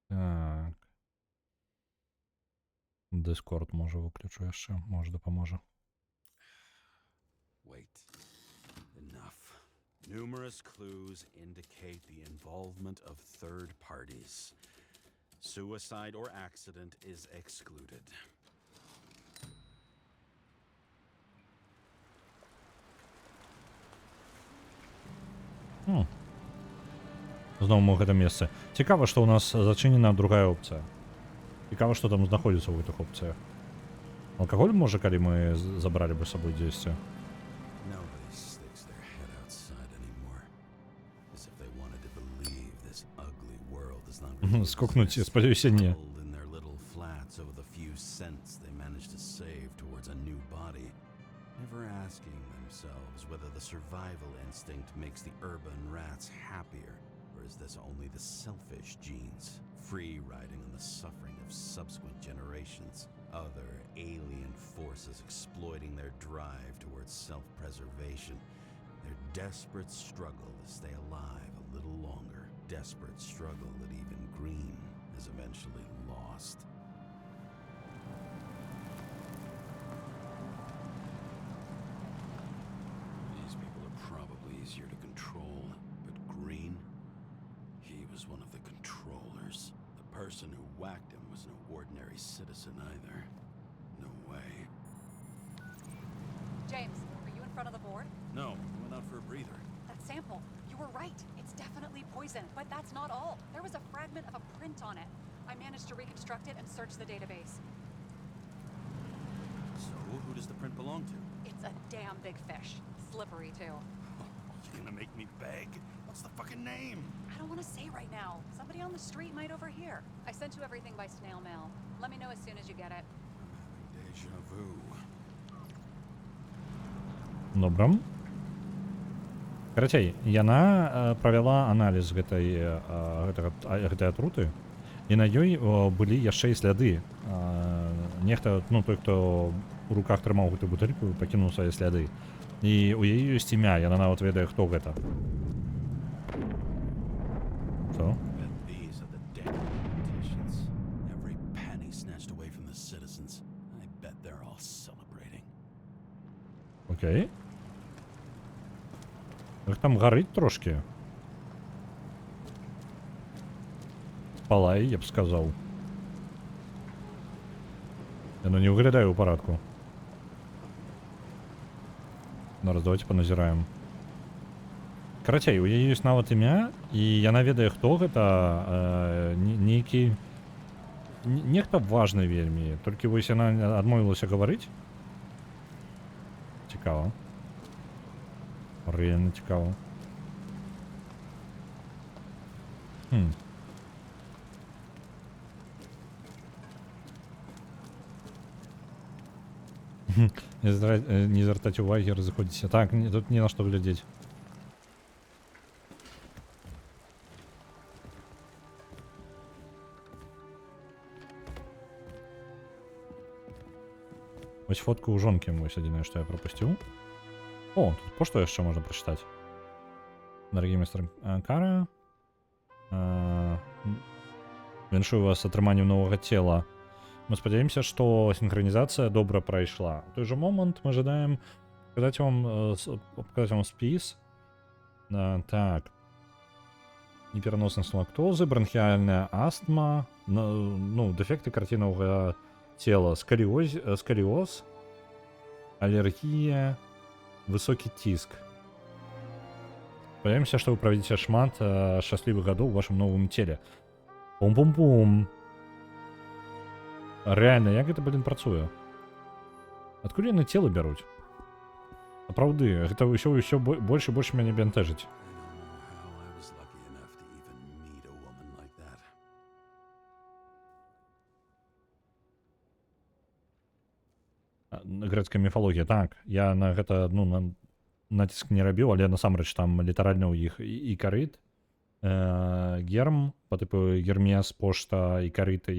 Так. Discord може виключу яшчэ, може допоможе. Wait. Enough. Numerous clues indicate the involvement of third parties. Suicide or accident is excluded. Знову мы гэта месца. Цікава, што ў нас зачынена другая опцыя. Цікава, што там знаходзіцца ў гэтых опцыях. Алкаголь, можа, калі мы забралі бы з сабой дзесьці? Nobody sticks their head outside anymore. As if they wanted to believe this ugly world is not really Скокнуть, сподіваюся, ні. settled in their little flats over the few cents they managed to save towards a new body, never asking themselves whether the survival instinct makes the urban rats happier, or is this only the selfish genes, free riding on the suffering of subsequent generations, other alien forces exploiting their drive towards self-preservation, their desperate struggle to stay alive a little longer, desperate struggle that even Green has eventually lost. These people are probably easier to control, but Green, he was one of the controllers. The person who whacked him was no ordinary citizen either. No way. James, are you in front of the board? No, I went out for a breather. That sample. You were right. It's definitely poison, but that's not all. There was a fragment of a print on it. I managed to reconstruct it and search the database. So, who does the print belong to? It's a damn big fish. Slippery, too. You're gonna make me beg? What's the fucking name? I don't want to say right now. Somebody on the street might overhear. I sent you everything by snail mail. Let me know as soon as you get it. I'm having deja vu. Добра. Карацей, яна правяла аналіз гэтай атруты, і на ёй былі яшчэ і сляды. Нехта, ну, той, хто у руках трымаў гэтую бутэльку і пакінуў свае сляды. І у яе ёсць імя, яна нават ведае, хто гэта. Што? Bet these are the damn politicians. Every penny snatched away from the citizens. I bet they're all celebrating. Окей. Як там гарить трошки. Палай, я б сказав. Яно не виглядає у парадку. Зараз давайте поназіраємо. Карацей, у яе ёсць нават імя, і яна ведае, хто гэта, нейкі... Нехта важны вельмі, толькі вось яна адмовілася гаварыць. Цікава. Реально цікаво. Не звертать уваги, разыходзіся. Так, тут ні на што глядзець. Вось фотку ў жонкі, вось адзінае, што я прапусціў. О, тут пошту яшчэ можна прачытаць. Дарагі містер Кара, віншую вас з атрыманнем новага цела. Мы спадзяемся, што синхронизация добра прайшла. В той же момент мы ожидаем показать вам спіс. Так. Непереносность лактозы, бронхиальная астма, ну, дефекты картинового тела, сколиоз, аллергия, высокий тиск. Спадзяемся, што вы правядзеце шмат шчаслівых гадоў у вашым новым теле. Пум-пум-пум. Реально, як гэта, блин, працуе? Адкуль яны целы бяруць? Апраўды, гэта ўсё больш і больш мяне бянтэжыць. Грэцкая міфалогія, так. Я на гэта, ну, націск не рабіў, але насамрэч там літаральна ў іх ікарыт, герм, по типу Гермес, пошта, ікарыты,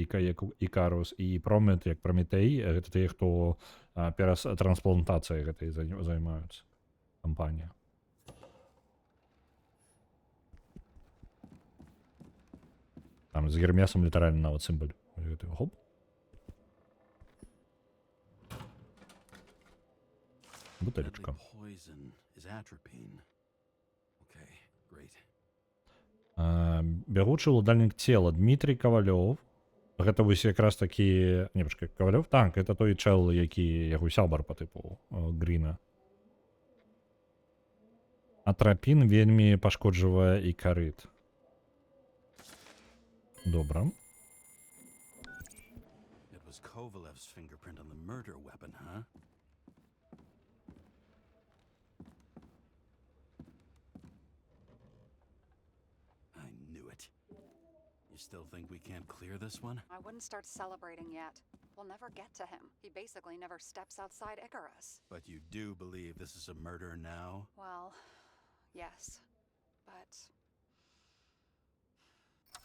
ікарус і промет, як Прометей, гэта тыя, хто трансплантацыяй гэтай займаюцца. Кампанія. Там з Гермесом літаральна нават сімбаль. Хоп. Бутылечка. Бягучы ўладальнік цела Дмітрий Ковалёв. Гэта вось якраз такі... Не, пачкай, Ковалёв? Так, гэта той чэл, які яго сябар па тыпу Гріна. Атрапін вельмі пашкоджвае ікарыт. Добра. It was Kovalev's fingerprint on the murder weapon, huh? You still think we can't clear this one? I wouldn't start celebrating yet. We'll never get to him. He basically never steps outside Icarus. But you do believe this is a murder now? Well, yes. But...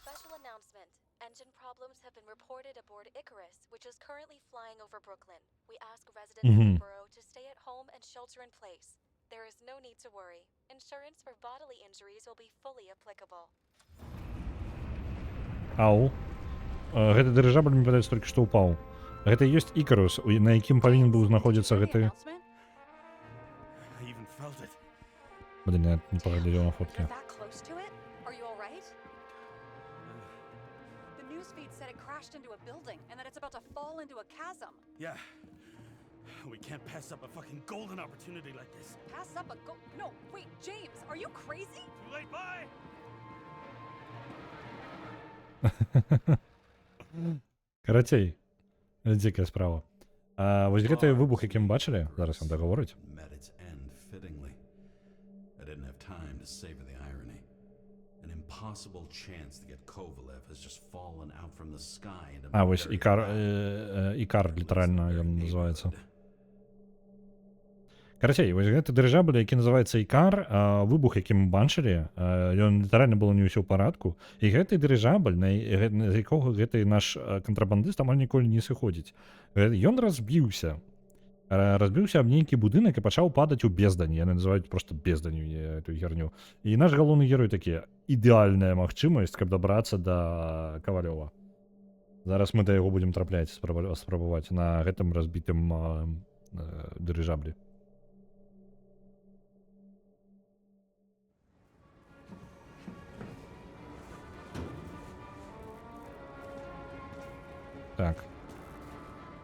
Special announcement. Engine problems have been reported aboard Icarus, which is currently flying over Brooklyn. We ask residents of the borough to stay at home and shelter in place. There is no need to worry. Insurance for bodily injuries will be fully applicable. Ау. Гэты дырыжабль, мне падаецца, толькі што ўпаў. Гэта і ёсць Ікарус, на якім павінен быў знаходзіцца гэты... Блин, я не паглядзеў на фоткі. Yeah. We can't pass up a fucking golden opportunity like this. Pass up a No, wait, James, are you crazy? Too late, bye! Карацей, дзікая справа. Вось гэты выбух, які мы бачылі, зараз ён дагаворыць. Вось Ікар літаральна ён называецца. Карацей, вось гэты дырыжабль, які называецца Ікар, выбух, які мы бачылі, ён літаральна было не ўсё ў парадку, і гэты дырыжабль, на якога гэты наш кантрабандыст амаль ніколі не сыходзіць. Ён разбіўся. Разбіўся аб нейкі будынак і пачаў падаць у бездань. Яны называюць просто безданню эту херню. І наш галоўны герой такі ідэальная магчымасць, каб дабрацца да Кавалёва. Зараз мы да яго будзем трапляць, спрабаваць на гэтым разбітым дырыжаблі. Так.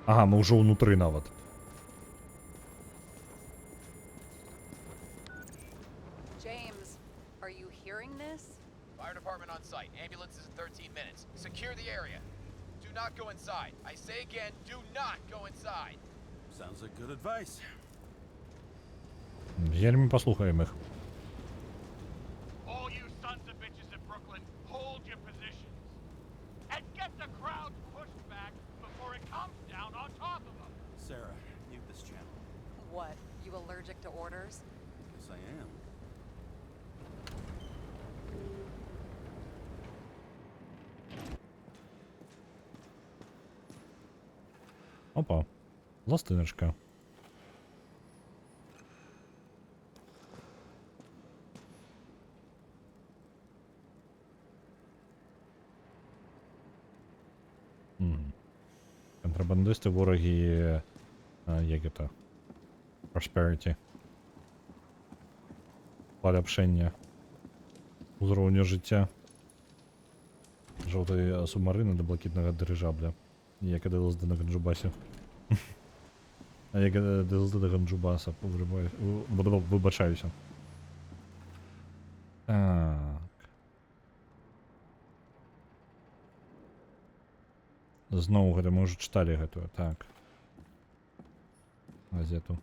Ага, мы ўжо ўнутры нават. James, are you hearing this? Fire department on site. Ambulances in 13 minutes. Secure the area. Do not go inside. I say again, do not go inside. Sounds like good advice. Вельмі паслухаем іх. All you sons of bitches in Brooklyn, hold your positions. And get the crowd pushed back before it comes down on top of them. Sarah, mute this channel. What? You allergic to orders? Yes, I am. Опа. Ластиночка. Контрабандисти, вороги, як это? Prosperity. Полепшення узроўню життя. Жовтої субмарини до блакитного дирижабля. Як і ДЛСД на Ганджубасі. А як і ДЛСД на Ганджубаса, вибачаюся. Так. Знову гэта, мы уже читали гэтую, так. Газету.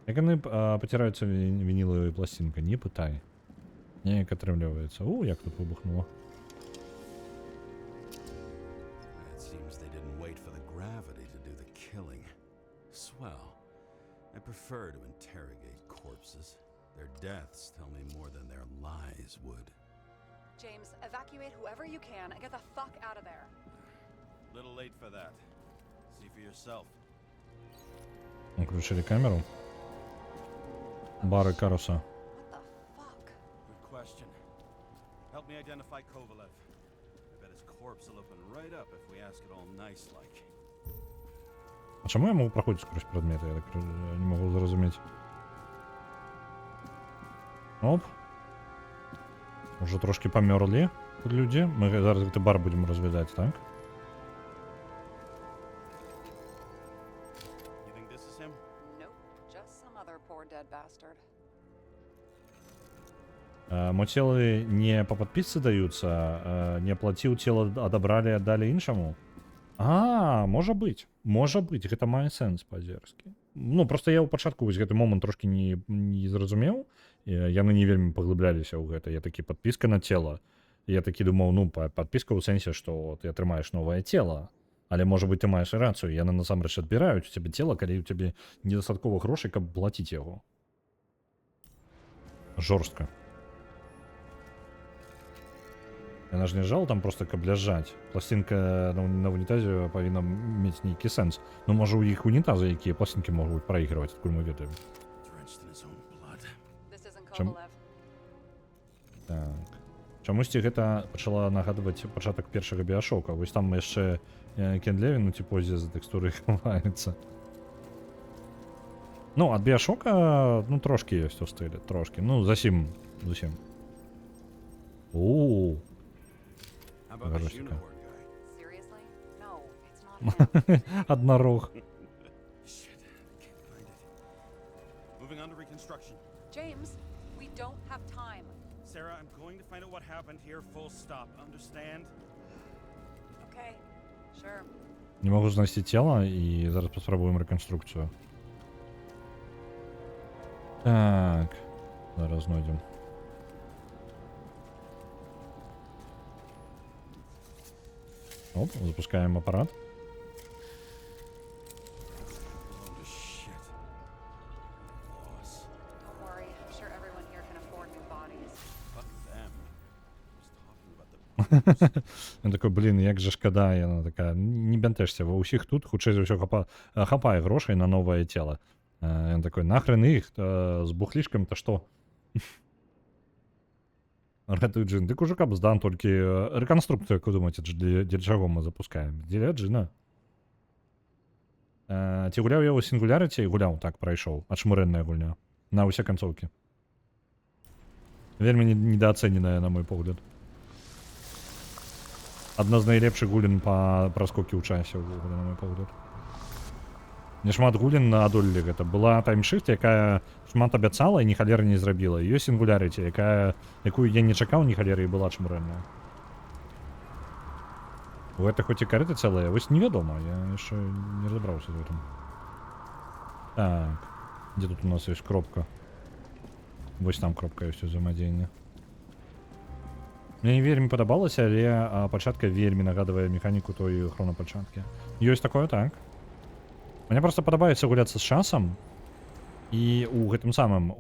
Як яны потираюцца вініловой пластинкой, не пытай. Неяк атрымліваецца. Як тут выбухнуло. It seems they didn't wait for the gravity to do the killing. Swell. I prefer to interrogate corpses. Their deaths tell me more than their lies would. James, evacuate whoever you can and get the fuck out of there. Little late for that. See for yourself. Включили камеру. Бары Каруса. What the fuck? Good question. Help me identify Kovalev. I bet his corpse will open right up if we ask it all nice-like. А чому я можу проходити скрозь предмети? Я так не можу зрозуміти. Оп. Уже трошки померли тут люди. Ми зараз цей бар будемо розглядати, так? You think this is him? Nope, just some other poor dead bastard. Мотелы не по подписці даються, не оплатив тіло, одобрали, отдали іншому. Може бути. Може бути, гэта мае сенс па-азерскі. Ну, просто я ў пачатку вось гэты момант трошки не зразумеў. Яны не вельмі паглыбляліся ў гэта. Я такі подпіска на цела. Я такі думаў, ну, подпіска ў сэнсе, што ты атрымаеш новае цела. Але, можа быць, ты маеш і рацыю. Яны насамрэч адбіраюць у цябе цела, калі ў цябе недастаткова грошай, каб плаціць яго. Жорстка. Яна ж не жал там просто каб ляжаць. Пластинка на унітазе павінна мець нейкі сэнс. Ну, можа, у іх унітазы, якія пластинкі могуць праігрываць, адкуль мы ведаем. Drenched in his own blood. This isn't Чем- Kovalev. Так. Чамусьці гэта пачала нагадваць пачатак першага біашока. Вось там яшчэ Кен Левін у типозе за тэкстурай хаваецца. Ну, ад біашока, ну, трошки ёсць у стылі, трошки. Ну, зусім. How about this Хорошенько. unicorn guy? Seriously? No, it's not him. Однорог. Shit, can't find it. Moving on to reconstruction. James, we don't have time. Sarah, I'm going to find out what happened here, full stop. Understand? Okay, sure. Не могу знайсці цела і зараз паспрабуем рэканструкцыю. Так. Зараз знойдзем. Оп, запускаем аппарат. Oh, shit. Loss. Don't worry, I'm sure everyone here can afford new bodies. Fuck them. I was talking about the Ён такой, блін, як же шкада, яна такая, не бянтэжся, ва ўсіх тут, хутчэй за ўсё, хапае грошай на новае цела. Ён такой, нахрен іх, з бухлішкам-то што? Ратуй джин. Дык ужо каб здан, толькі рэканструкцыю, як вы думаеце, для чаго мы запускаем? Дзеля джина. Ці гуляў я ў сінгулярыці? Гуляў, так, прайшоў. Ачмурэнная гульня. На ўсе канцоўкі. Вельмі недооцененая, на мой погляд. Адна з найлепшых гулін па праскокі ў часе, на мой погляд. Не шмат гулін на адоллі гэта. Была таймшифт, якая шмат абяцала і ні халеры не зрабіла. Ёсць сінгулярыці, якую я не чакаў, ні халеры і была чмурэнная. Гэта хоць і карыта цэлая, вось невядома, я яшчэ не разабраўся з гэтым. Так, дзе тут у нас ёсць кропка? Вось там кропка ёсць узаемадзеяння. Мне не вельмі падабалася, але пачатка вельмі нагадвае механіку той хронапачаткі. Ёсць такое, так. Мне просто падабаецца гуляцца з часам. І у гэтым самым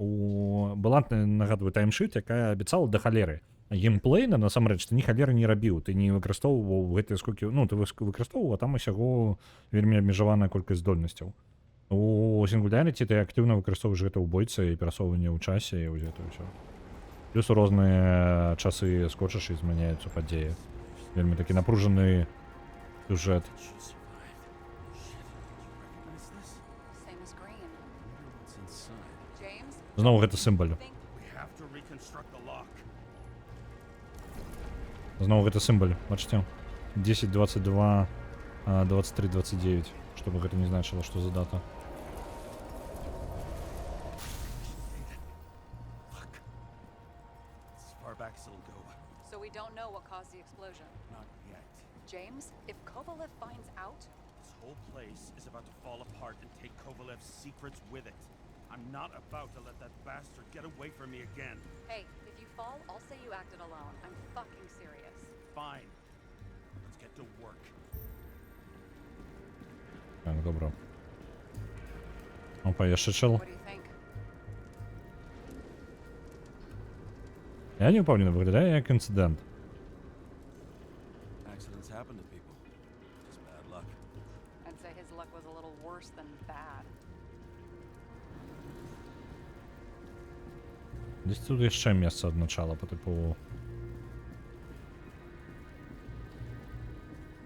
была, нагадваю, таймшифт, якая абяцала да халеры. Геймплейна, насамрэч, ты ні халеры не рабіў, ты не выкарыстоўваў гэтыя скокі, ну, ты выкарыстоўваў, а там усяго вельмі абмежаваная колькасць здольнасцяў. У сінгулярыці ты актыўна выкарыстоўваеш гэта ў бойцы і перасоўванне ў часе і ўсё гэта ўсё. Плюс у розныя часы скочыш і змяняюцца падзеі. Вельмі такі напружаны сюжэт. Зноў гэта сімвал. Зноў гэта сімвал, бачыце? 10, 22, 23, 29. Што бы гэта не значыла, што за дата. So we don't know what caused the explosion. Not yet. James, if Kovalev finds out, This whole place is about to fall apart and take Kovalev's secrets with it. I'm not about to let that bastard get away from me again. hey, if you fall, I'll say you acted alone. I'm fucking serious. Fine. Let's get to work. Так, добро. Опа, яшчэ чел. What do you think? Я не ўпэўнены, выглядае як інцыдэнт. Accidents happen to people. Just bad luck. I'd say his luck was a little worse than bad. Десь тут яшчэ месца ад начала, по типу...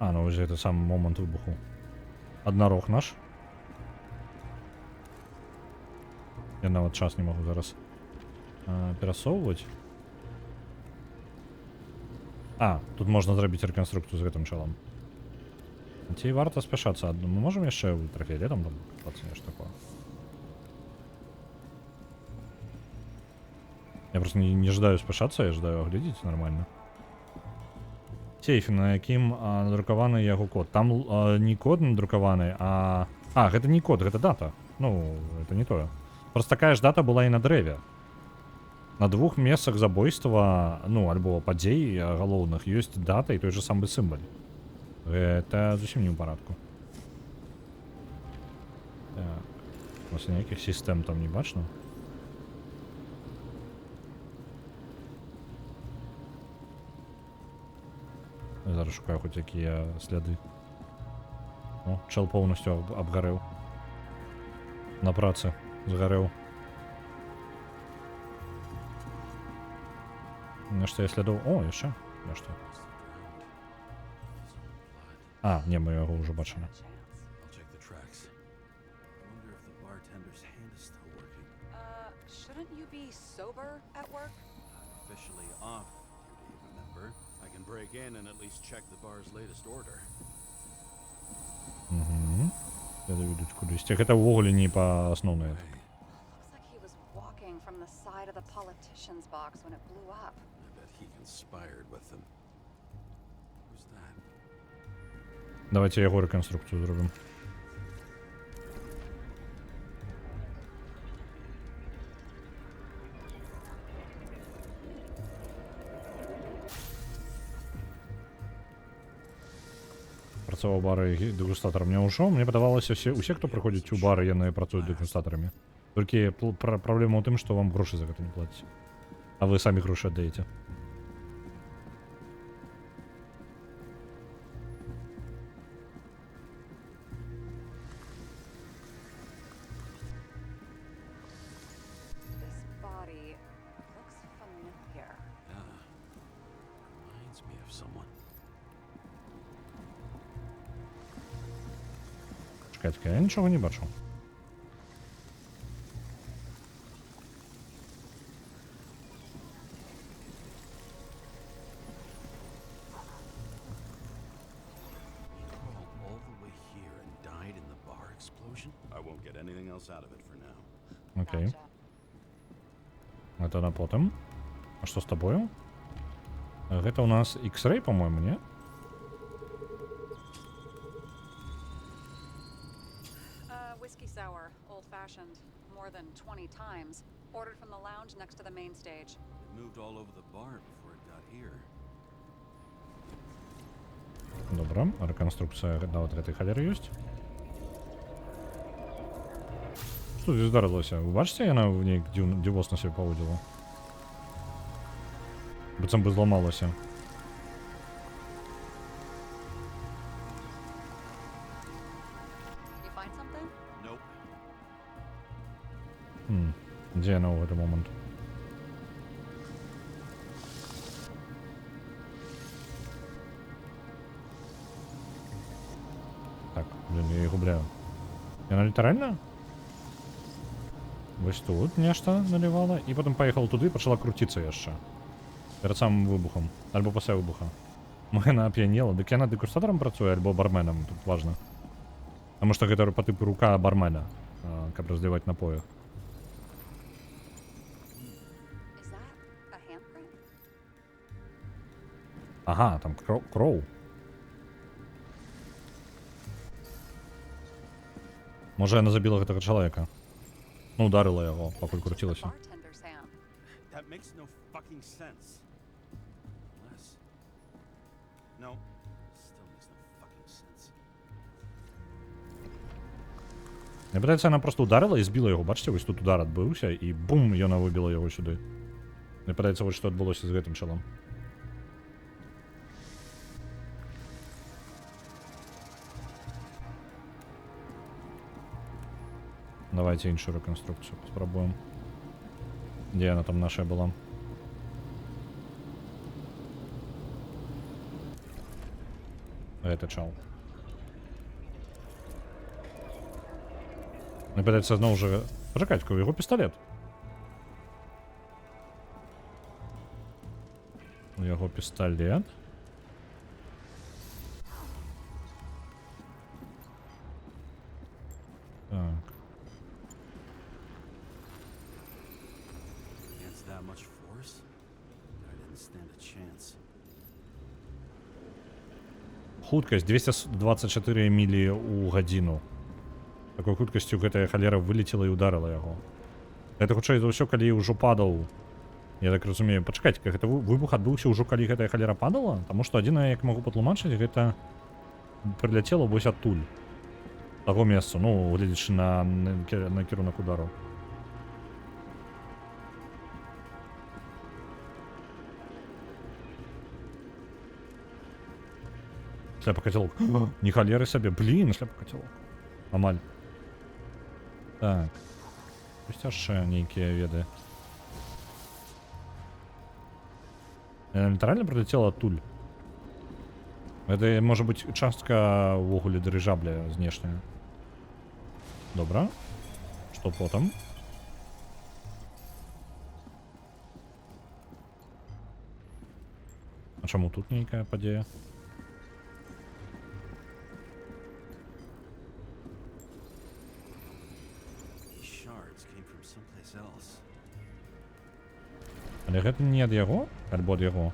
ну ось гэта сам момант выбуху. Аднарог наш. Я нават час не магу зараз перасоўваць. Тут можна зрабіць рэканструкцыю з гэтым чалам. Ці варта спяшацца? Мы можам яшчэ ў ультрафіолетам там купацца, нешта такое? Я просто не жадаю спяшацца, я жадаю агледзець нормально. Сейф, на якім надрукаваны яго код. Там не код надрукаваны, гэта не код, гэта дата. Ну, это не тое. Просто такая ж дата была і на дрэве. На двух месцах забойства, ну, альбо падзей галоўных ёсць дата і той же самы сімвал. Гэта зусім не ў парадку. Так. Вось ніякіх сістэм там не бачна. Зараз шукаю хоць якія сляды. О, чел поўнасцю абгарэў. На працы згарэў. Нешта я слядоў... О, яшчэ нешта. Не, мы яго ўжо бачылі. I'll check the tracks. I wonder if the bartender's hand is still working. Shouldn't you be sober at work? I'm officially off duty, remember? I can break in and at least check the bar's latest order. Я даведуць кудысьці. Гэта ўвогуле не па асноўнай. Looks like he was walking from the side of the politician's box when it blew up. I bet he conspired with them. Who's that? Давайте яго рэканструкцыю зробім. Працаваў бары і дэгустатарам не ўжо. Мне падавалася, усе, хто прыходзіць у бары, яны працуюць дэгустатарамі. Толькі праблема ў тым, што вам грошы за гэта не плаціць. А вы самі грошы аддаеце. Чекайте, я нічого не бачу. Crawled all the way here and died in the bar explosion? I won't get anything else out of it for now. Окей. Gotcha. Это на потом. А что с тобою? Это у нас X-Ray, по-моему, не? Whiskey sour, old-fashioned, more than 20 times. Ordered from the lounge next to the main stage. It moved all over the bar before it got here. Добре, реконструкція на от этой халери есть. Що тут здарилося? Ви бачите, яна в ній дівосно себе поводила? Бо це би зламалося. You find something? Nope. Де вона в цей момент? Так, блін, я її губляю. Яна літерально? Ось тут нешта наливала, і потім поїхала туди і почала крутитися яще. Перед самим вибухом. Альбо після вибуха. Яна оп'яніла. Дик яна дегустатором працює, альбо барменом, тут важно. Тому що гэта по типу рука бармена, каб розливати напої. Is that a handprint? Ага, там кров. Може, вона забила гэтага чалавека. Ну, ударила його, пакуль The крутилася. bartender's hand. That makes no fucking sense. Unless... No. Still makes no fucking sense. Мені питається, вона просто ударила і збила його. Бачите, ось тут удар відбився, і бум, і вона вибила його сюди. Мені питається, ось що відбулося з гэтим чолом. Давайте іншу реконструкцію спробуємо. Де вона там наша була? Это чал. Мені питається знову ж... Почекайте, його пістолет. Його пістолет. Так. Against that much force? I didn't stand a chance. Хуткость 224 мілі у годину. Такой хуткасцю гэтая халера вылетела і ударила яго. Гэта хутчэй за ўсё, калі ўжо падаў. Я так разумею, пачакайце, гэта выбух адбыўся ўжо калі гэтая халера падала, таму што адзінае, як магу патлумачыць, гэта прыляцела вось адтуль. Таго месца, ну, гледзячы на кірунак удару. Шляпа-котелок. Не халеры сабе, блин, шляпа-котелок. Амаль. Так. Ёсць яшчэ нейкія веды. Яна літаральна прилетела адтуль. Гэта можа быць частка ўвогуле дырыжабля знешняя. Добра. Што потым? А чаму тут нейкая падзея? Але гэта не ад яго, альбо ад яго.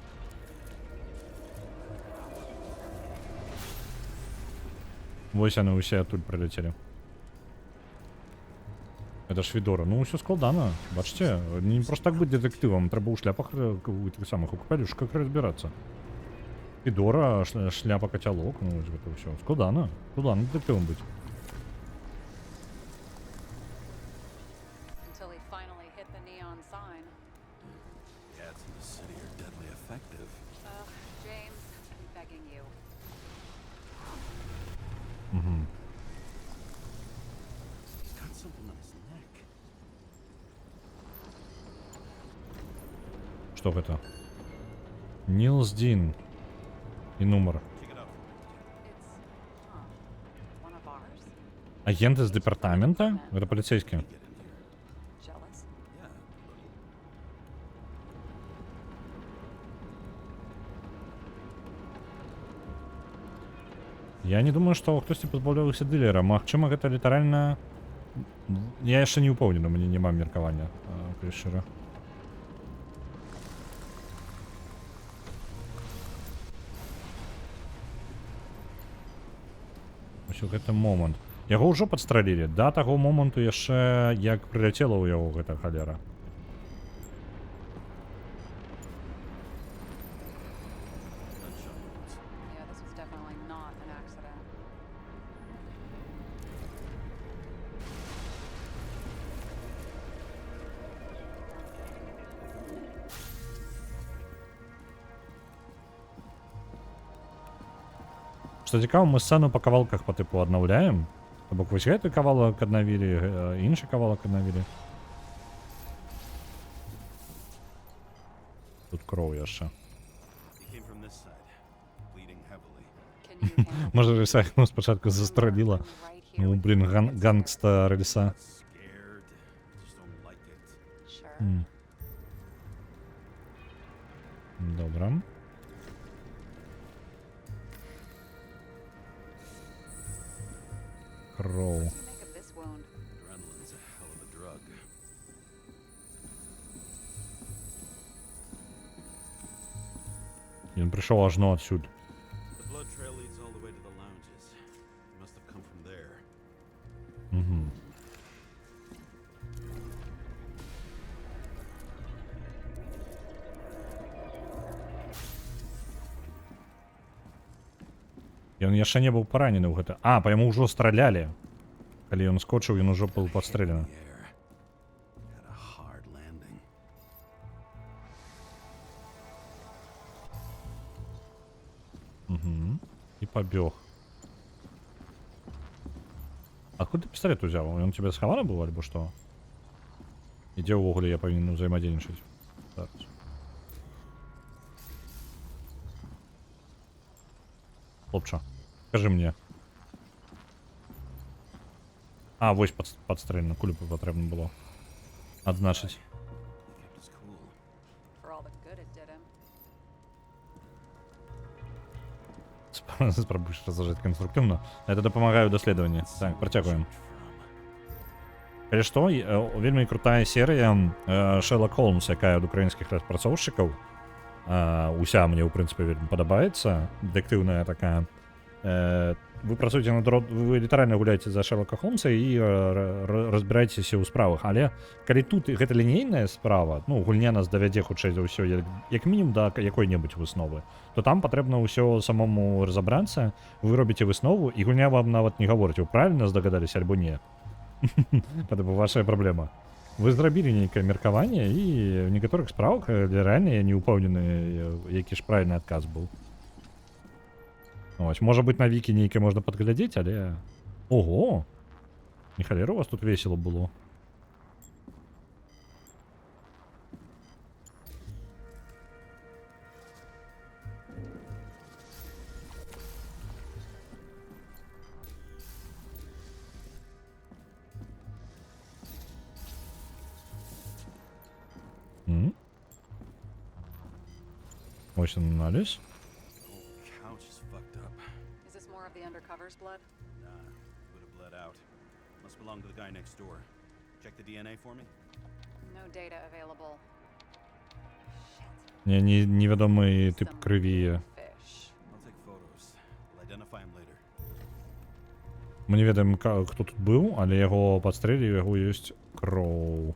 Вось яны ўсе адтуль прыляцелі. Это ж Відора. Ну, ўсё складана. Бачце, не просто так быць дэтэктывам. Трэба ў шляпах тых самых у капелюшках разбірацца. Відора, шляпа, кацялок. Ну, вось гэта ўсё. Складана. Складана дэтэктывам быць. Until he finally hit the neon sign. Ads in the city are deadly effective. James, I'm begging you. He's got something on his neck. Што гэта? Нілс Дін. І нумар. Pick it up. It's, one of ours? Агенты з департамента? Гэта паліцейскія. Get in here. Jealous? Yeah, a little. Я не думаю, што хтосьці пазбаўляўся дылера. Магчыма, гэта літаральна... Я яшчэ не ўпэўнены, мне няма меркавання, калі шчыра. Вось у гэты момант. Яго ўжо падстралілі. Да таго моманту яшчэ як прыляцела ў яго гэта халера. Gunshot wounds. Yeah, this was definitely not an accident. Што цікава, мы сцэну па кавалках па тыпу аднаўляем. То бок вось гэты кавалак аднавілі, іншы кавалак аднавілі. Тут кроў яшчэ. He came from this side, bleeding heavily. Can you handle Можа, рыса яго спачатку застраліла. right here Ну, with блін, your hands? гангста рыса. Scared. Just don't like it. Sure. Добра. Кроў. What do you make of this wound? Adrenaline's a hell of a drug. Ён прыйшоў ажно адсюль. The blood trail leads all the way to the lounges. He must have come from there. Угу. Ён яшчэ не быў паранены ў гэта. А, па яму ўжо стралялі. Калі ён скочыў, ён ужо быў падстрэлены. The air. Had a hard landing. Угу. І пабег. Адкуль ты пісталет узяў? Ён тебе схаваны быў, альбо што? І дзе ўвогуле я павінен ўзаемадзейнічаць? Зараз. Хлопча, скажи мне. А, вось падстрэлена, кулю патрэбна было адзначыць. Kept us cool. For all the good it did him. Спрабуеш разважаць канструктыўна. Это дапамагае ў даследаванні. Так, працягваем. Калі што, вельмі крутая серыя Шерлок Холмс, якая ад украінскіх распрацоўшчыкаў. Уся мне, ў прынцыпе, вельмі падабаецца. Дэтэктыўная такая. Вы працуеце вы літаральна гуляеце за Шерлока Холмса і разбіраецеся ў справах. Але калі тут гэта лінейная справа, ну, гульня нас давядзе хутчэй за ўсё, як мінімум да якой-небудзь высновы, то там патрэбна ўсё самому разабрацца, вы робіце выснову, і гульня вам нават не гаворыць, вы правільна здагадаліся альбо не. Гэта вашая праблема. Вы зрабілі нейкае меркаванне, і ў некаторых справах рэальна я не ўпэўнены, які ж правільны адказ быў. Ось, можа быць, на вікі нейкае можна падглядзець, але... Ого! Не халера у вас тут весела было. Ось аналіз. Couch is fucked up. Is this more of the undercover's blood? Nah, would have bled out. Must belong to the guy next door. Check the DNA for me. No data available. Невядомий тип Some крові. fish. I'll take photos. We'll identify him later. Мы не ведаем, хто тут быў, але яго падстрэлілі, яго ёсць кроў.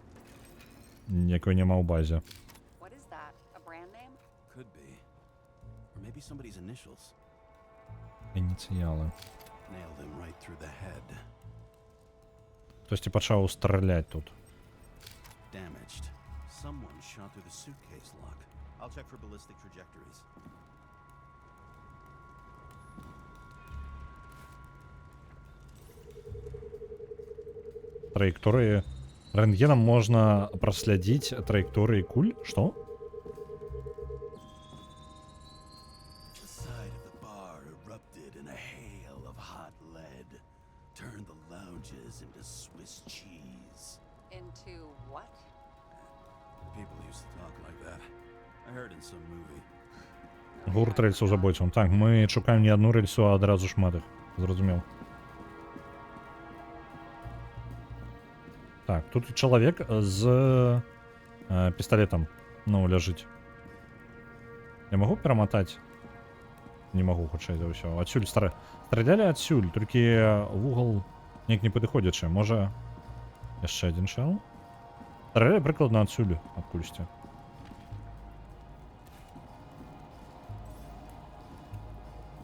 Якой няма ў базе. What is that? A brand name? Could be. Or maybe somebody's initials. Ініцыялы. Nailed him right through the head. Хтосьці пачаў страляць тут. Damaged. Someone shot through the suitcase lock. I'll check for ballistic trajectories. Траекторыі. Рэнтгенам можна праслядзіць траекторыі куль? Што? The side of the bar erupted in a hail of hot lead. turn the lounges into Swiss cheese. Into what? People used to talk like that. I heard in some movie. Гурт рельсу забойцом. Так, ми шукаємо не одну рельсу, а одразу шмат їх. Зрозумів. Так, тут чоловік з пістолетом, ну, лежить. Я можу перемотати? Не можу, хоча це все. Отсюль стріляли отсюль, тільки в угол ніяк не підходячи. Може, ще один чел? Стріляли прикладно отсюль, откудись.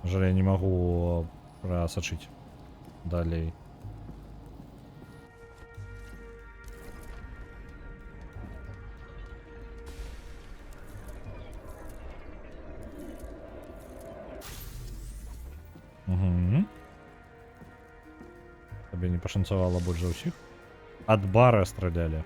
Жаль, я не могу просочить далее. Угу. Тебе не пошанцевало больше всех. От бара стреляли.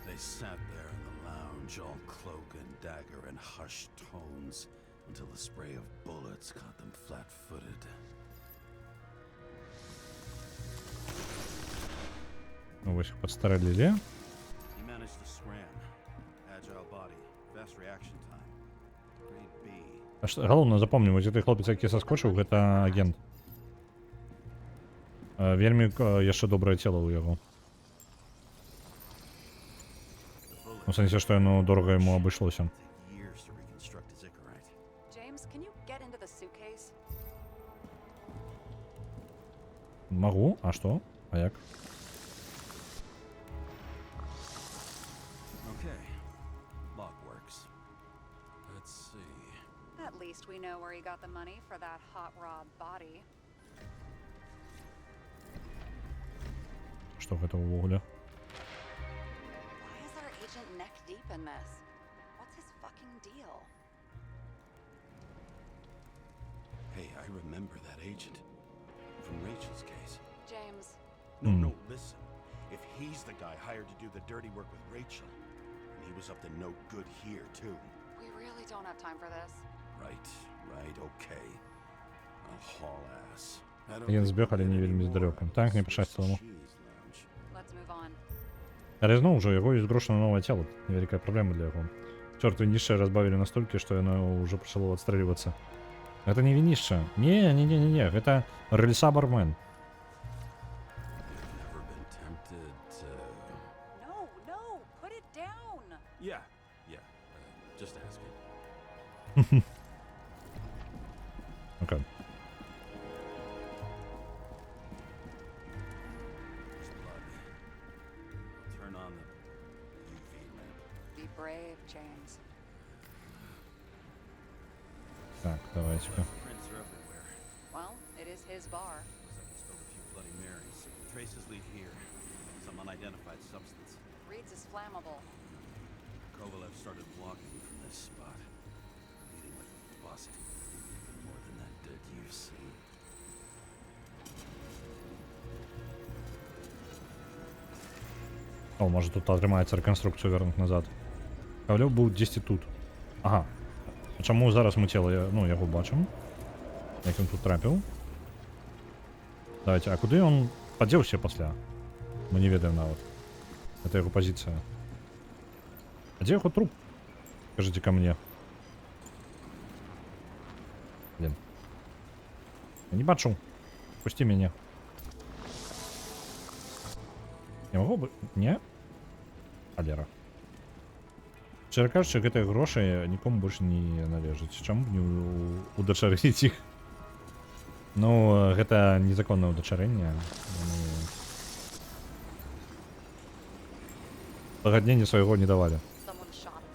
They sat there in the lounge, all cloak and dagger and hushed tones, until the spray of bullets caught them flat-footed. Ну, вы их подстрелили. He managed to scram. Agile body, fast reaction time. Grade B. А что, головне, запомню, ось цей хлопець, який соскочив, це агент. Вельми яшчэ добрае цело у яго. У сенсі, што яно дорага яму абышлося. Take years to reconstruct his Icarite. James, can you get into the suitcase? Могу, а што? А як? Okay. Lock works. Let's see. At least we know where he got the money for that hot rod body. Што гэта ўвогуле? Why is our agent neck deep in this? What's his fucking deal? Hey, I remember that agent. From Rachel's case. James, No, Hmm. no, listen. If he's the guy hired to do the dirty work with Rachel, and he was up to no good here, too. we really don't have time for this. Right, okay. I'll haul ass. I don't Агент think збег, але we'll не get вельмі any здалеку. more Так, не Swiss пощастило йому. cheese lounge. Let's move on. Але зноў ужо яго ёсць грошы на новае цело. Невялікая праблема для яго. Чорт, вінішча разбавілі настолькі, што яно ўжо пачало адстрэльвацца. Гэта не вінішча. Не, гэта рельса бармен. Never been tempted to... No, no, put it down. Yeah. Just asking. Окей. There's blood. Turn on the UV lamp. Be brave, James. Так, давайте-ка. Prints are everywhere. Well, it is his bar. Looks like he spilled a few Bloody Marys. Traces lead here. Some unidentified substance. Reed's is flammable. Kovalev started walking from this spot, bleeding like a bust. More than that dirt you've seen. О, може тут атрымаецца рэканструкцыю вернуць назад. Кавалёў быў дзесьці тут. Ага. А чаму зараз мы цела, ну, яго бачым? Як ён тут трапіў? Давайте, а куды ён падзеўся пасля? Мы не ведаем нават. Это яго пазіцыя. А дзе яго труп? Скажите ко мне. Блин. Я не бачу. Пусти мяне. Не магу бы... Не? Алера. Шчыра кажучы, гэтыя грошы нікому больш не належаць. Чаму б не удачарыць іх? Ну, гэта незаконнае удачарэнне. Пагаднення свайго не давалі. Someone shot him.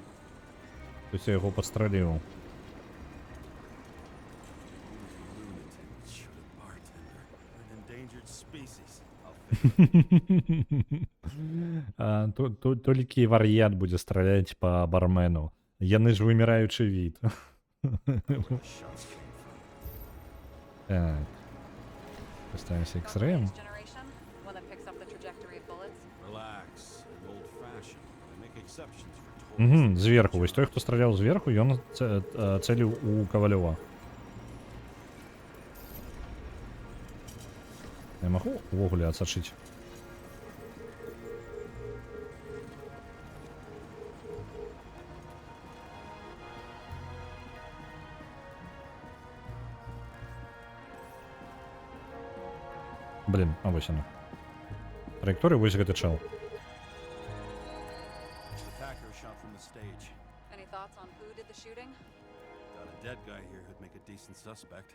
То есть я яго падстраліў. Lunatic, shoot a bartender. An endangered species. I'll figure Толькі вар'ят будзе страляць па бармену. Яны ж выміраючы від. Where the shots came from. Так. Поставимся X-Ray. Generation, one that picks up the trajectory of bullets. Relax. An old-fashioned. I make exceptions for Угу, зверху. Вось той, хто страляў зверху, ён цэліў у Кавалёва. Я магу увогуле адсачыць? Блін, а вось яна. Траекторыя, вось гэты чел. The attacker shot from the stage. Any thoughts on who did the shooting? Got a dead guy here who'd make a decent suspect.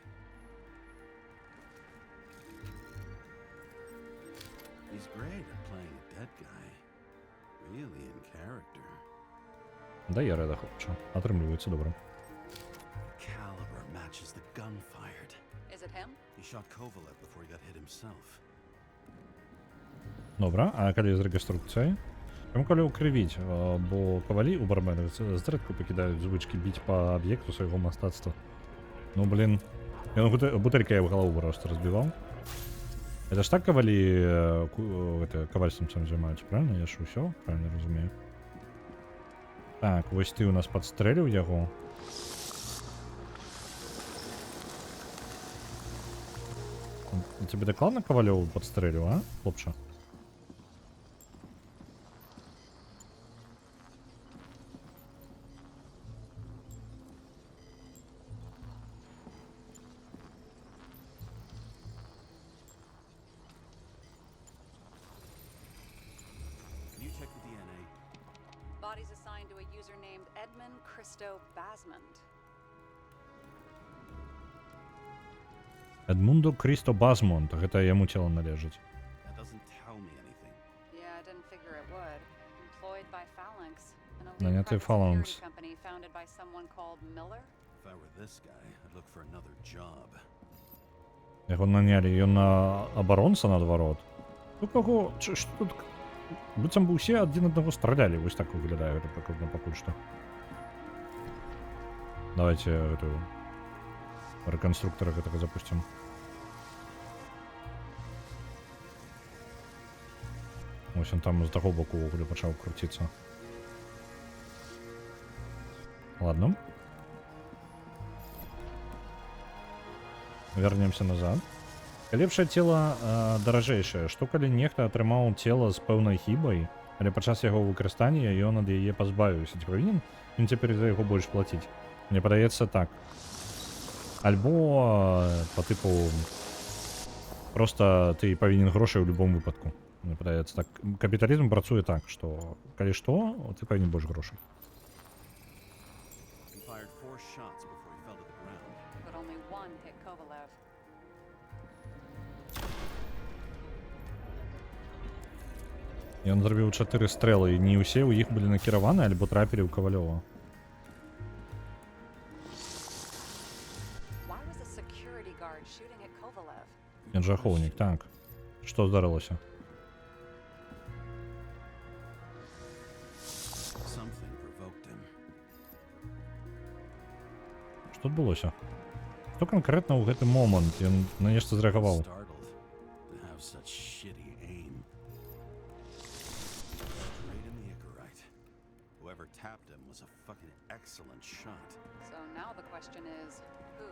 He's great at playing a dead guy. Really in character. Да я рада, хлопче. Атрымліваецца добра. The caliber matches the gun fired. Is it him? He shot Kovalev before he got hit himself. Добра, а калі з рэканструкцыяй? Чаму калі ўкрывіць? Бо кавалі ў барменах зрэдку пакідаюць звычкі біць па аб'екту свайго мастацтва. Ну, блін. Ён бутэлькай в галаву просто разбіваў. Это ж так кавалі кавальствам сам займаюцца, правильно? Я ж усё правильно разумею. Так, вось ты у нас падстрэліў яго. Тебе дакладна Кавалёў падстрэліў, а, хлопча? Can you check the DNA? Body's assigned to a user named Edmund Christo Basmond. Эдмундо Крісто Базмонт, гэта яму цела належыць. That doesn't tell me anything. Yeah, I didn't figure it would. Employed by Phalanx, an Нанятый elite private Phalanx. security company founded by someone called Miller. If I were this guy, I'd look for another job. Яго нанялі, ён абаронца наадварот. Ну каго, што тут? Быццам бы ўсе адзін аднаго стралялі, вось так выглядае гэта прыкладна пакуль што. Давайте эту рэканструктара гэтага запусцім. Вось он там з таго боку ўвогуле пачаў круціцца. Ладно. Вернемся назад. Лепшае цела даражэйшае. Што калі нехта атрымаў цела з пэўнай хібай, але падчас яго выкарыстання ён ад яе пазбавіўся. Ці павінен ён цяпер за яго больш плаціць? Мне падаецца так. Альбо по тыпу просто ты павінен грошай у любом выпадку. Мне падаецца так. Капіталізм працуе так, што калі што, ты павінен больш грошай. He fired 4 shots before he fell to the ground. But only one hit Kovalev. Ён зрабіў 4 стрэлы, і не ўсе ў іх былі накіраваны, альбо трапілі ў Кавалёва. Why was a security guard shooting at Kovalev? Ён жа ахоўнік, так. Што здарылася? Something provoked him. Што адбылося? Што канкрэтна ў гэты момант ён на нешта зрэагаваў? Startled to have such shitty aim. Straight in the Icarite. Whoever tapped him was a fucking excellent shot. So now the question is, who?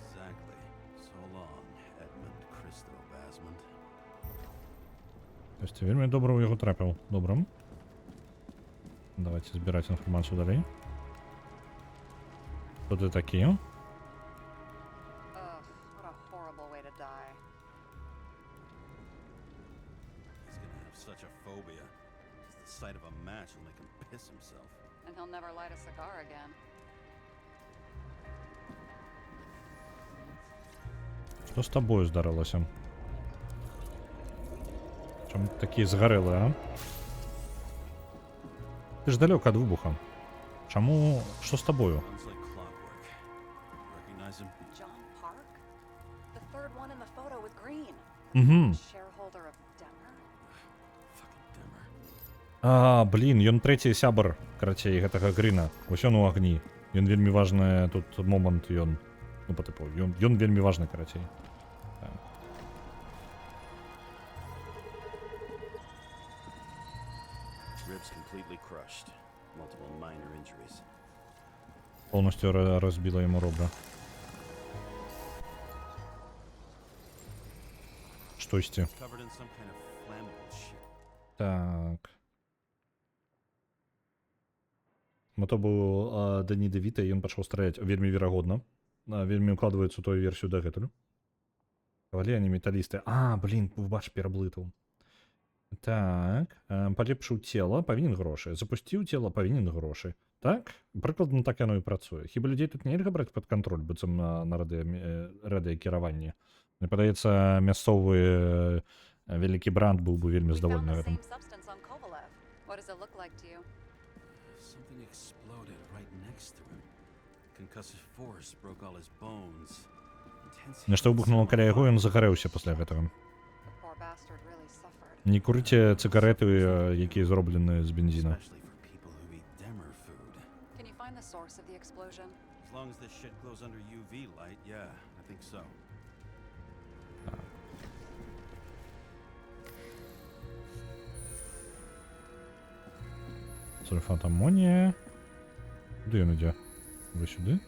Exactly. So long, Edmund Christo Basmond. То есть ты вельмі добра ў яго трапіў. Добра. Давайте збіраць інфармацыю далей. Хто ты такі? Ugh, what a horrible way to die. He's gonna have such a phobia. Just the sight of a match will make him piss himself. And he'll never light a cigar again. Што з табою здарылася? Чаму ты такі згарэлы, а? Ты ж далёка ад выбуха. Чаму... Што з табою? Runs like clockwork. Recognize him? John Park? The third one in the photo with Green. Мгм. Shareholder of Denver? Fucking Dimmer. А, блін, ён трэці сябар, карацей, гэтага Грына. Вось ён у агні. Ён вельмі важны тут момант, ён... Ну, па тыпу, ён вельмі важны, карацей. Так. Ribs completely crushed. multiple minor injuries. Повністю розбило йому ребра. Штості. Covered in some kind of flammable shit. Так. Бо то був Дані Девіта, і він почав стріляти вельми вірагодно. Вельми укладається у ту версію дагетелю. Кавалерні металісти. Блін, бач, переблитав. Так. Поліпшив тіло, повинен гроші. Запустив тіло, повинен гроші. Так? Прикладно так воно і працює. Хіба людей тут нельга брати під контроль, бо це на ради керування. Мені подається, місцевий великий бранд був би вельми We found задоволений the цим. same substance on Kovalev. What does it look like to you? Something exploded right next to him. Concussive force broke all his bones. Intense Нешта вибухнуло каля його, і він загоревся після цього. The poor bastard really suffered. Не курите цигарети, які зроблені з бензину. especially for people who eat Demer food. Can you find the source of the explosion? As long as this shit glows under UV light, yeah, I think so. Сульфат аммонія. Куди він іде? Ви сюди?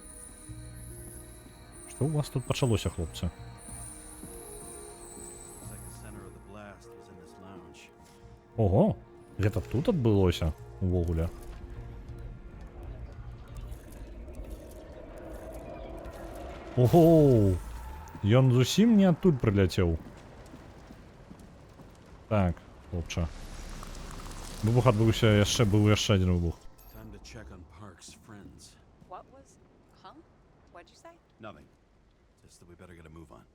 Що у вас тут почалося, хлопці? Looks like the center of the blast was in this lounge. Ого! Где-то тут відбулося увогуле. Ого! Ён зусім не оттуль прилетів. Так, хлопче. Вибух відбувся яшчэ, був яшчэ один вибух. Time to check on Park's friends. What was. Huh? What'd you say? Nothing. Just that we better get a move on.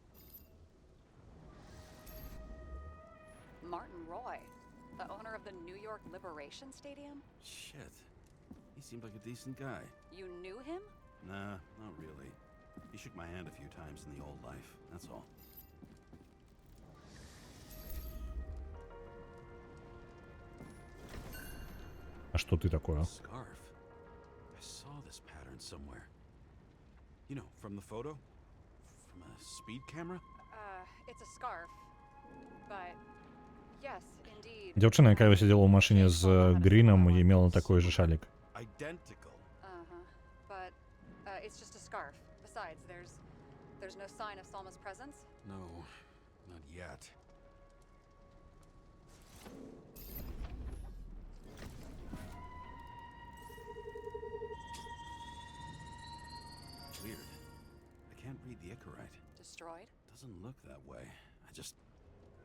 Martin Roy, the owner of the New York Liberation Stadium? Shit. He seemed like a decent guy. You knew him? Nah, not really. He shook my hand a few times in the old life, that's all. А що ти такое? Scarf. I saw this pattern somewhere. You know, from the photo? From a speed camera? It's a scarf. But. Yes, indeed. Дівчина, яка сиділа в машині з Гріном і мала такий же шалік. Identical. Uh-huh. But it's just a scarf. Besides, there's no sign of Salma's presence. No, not yet. Weird. I can't read the Icarite. Destroyed? Doesn't look that way. I just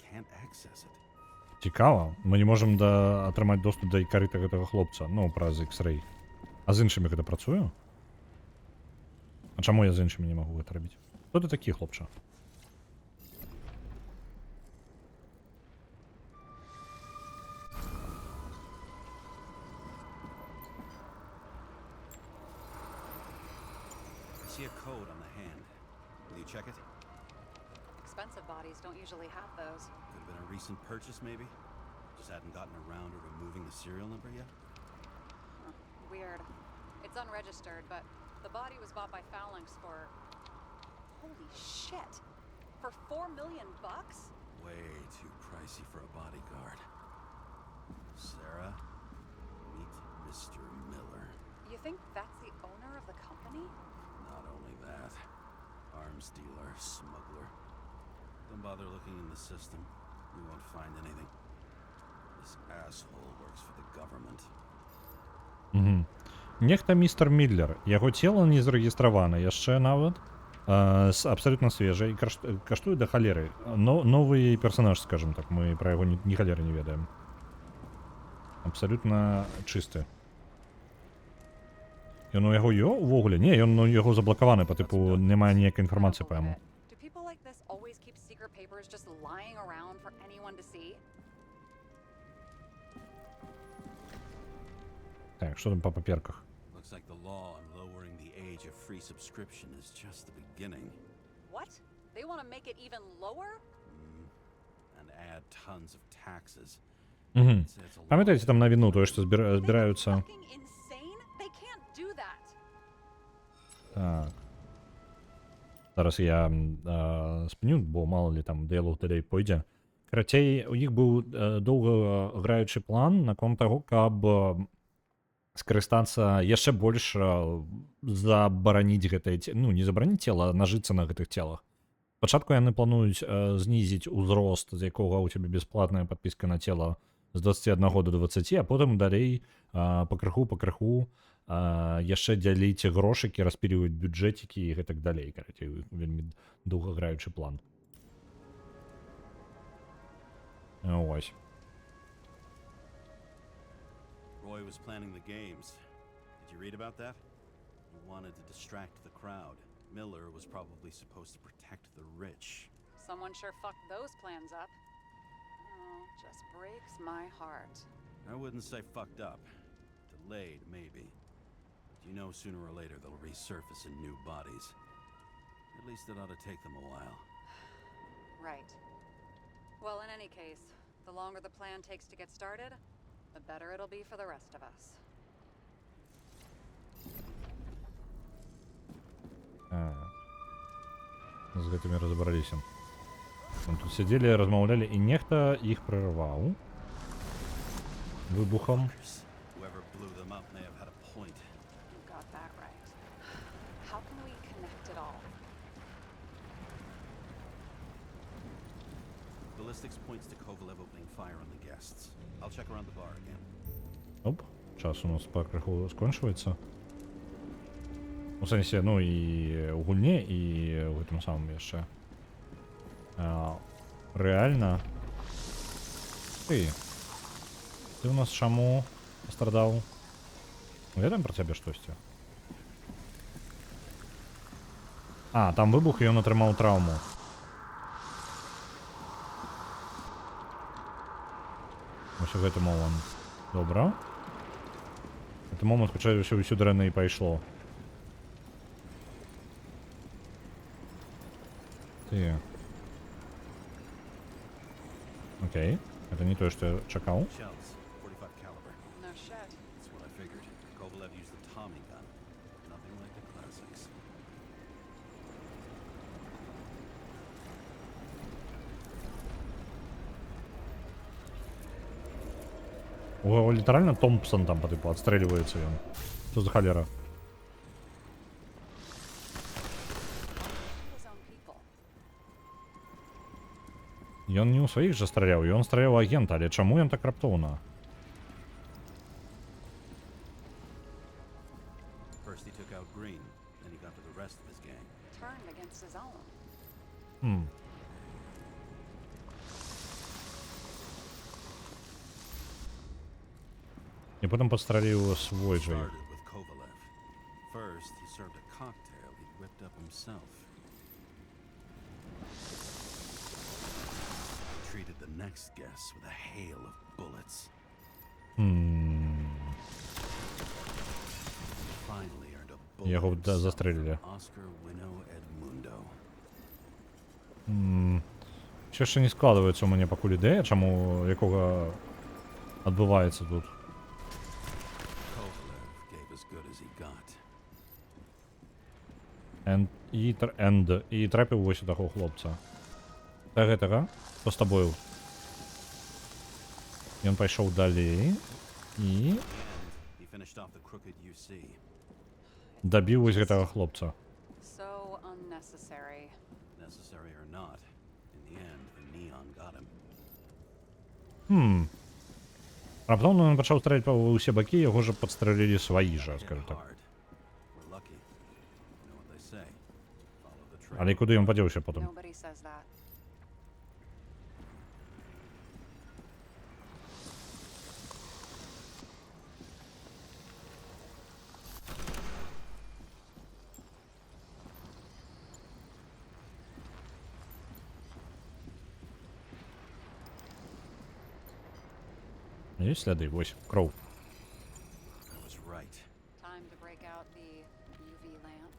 can't access it. Цікаво. Ми не можемо отримати доступ до ікарита цього хлопця. Ну, праз X-Ray. А з іншими це працює? А чому я з іншими не можу це робити? Хто ти такий, хлопче? I see a code on the hand. Will you check it? Expensive bodies don't usually have those. Could have been a recent purchase, maybe? Just hadn't gotten around to removing the serial number yet? Huh. Weird. It's unregistered, but the body was bought by Phalanx for. Holy shit! For $4 million? Way too pricey for a bodyguard. Sarah, meet Mr. Miller. You think that's the owner of the company? Not only that, arms dealer, smuggler. Don't bother looking in the system. You won't find anything. This asshole works for the government. Угу. Нехта містер Міллер. Його тіло не зареєстроване, яшчэ нават. Абсолютно свежий. Каштуе до халеры. Новый персонаж, скажем так. Мы про его ни халеры не ведаем. Абсолютно чисты. Ён у яго ё увогуле? Не, ён у яго заблокаваны, по типу немає ніякої інформації по яму. Do people like this always keep secret papers just lying around for anyone to see? Так, що там по паперках? Looks like the law on lowering the age of free subscription is just the beginning. What? They want to make it even lower? And add tons of taxes. Угу. It's a law. Пам'ятаєте там на війну, то що збираються... Fucking insane? They can't do that. Так. Зараз я спиню, бо мало ли там діалог далі пойде. Карацей, у них був довго граючий план на конт того, каб скарыстацца яшчэ больш забараніць гэтае ну не забараніць цела, а нажыцца на гэтых целах. Спачатку яны плануюць знізіць узрост, з якога ў цябе бясплатная падпіска на цела з 21 до 20, а потым далей пакрыху яшчэ дзяліць грошыкі, распіліваць бюджэцікі і гэтак далей. Карацей, вельмі доўгаграючы план. Ось. Roy was planning the games. Did you read about that? He wanted to distract the crowd. Miller was probably supposed to protect the rich. Someone sure fucked those plans up. Oh, just breaks my heart. I wouldn't say fucked up. Delayed, maybe. But you know sooner or later they'll resurface in new bodies. At least it ought to take them a while. Right. Well, in any case, the longer the plan takes to get started, the better it'll be for the rest of us. З гэтымі разабраліся. Тут сядзелі, размаўлялі, і нехта іх прырваў выбухам. Whoever blew them up may have had a point. You got that right. How can we connect it all? Ballistics points to Kovalev opening fire on the guests. I'll check around the bar again. Оп, час у нас пакрыху скончваецца. У сэнсе, ну і ў гульне, і ў гэтым самым яшчэ. Рэальна. Ты у нас чаму пастрадаў? Ведаем пра цябе штосьці? Там выбух, і ён атрымаў траўму. Ось у гэты момант. Добра. Гэты момант, хутчэй ўсё дрэнна і пайшло. Ты. Окей. Это не то, что я чакаў. Shells, 45 caliber. No shit. That's what I figured. Kovalev used the Tommy gun. Nothing like the classics. О, літаральна Томпсон там по типу адстрэльваецца ён. Што за халера? His own people. Ён не ў сваіх жа страляў, ён страляў агента, але чаму ён так раптоўна? First he took out Green, then he got to the rest of his gang. Turned against his own. І потім падстраліў свой жа іх. Started with Kovalev. First, he served a cocktail he'd whipped up himself. He treated the next guest with a hail of bullets. Finally earned a bullet Його himself застрелили. from Oscar Winnow Edmundo. Ще не складається у мене пакуль ідея, чому якого відбувається тут. Kovalev gave as good as he got. І трапив ось такого хлопця. Так гэтага, хто з тобою? Ён пайшов далі і He finished off the crooked UC. дабіў ось гэтага хлопця. So unnecessary. Necessary or not, in the end, the Neon got him. Раптоўна ён пачаў страляць па ўсе бакі, яго ж падстралілі сваі жа, скажу Hit так. hard. We're lucky. You know what they say. Follow the trail. Але куди ён падзеўся потым? Nobody says that. Є сляди, ось, кров. I was right. Time to break out the UV lamp.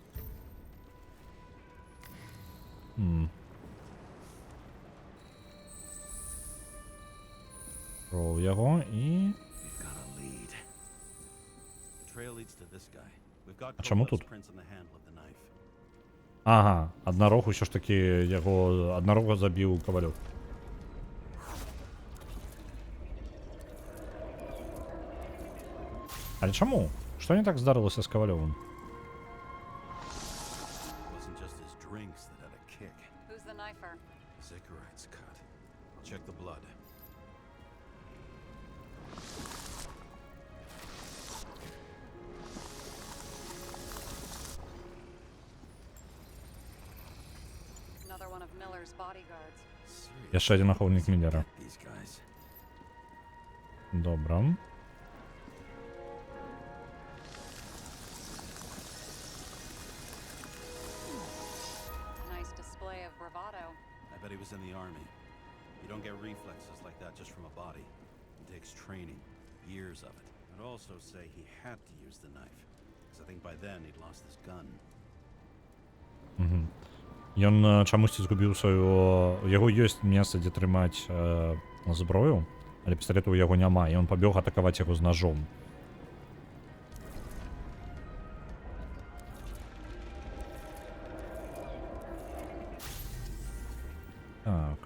Кров його і... We've got a lead. The trail leads to this guy. We've got А чому Kovalev's тут? prints on the handle of the knife. Ага, однорог усё ж таки яго однорога забіў Ковалёв. Але чаму? Што не так здарылася з Кавалёвым? Wasn't just his drinks that had a kick. Who's the knifer? Zachariah's cut. I'll check the blood. Another one of Miller's bodyguards. Яшчэ адзін ахоўнік Міллера. These guys. Добра. Nice display of bravado. I bet he was in the army. You don't get reflexes like that just from a body. It takes training, years of it. I'd also say he had to use the knife, because I think by then he'd lost his gun. Ён чамусьці згубіў сваю... Яго ёсць месца, дзе трымаць зброю, але пісталету ў яго няма, і ён пабег атакаваць яго з ножом. Так.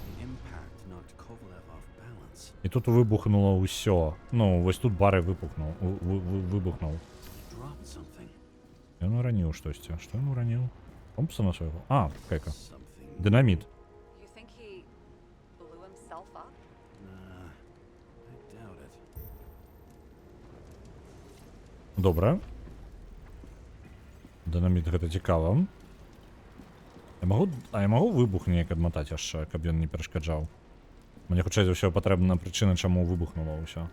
The impact knocked Kovalev off balance. І тут вибухнуло ўсё. Ну, вось тут бары выбухнуў. Выбухнуў. He dropped something. Ён ураніў штосьці. Што ён ураніў? Томпсона свайго? А, кайка. Something. Дынаміт. You think he blew himself up? Nah, I doubt it. Добра. Дынаміт гэта цікава. Я магу выбух неяк адматаць яшчэ, каб ён не перашкаджаў. Мне хутчэй за ўсё патрэбна прычына, чаму выбухнула ўсё.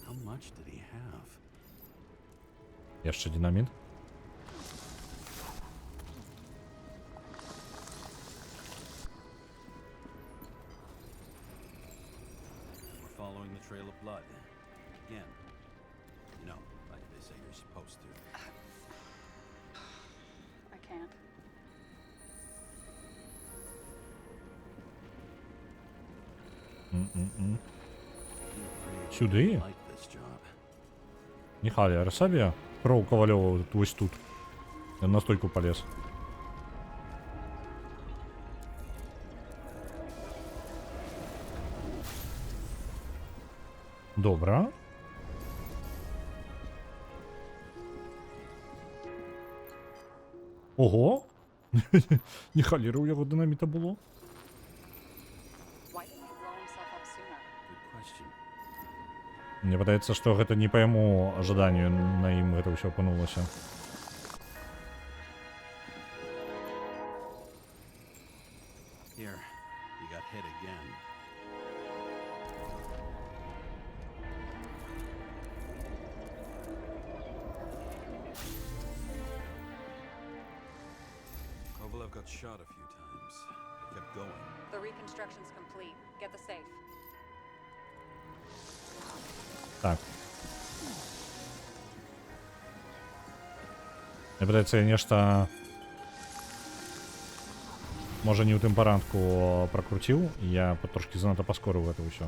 How much did he have? Яшчэ дынаміт. We're following the trail of blood. Again. You know, like they say you're supposed to. I can't. Сюди? Like this job. Нехалі, Арсабія? Кроў Кавалёва вось тут. Ён на стойку полез. Добра. Ого! Не халеры ў яго дынаміта было. Why didn't he blow himself up sooner? Good question. Мне падаецца, што гэта не па яму жаданню на ім гэта ўсё апынулася. Here, you got hit again. Kovalev got shot a few times. He kept going. The reconstruction's complete. Get the safe. Так. Мне падаецца, я нешта можа не ў тым парадку пракруціў, і я трошкі занадта паскорыў гэта ўсё.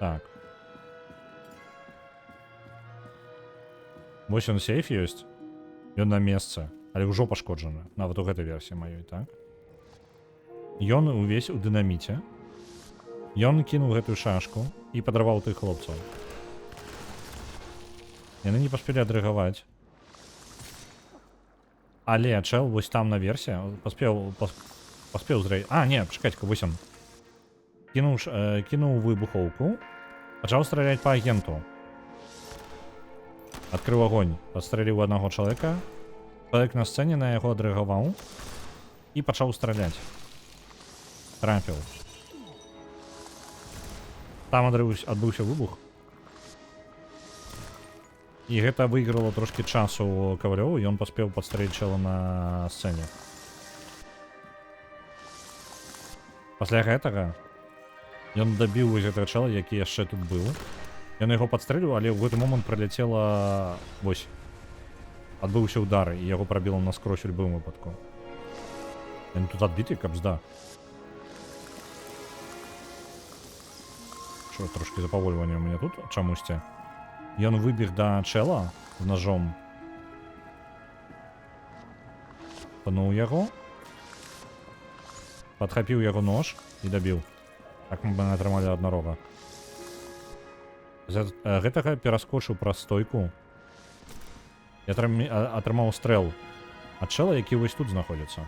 Так. Вось ён сейф ёсць. Ён на месцы, але ўжо пашкоджаны, нават у гэтай версіі маёй, так? Ён увесь у дынаміце. Ён кінуў гэтую шашку і падарваў тых хлопцаў. Яны не паспелі адрэагаваць. Але чэл вось там наверсе паспеў зрэй... А, не, чакайце-ка, вось ён. Кінуў выбухоўку, пачаў страляць па агенту. Адкрыў агонь, падстрэліў аднаго чалавека. Чалавек на сцэне на яго адрэагаваў і пачаў страляць. Трапіў. Там адбыўся выбух. І гэта выйграла трошкі часу Кавалёву, і ён паспеў падстрэліць чэла на сцэне. Пасля гэтага ён дабіў вось гэтага чэла, які яшчэ тут быў. Ён яго падстрэліў, але ў гэты момант праляцела... Вось. Адбыўся удар, і яго прабіла наскрозь у любым выпадку. Ён тут адбіты, каб зда. Що, трошки запавольвання у мяне тут чамусьці. Ён выбег да чэла з ножом, Пануў яго. Падхапіў яго нож і дабіў. Так мы атрымалі аднарога. З гэтага пераскочыў праз стойку. І атрымаў стрэл ад чэла, які вось тут знаходзіцца.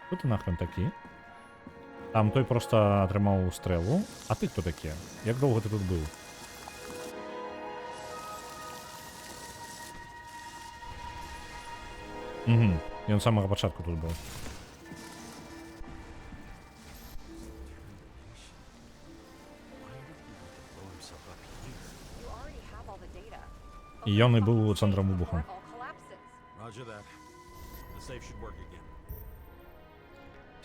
Хто ты нахрен такі? Там той проста атрымаў стрэлу. А ты хто такі? Як доўга ты тут быў? Угу. Ён з самага пачатку тут быў. You already have all the data. І ён і быў цэнтрам выбуху. Before it all collapses. Roger that. The safe should work again.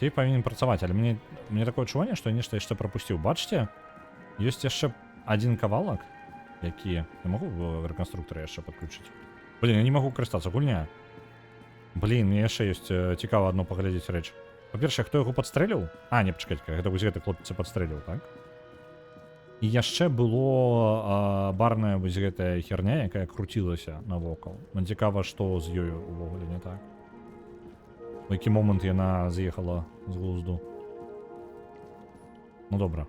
Сейф павінен працаваць, але мне такое адчуванне, што я нешта яшчэ прапусціў. Бачыце? Ёсць яшчэ адзін кавалак, які... Я магу в рэканструктары яшчэ падключыць? Блін, я не магу карыстацца, гульня. Блін, мне яшчэ ёсць цікава адно паглядзець рэч. Па-першае, хто яго падстрэліў? А, не, пачакайце, гэта вось гэты хлопец падстрэліў, так? І яшчэ было барная вось гэтая херня, якая круцілася навокал. Мне цікава, што з ёю увогуле не так. У які момант яна з'ехала з глузду. Ну добра.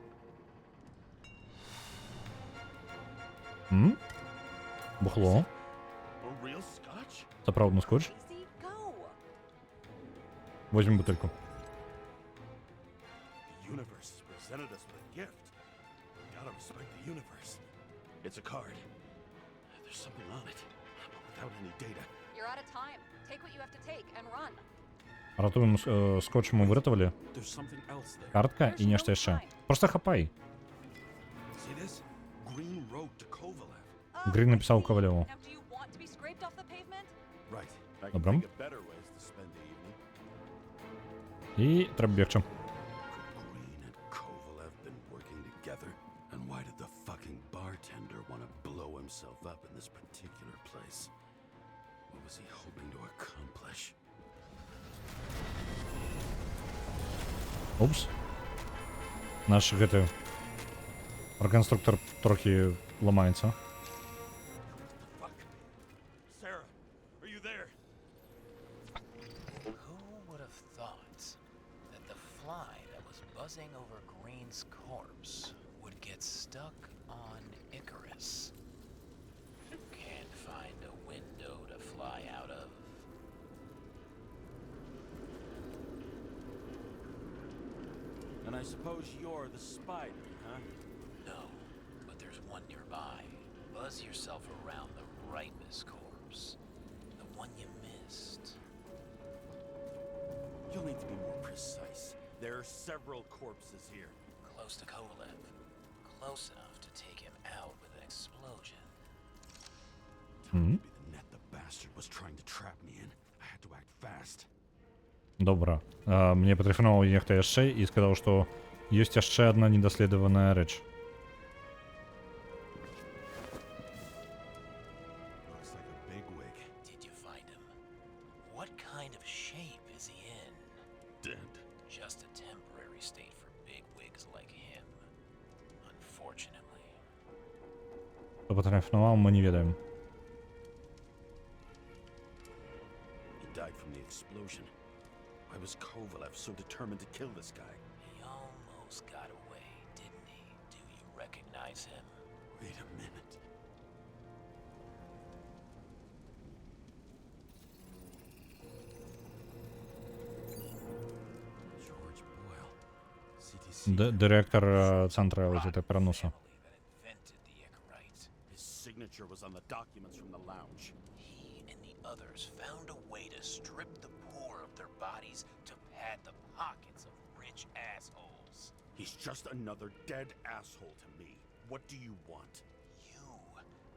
Бухло. A real scotch? Сапраўдны скотч. Easy, go. Возьмем бутыльку. The universe has presented us with a gift. Gotta respect the universe. It's a card. There's something on it, but without any data. You're out of time. Take what you have to take and run. Ратуем скотч мы выратавалі. There's something else there. Картка і нешта яшчэ. Просто хапай. See this? Green wrote to Kovalev. Грин написал Ковалеву. Now, do you want to be scraped off the pavement? Right. I can Добре. think of better ways to spend the evening. І треба бігче. Could Green and Kovalev been working together? And why did the fucking bartender want to blow himself up in this particular place? What was he hoping to accomplish? Упс. Наш гэты рэканструктор трохі ламаецца. Fuck. Sarah, are you there? Who would have thought that the fly that was buzzing over Green's corpse would get stuck on Icarus? Can't find a window to fly out of. And I suppose you're the spider, huh? No, but there's one nearby. Buzz yourself around the Ripus corpse. The one you missed. You'll need to be more precise. There are several corpses here. Close to Kovalev. Close enough to take him out with an explosion. Мгм. Be the net the bastard was trying to trap me in. I had to act fast. Добра. Мне патэлефанаваў нехта яшчэ і сказаў, што ёсць яшчэ адна недаследаваная рэч. Looks like a bigwig. Did you find him? What kind of shape is he in? Dead. Just a temporary state for bigwigs like him. Unfortunately. Хто патэлефанаваў, мы не ведаем. He died from the explosion. Why was Kovalev so determined to kill this guy? He almost got away, didn't he? Do you recognize him? Wait a minute. George Boyle. CTC. Директор центра ось це переносу. Family that invented the Icarite. His signature was on the documents from the lounge. He and the others found a way to strip the poor of their bodies to pad the pockets of rich assholes. He's just another dead asshole to me. What do you want? You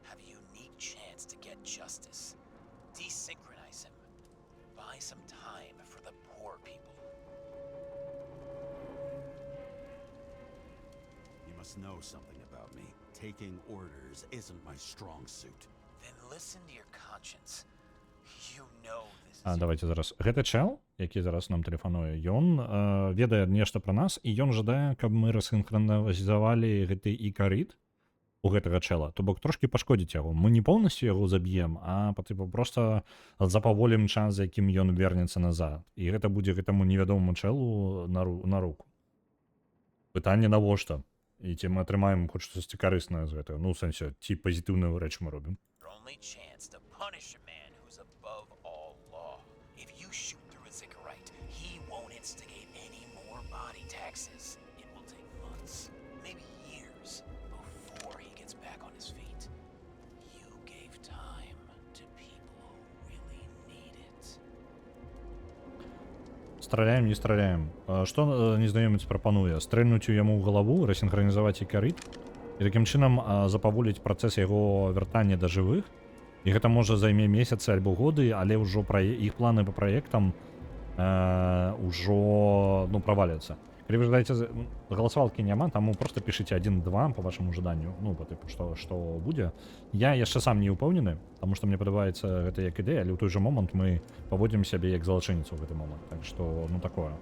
have a unique chance to get justice. Desynchronize him. Buy some time for the poor people. You must know something about me. Taking orders isn't my strong suit. Then listen to your conscience. You know this is Давайте зараз. Гэты чел, які зараз нам тэлефануе, ён ведае нешта пра нас, і ён жадае, каб мы рассінхранізавалі гэты ікарыт у гэтага чэла, то бок трошкі пашкодзіць яго. Мы не поўнасцю яго заб'ем, а тыпу проста запаволім час, за якім ён вернецца назад. І гэта будзе гэтаму невядомаму чэлу на руку. Пытанне навошта? І ці мы атрымаем хоць штосьці карыснае з гэтага. Ну, у сэнсе, ці пазітыўную рэч мы робім. Your only chance to punish a man who's above all law. If you shoot through a Zickerite, he won't instigate any more body taxes. It will take months, maybe years, before he gets back on his feet. You gave time to people who really need it. Страляем, не страляем. Што незнаёмец прапануе? Стрэльнуць яму ў галаву, расінхранізаваць ікарыт і такім чынам запаволіць працэс яго вяртання да жывых. І гэта можа займе месяцы альбо годы, але ўжо іх планы па праектам ўжо праваляцца. Калі вы жадаеце, галасавалкі няма, таму проста пішыце 1-2 па вашаму жаданню. Ну, па тыпу, што будзе. Я яшчэ сам не ўпэўнены, таму што мне падабаецца гэта як ідэя, але ў той жа момант мы паводзім сябе як злачынец у гэты момант. Так што, такое.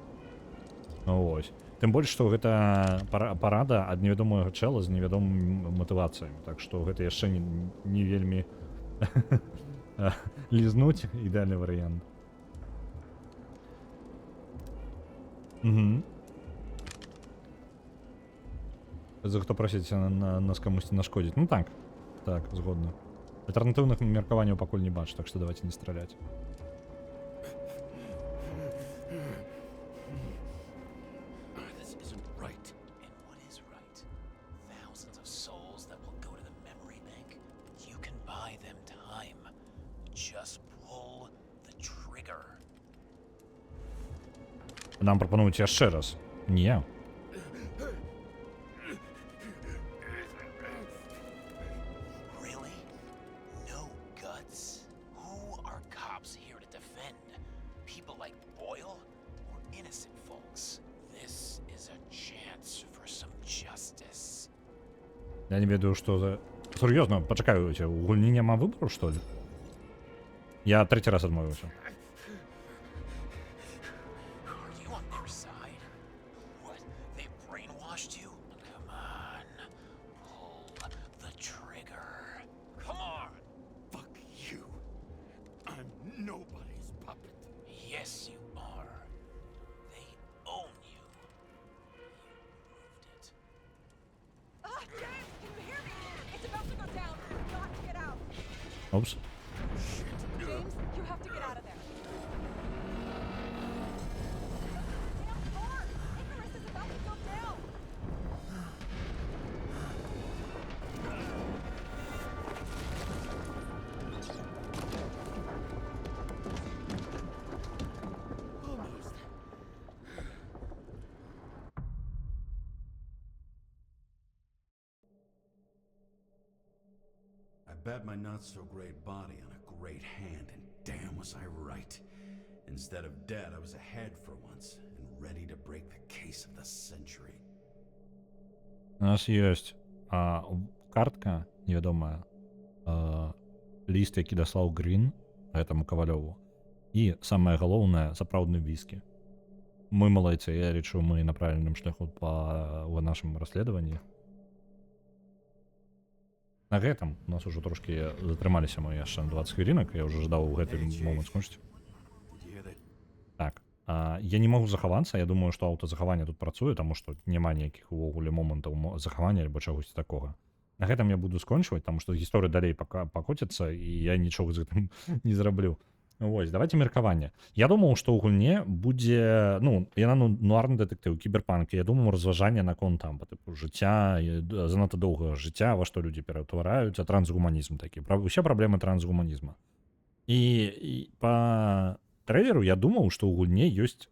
Вось. Тым больш, што гэта парада ад невядомага чэла з невядомымі матывацыямі. Так што гэта яшчэ не вельмі лізнуць ідэальны варыянт. За хто просіць нас камусьці нашкодзіць. Ну так, згодна. Альтэрнатыўных меркаванняў пакуль не бачу, так што давайте не страляць. This isn't right. And what is right? Thousands of souls that will go to the memory bank. You can buy them time. Just pull the trigger. Нам прапануюць яшчэ раз. Не. Really? No guts? Who are cops here to defend? People like Boyle or innocent folks? This is a chance for some justice. Я не ведаю, што за... Сур'ёзна, пачакаюце, у гульні няма выбару, што ли? Я трэці раз адмовіўся. Are you on their side? What? They brainwashed you? Come on. Pull the trigger. Come on. Fuck you. I'm nobody's puppet. Yes, you are. They own you. You proved it. Ah, James, can you hear me? It's about to go down. You've got to get out. Опс. James, you have to get out of there. Damn car! Icarus is about to go down. I bet my not-so-great body on a great hand, and damn was I right. Instead of dead, I was ahead for once, and ready to break the case of the century. У нас ёсць картка невядомая, ліст, які даслаў Грін гэтаму Кавалёву, і самае галоўнае сапраўдны віскі. Мы малайцы, я лічу, мы на правільным шляху ў нашым расследаванні. На гэтым у нас ужо трошкі затрымаліся мы яшчэ на 20 хвілінак, я ўжо жадаў у гэты момант скончыць. Так, я не магу захавацца, я думаю, што аўтазахаванне тут працуе, таму што няма ніякіх увогуле момантаў захавання альбо чагосьці такога. На гэтым я буду скончваць, таму што гісторыя далей пакоціцца, і я нічога з гэтым не зраблю. Вось, давайте меркаванне. Я думаў, што ў гульне будзе, яна нуарны дэтэктыў, кіберпанк, я думаю, разважанне наконт там, па тыпу жыцця, занадта доўгага жыцця, во што людзі пераўтвараюць, а трансгуманізм такі, усе праблемы трансгуманізма. І па трэйлеру я думаў, што ў гульне ёсць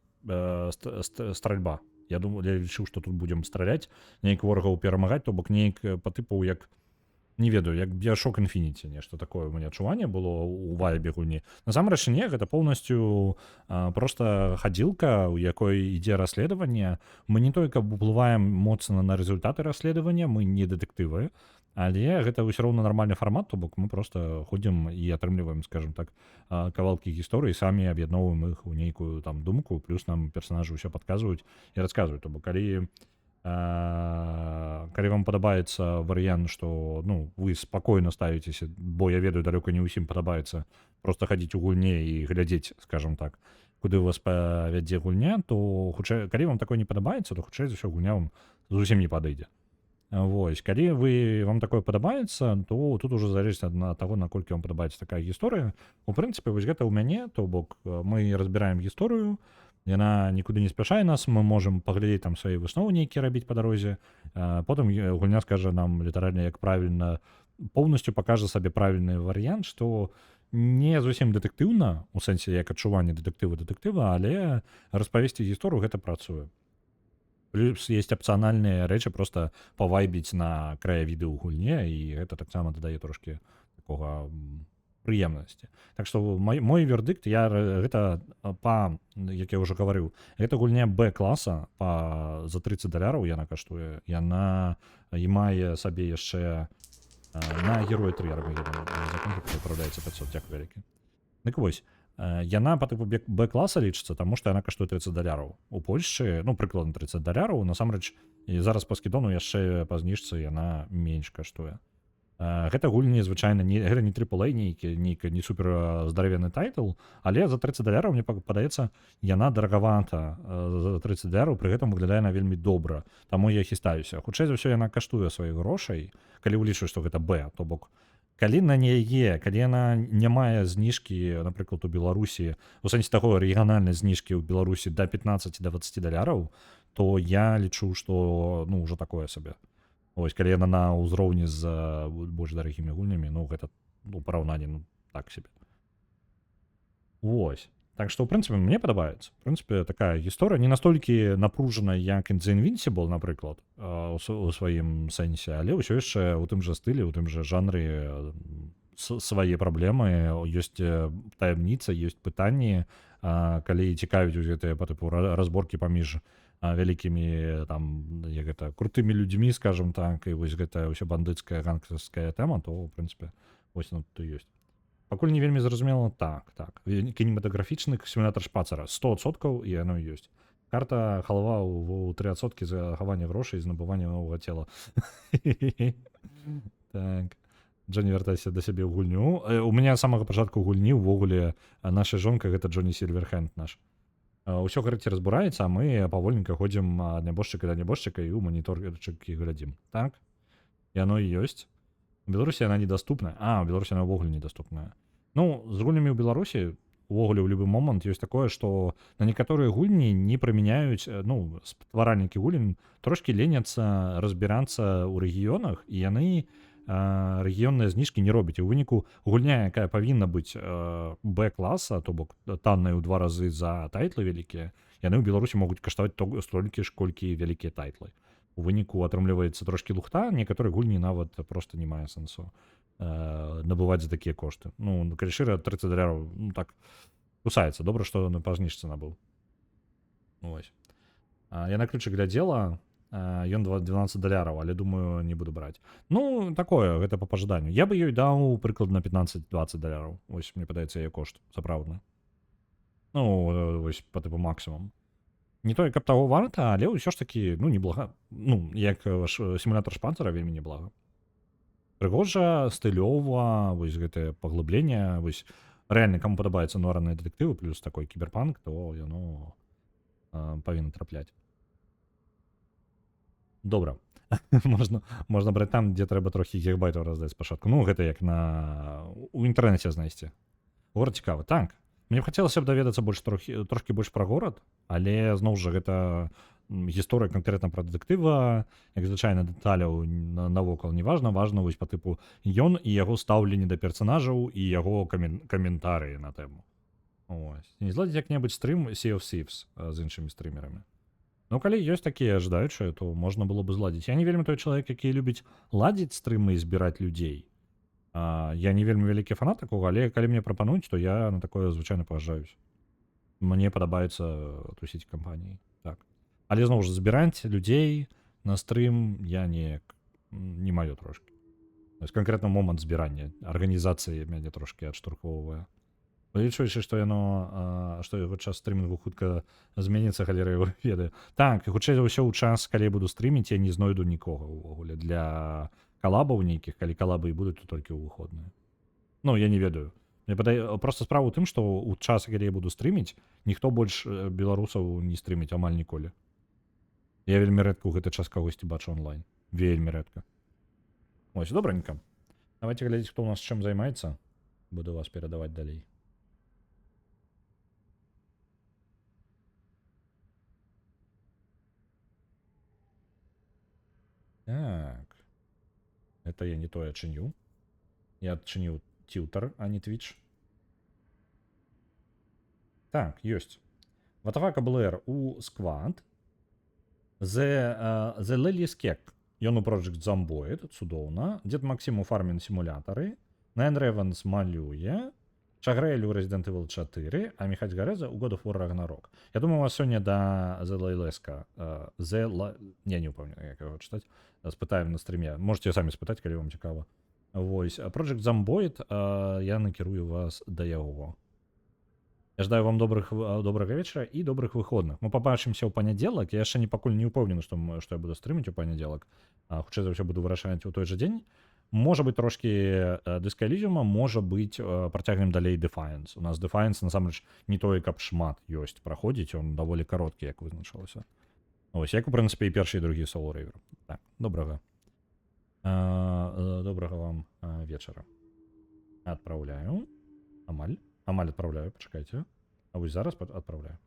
стральба. Я лічыў, што тут будзем страляць, неяк ворагаў перамагаць, то бок неяк па тыпу як, не ведаю, як Bioshock Infinity, нешта такое у мяне адчуванне было ў вайбе гульні. Насамрэч не, гэта поўнасцю проста хадзілка, у якой ідзе расследаванне. Мы не толькі уплываем моцна на рэзультаты расследавання, мы не дэтэктывы, але гэта ўсё роўна нармальны фармат, то бок мы проста ходзім і атрымліваем, скажем так, кавалкі гісторыі, самі аб'ядноўваем іх у нейкую там думку, плюс нам персанажы ўсё падказваюць і расказваюць. То бок калі Калі вам падабаецца варыянт, што ну вы спакойна ставіцеся, бо я ведаю, далёка не ўсім падабаецца просто хадзіць у гульне і глядзець, скажем так, куды вас павядзе гульня, то хутчэй, калі вам такое не падабаецца, то хутчэй за ўсё гульня вам зусім не падыдзе. Вось, калі вам такое падабаецца, то тут уже залежыць ад таго, наколькі вам падабаецца такая гісторыя. У прынцыпе, вось гэта ў мяне, то бок мы разбіраем гісторыю, яна нікуды не спяшае нас, мы можам паглядзець там свае высновы нейкія рабіць па дарозе, потым гульня скажа нам літаральна, як правільна, поўнасцю пакажа сабе правільны варыянт, што не зусім дэтэктыўна, у сэнсе як адчуванне дэтэктыва, але распавесці гісторыю гэта працуе. Плюс есть апцыянальныя рэчы, просто павайбіць на краявіды ў гульне, і гэта таксама дадае трошкі такога прыемнасці. Так што мой вердыкт, гэта як я ўжо гаварыў, гэта гульня Б-класа за $30 яна каштуе. Яна і мае сабе яшчэ на Герой 3 закон управляецца 500, дзякуй вялікі. Дык вось, яна па тыпу Б-класа лічыцца, таму што яна каштуе $30. У Польшчы, ну, прыкладна $30, насамрэч, і зараз па скідону яшчэ па зніжцы яна менш каштуе. Гэта гульні, звычайна, гэта не AAA, нейкі не супер здаравенны тайтл, але за $30, мне падаецца, яна дарагавата за $30, пры гэтым выглядае на вельмі добра, таму я хістаюся. Хутчэй за ўсё яна каштуе сваіх грошай, калі ўлічваць, што гэта Б, то бок калі на яе, калі яна не мае зніжкі, напрыклад, у Беларусі, у сэнсе таго рэгіянальнай зніжкі ў Беларусі да $15-20, то я лічу, што ну ўжо такое сабе. Ось, калі яна на ўзроўні з больш дарагімі гульнямі, ну гэта у параўнанні, ну так себе. Вось. Так што, ў прынцыпе, мне падабаецца. У прынцыпе, такая гісторыя не настолькі напружаная, як The Invincible, напрыклад, у сваім сэнсе, але ўсё яшчэ ў тым жа стылі, у тым жа жанры свае праблемы, ёсць таямніца, ёсць пытанні, калі цікавіць гэтыя па тыпу разборкі паміж вялікімі там як гэта крутымі людзьмі, скажем так, і вось гэта ўсё бандыцкая гангстэрская тэма, то ў прынцыпе вось яно тут ёсць. Пакуль не вельмі зразумела, так кінематаграфічны сімулятор шпацара 100% і яно ёсць. Карта халава ў 3% за хаванне грошай з набывання новага цела. Так, Джонні вяртайся да сябе ў гульню. У мяне самага пачатку гульні ўвогуле наша жонка гэта Джонні Сільверхенд наш. Усё гарыць разбураецца, а мы павольненька ходзім ад нябожчыка да нябожчыка і ў маніторчыкі глядзім. Так, яно і ёсць. У Беларусі яна недаступная. У Беларусі яна ўвогуле недаступная. Ну, з гульнямі ў Беларусі увогуле ў любы момант ёсць такое, што на некаторыя гульні не прымяняюць, ну, стваральнікі гульняў трошкі леняцца разбірацца ў рэгіёнах, і яны рэгіённыя зніжкі не робяць. У выніку гульня, якая павінна быць Б-класа, то бок танная ў 2 разы за тайтлы вялікія, яны ў Беларусі могуць каштаваць столькі ж, колькі вялікія тайтлы. У выніку атрымліваецца трошкі лухта, некаторыя гульні нават проста не мае сэнсу набываць за такія кошты. Ну, калі шчыра, $30, ну так, кусаецца. Добра, што на пазнічцы набыў. Вось. Я на ключы глядзела, ён $12, але думаю, не буду браць. Ну, такое, гэта па пажаданню. Я бы ёй даў прыкладна $15-20. Вось, мне падаецца яе кошт, сапраўдна. Ну, вось, па тыпу максімум. Не тое, каб таго варта, але ўсё ж такі, ну, неблага. Ну, як сімулятор шпацара вельмі неблага. Прыгожа, стылёва, вось гэтае паглыбленне, вось, рэальна, каму падабаецца нуарныя дэтэктывы, плюс такой кіберпанк, то яно павінна трапляць. Добра. Можна браць там, дзе трэба трохі гігабайтаў раздаць спачатку. Ну, гэта як у інтэрнэце знайсці. Горад цікавы. Так, мне б хацелася б даведацца трошкі больш пра горад, але, зноў жа, гэта гісторыя канкрэтна пра дэтэктыва, як звычайна дэталяў навокал не важна, важна вось па тыпу ён і яго стаўленне да персанажаў і яго каментарыі на тэму. Ось. Не зладзіць як-небудзь стрым Sea of Thieves з іншымі стрымерамі. Ну, калі ёсць такія жадаючыя, то можна было бы зладзіць. Я не вельмі той чалавек, які любіць ладзіць стрымы і збіраць людзей. Я не вельмі вялікі фанат такога, але калі мне прапануюць, то я на такое звычайна пагаджаюсь. Мне падабаецца тусіць кампаніі. Так. Але зноў жа збіраць людзей на стрым я не маё трошкі. Канкрэтна момант збірання арганізацыі мяне трошкі адштурхоўвае. Улічваючы, што што яго час стрымінгу хутка зменіцца, халера яго ведае. Так, і хутчэй за ўсё ў час, калі я буду стрыміць, я не знойду нікога ўвогуле для калабаў нейкіх, калі калабы і будуць, то толькі ў выходныя. Ну, я не ведаю. Просто справа ў тым, што ў час, калі я буду стрыміць, ніхто больш беларусаў не стрыміць амаль ніколі. Я вельмі рэдка ў гэты час кагосьці бачу онлайн. Вельмі рэдка. Ось, добранька. Давайте глядзець, хто ў нас чым займаецца. Буду вас перадаваць далей. Так. Это я не то отчиню. Я отчинил Тьютор, а не Twitch. Так, есть. Ватавака Блэр у Squad. The Lily's Cake. Ён у Project Zomboid. Цудоўна. Дед Максим у фармін симулятары. Найн Ревенс малюе. Шагрэль у Resident Evil 4, а Міхаць Гарэза у God of War Ragnarok. Я думаю, у вас сёння да The Layleska. Я не ўпэўнены, як яго чытаць. Спытаем на стрыме. Можете самі спытаць, калі вам цікава. Вось. Project Zomboid, я накірую вас да яго. Я жадаю вам добрага вечара і добрых выходных. Мы пабачымся ў панядзелак. Я яшчэ пакуль не ўпэўнены, што я буду стрыміць у панядзелак. Хутчэй за ўсё буду вырашаць у той жа дзень. Можа быць трошки Disco Elysium, можа быць працягнем далей Defiance. У нас Defiance насамрэч не тое, каб шмат ёсць праходзіць, ён даволі кароткі, як вызначылася. Ось, як у прынцыпе і першы і другі Soul River. Так, добрага. Добрага вам вечара. Адпраўляю. Амаль адпраўляю, пачакайце. А вось зараз адпраўляю.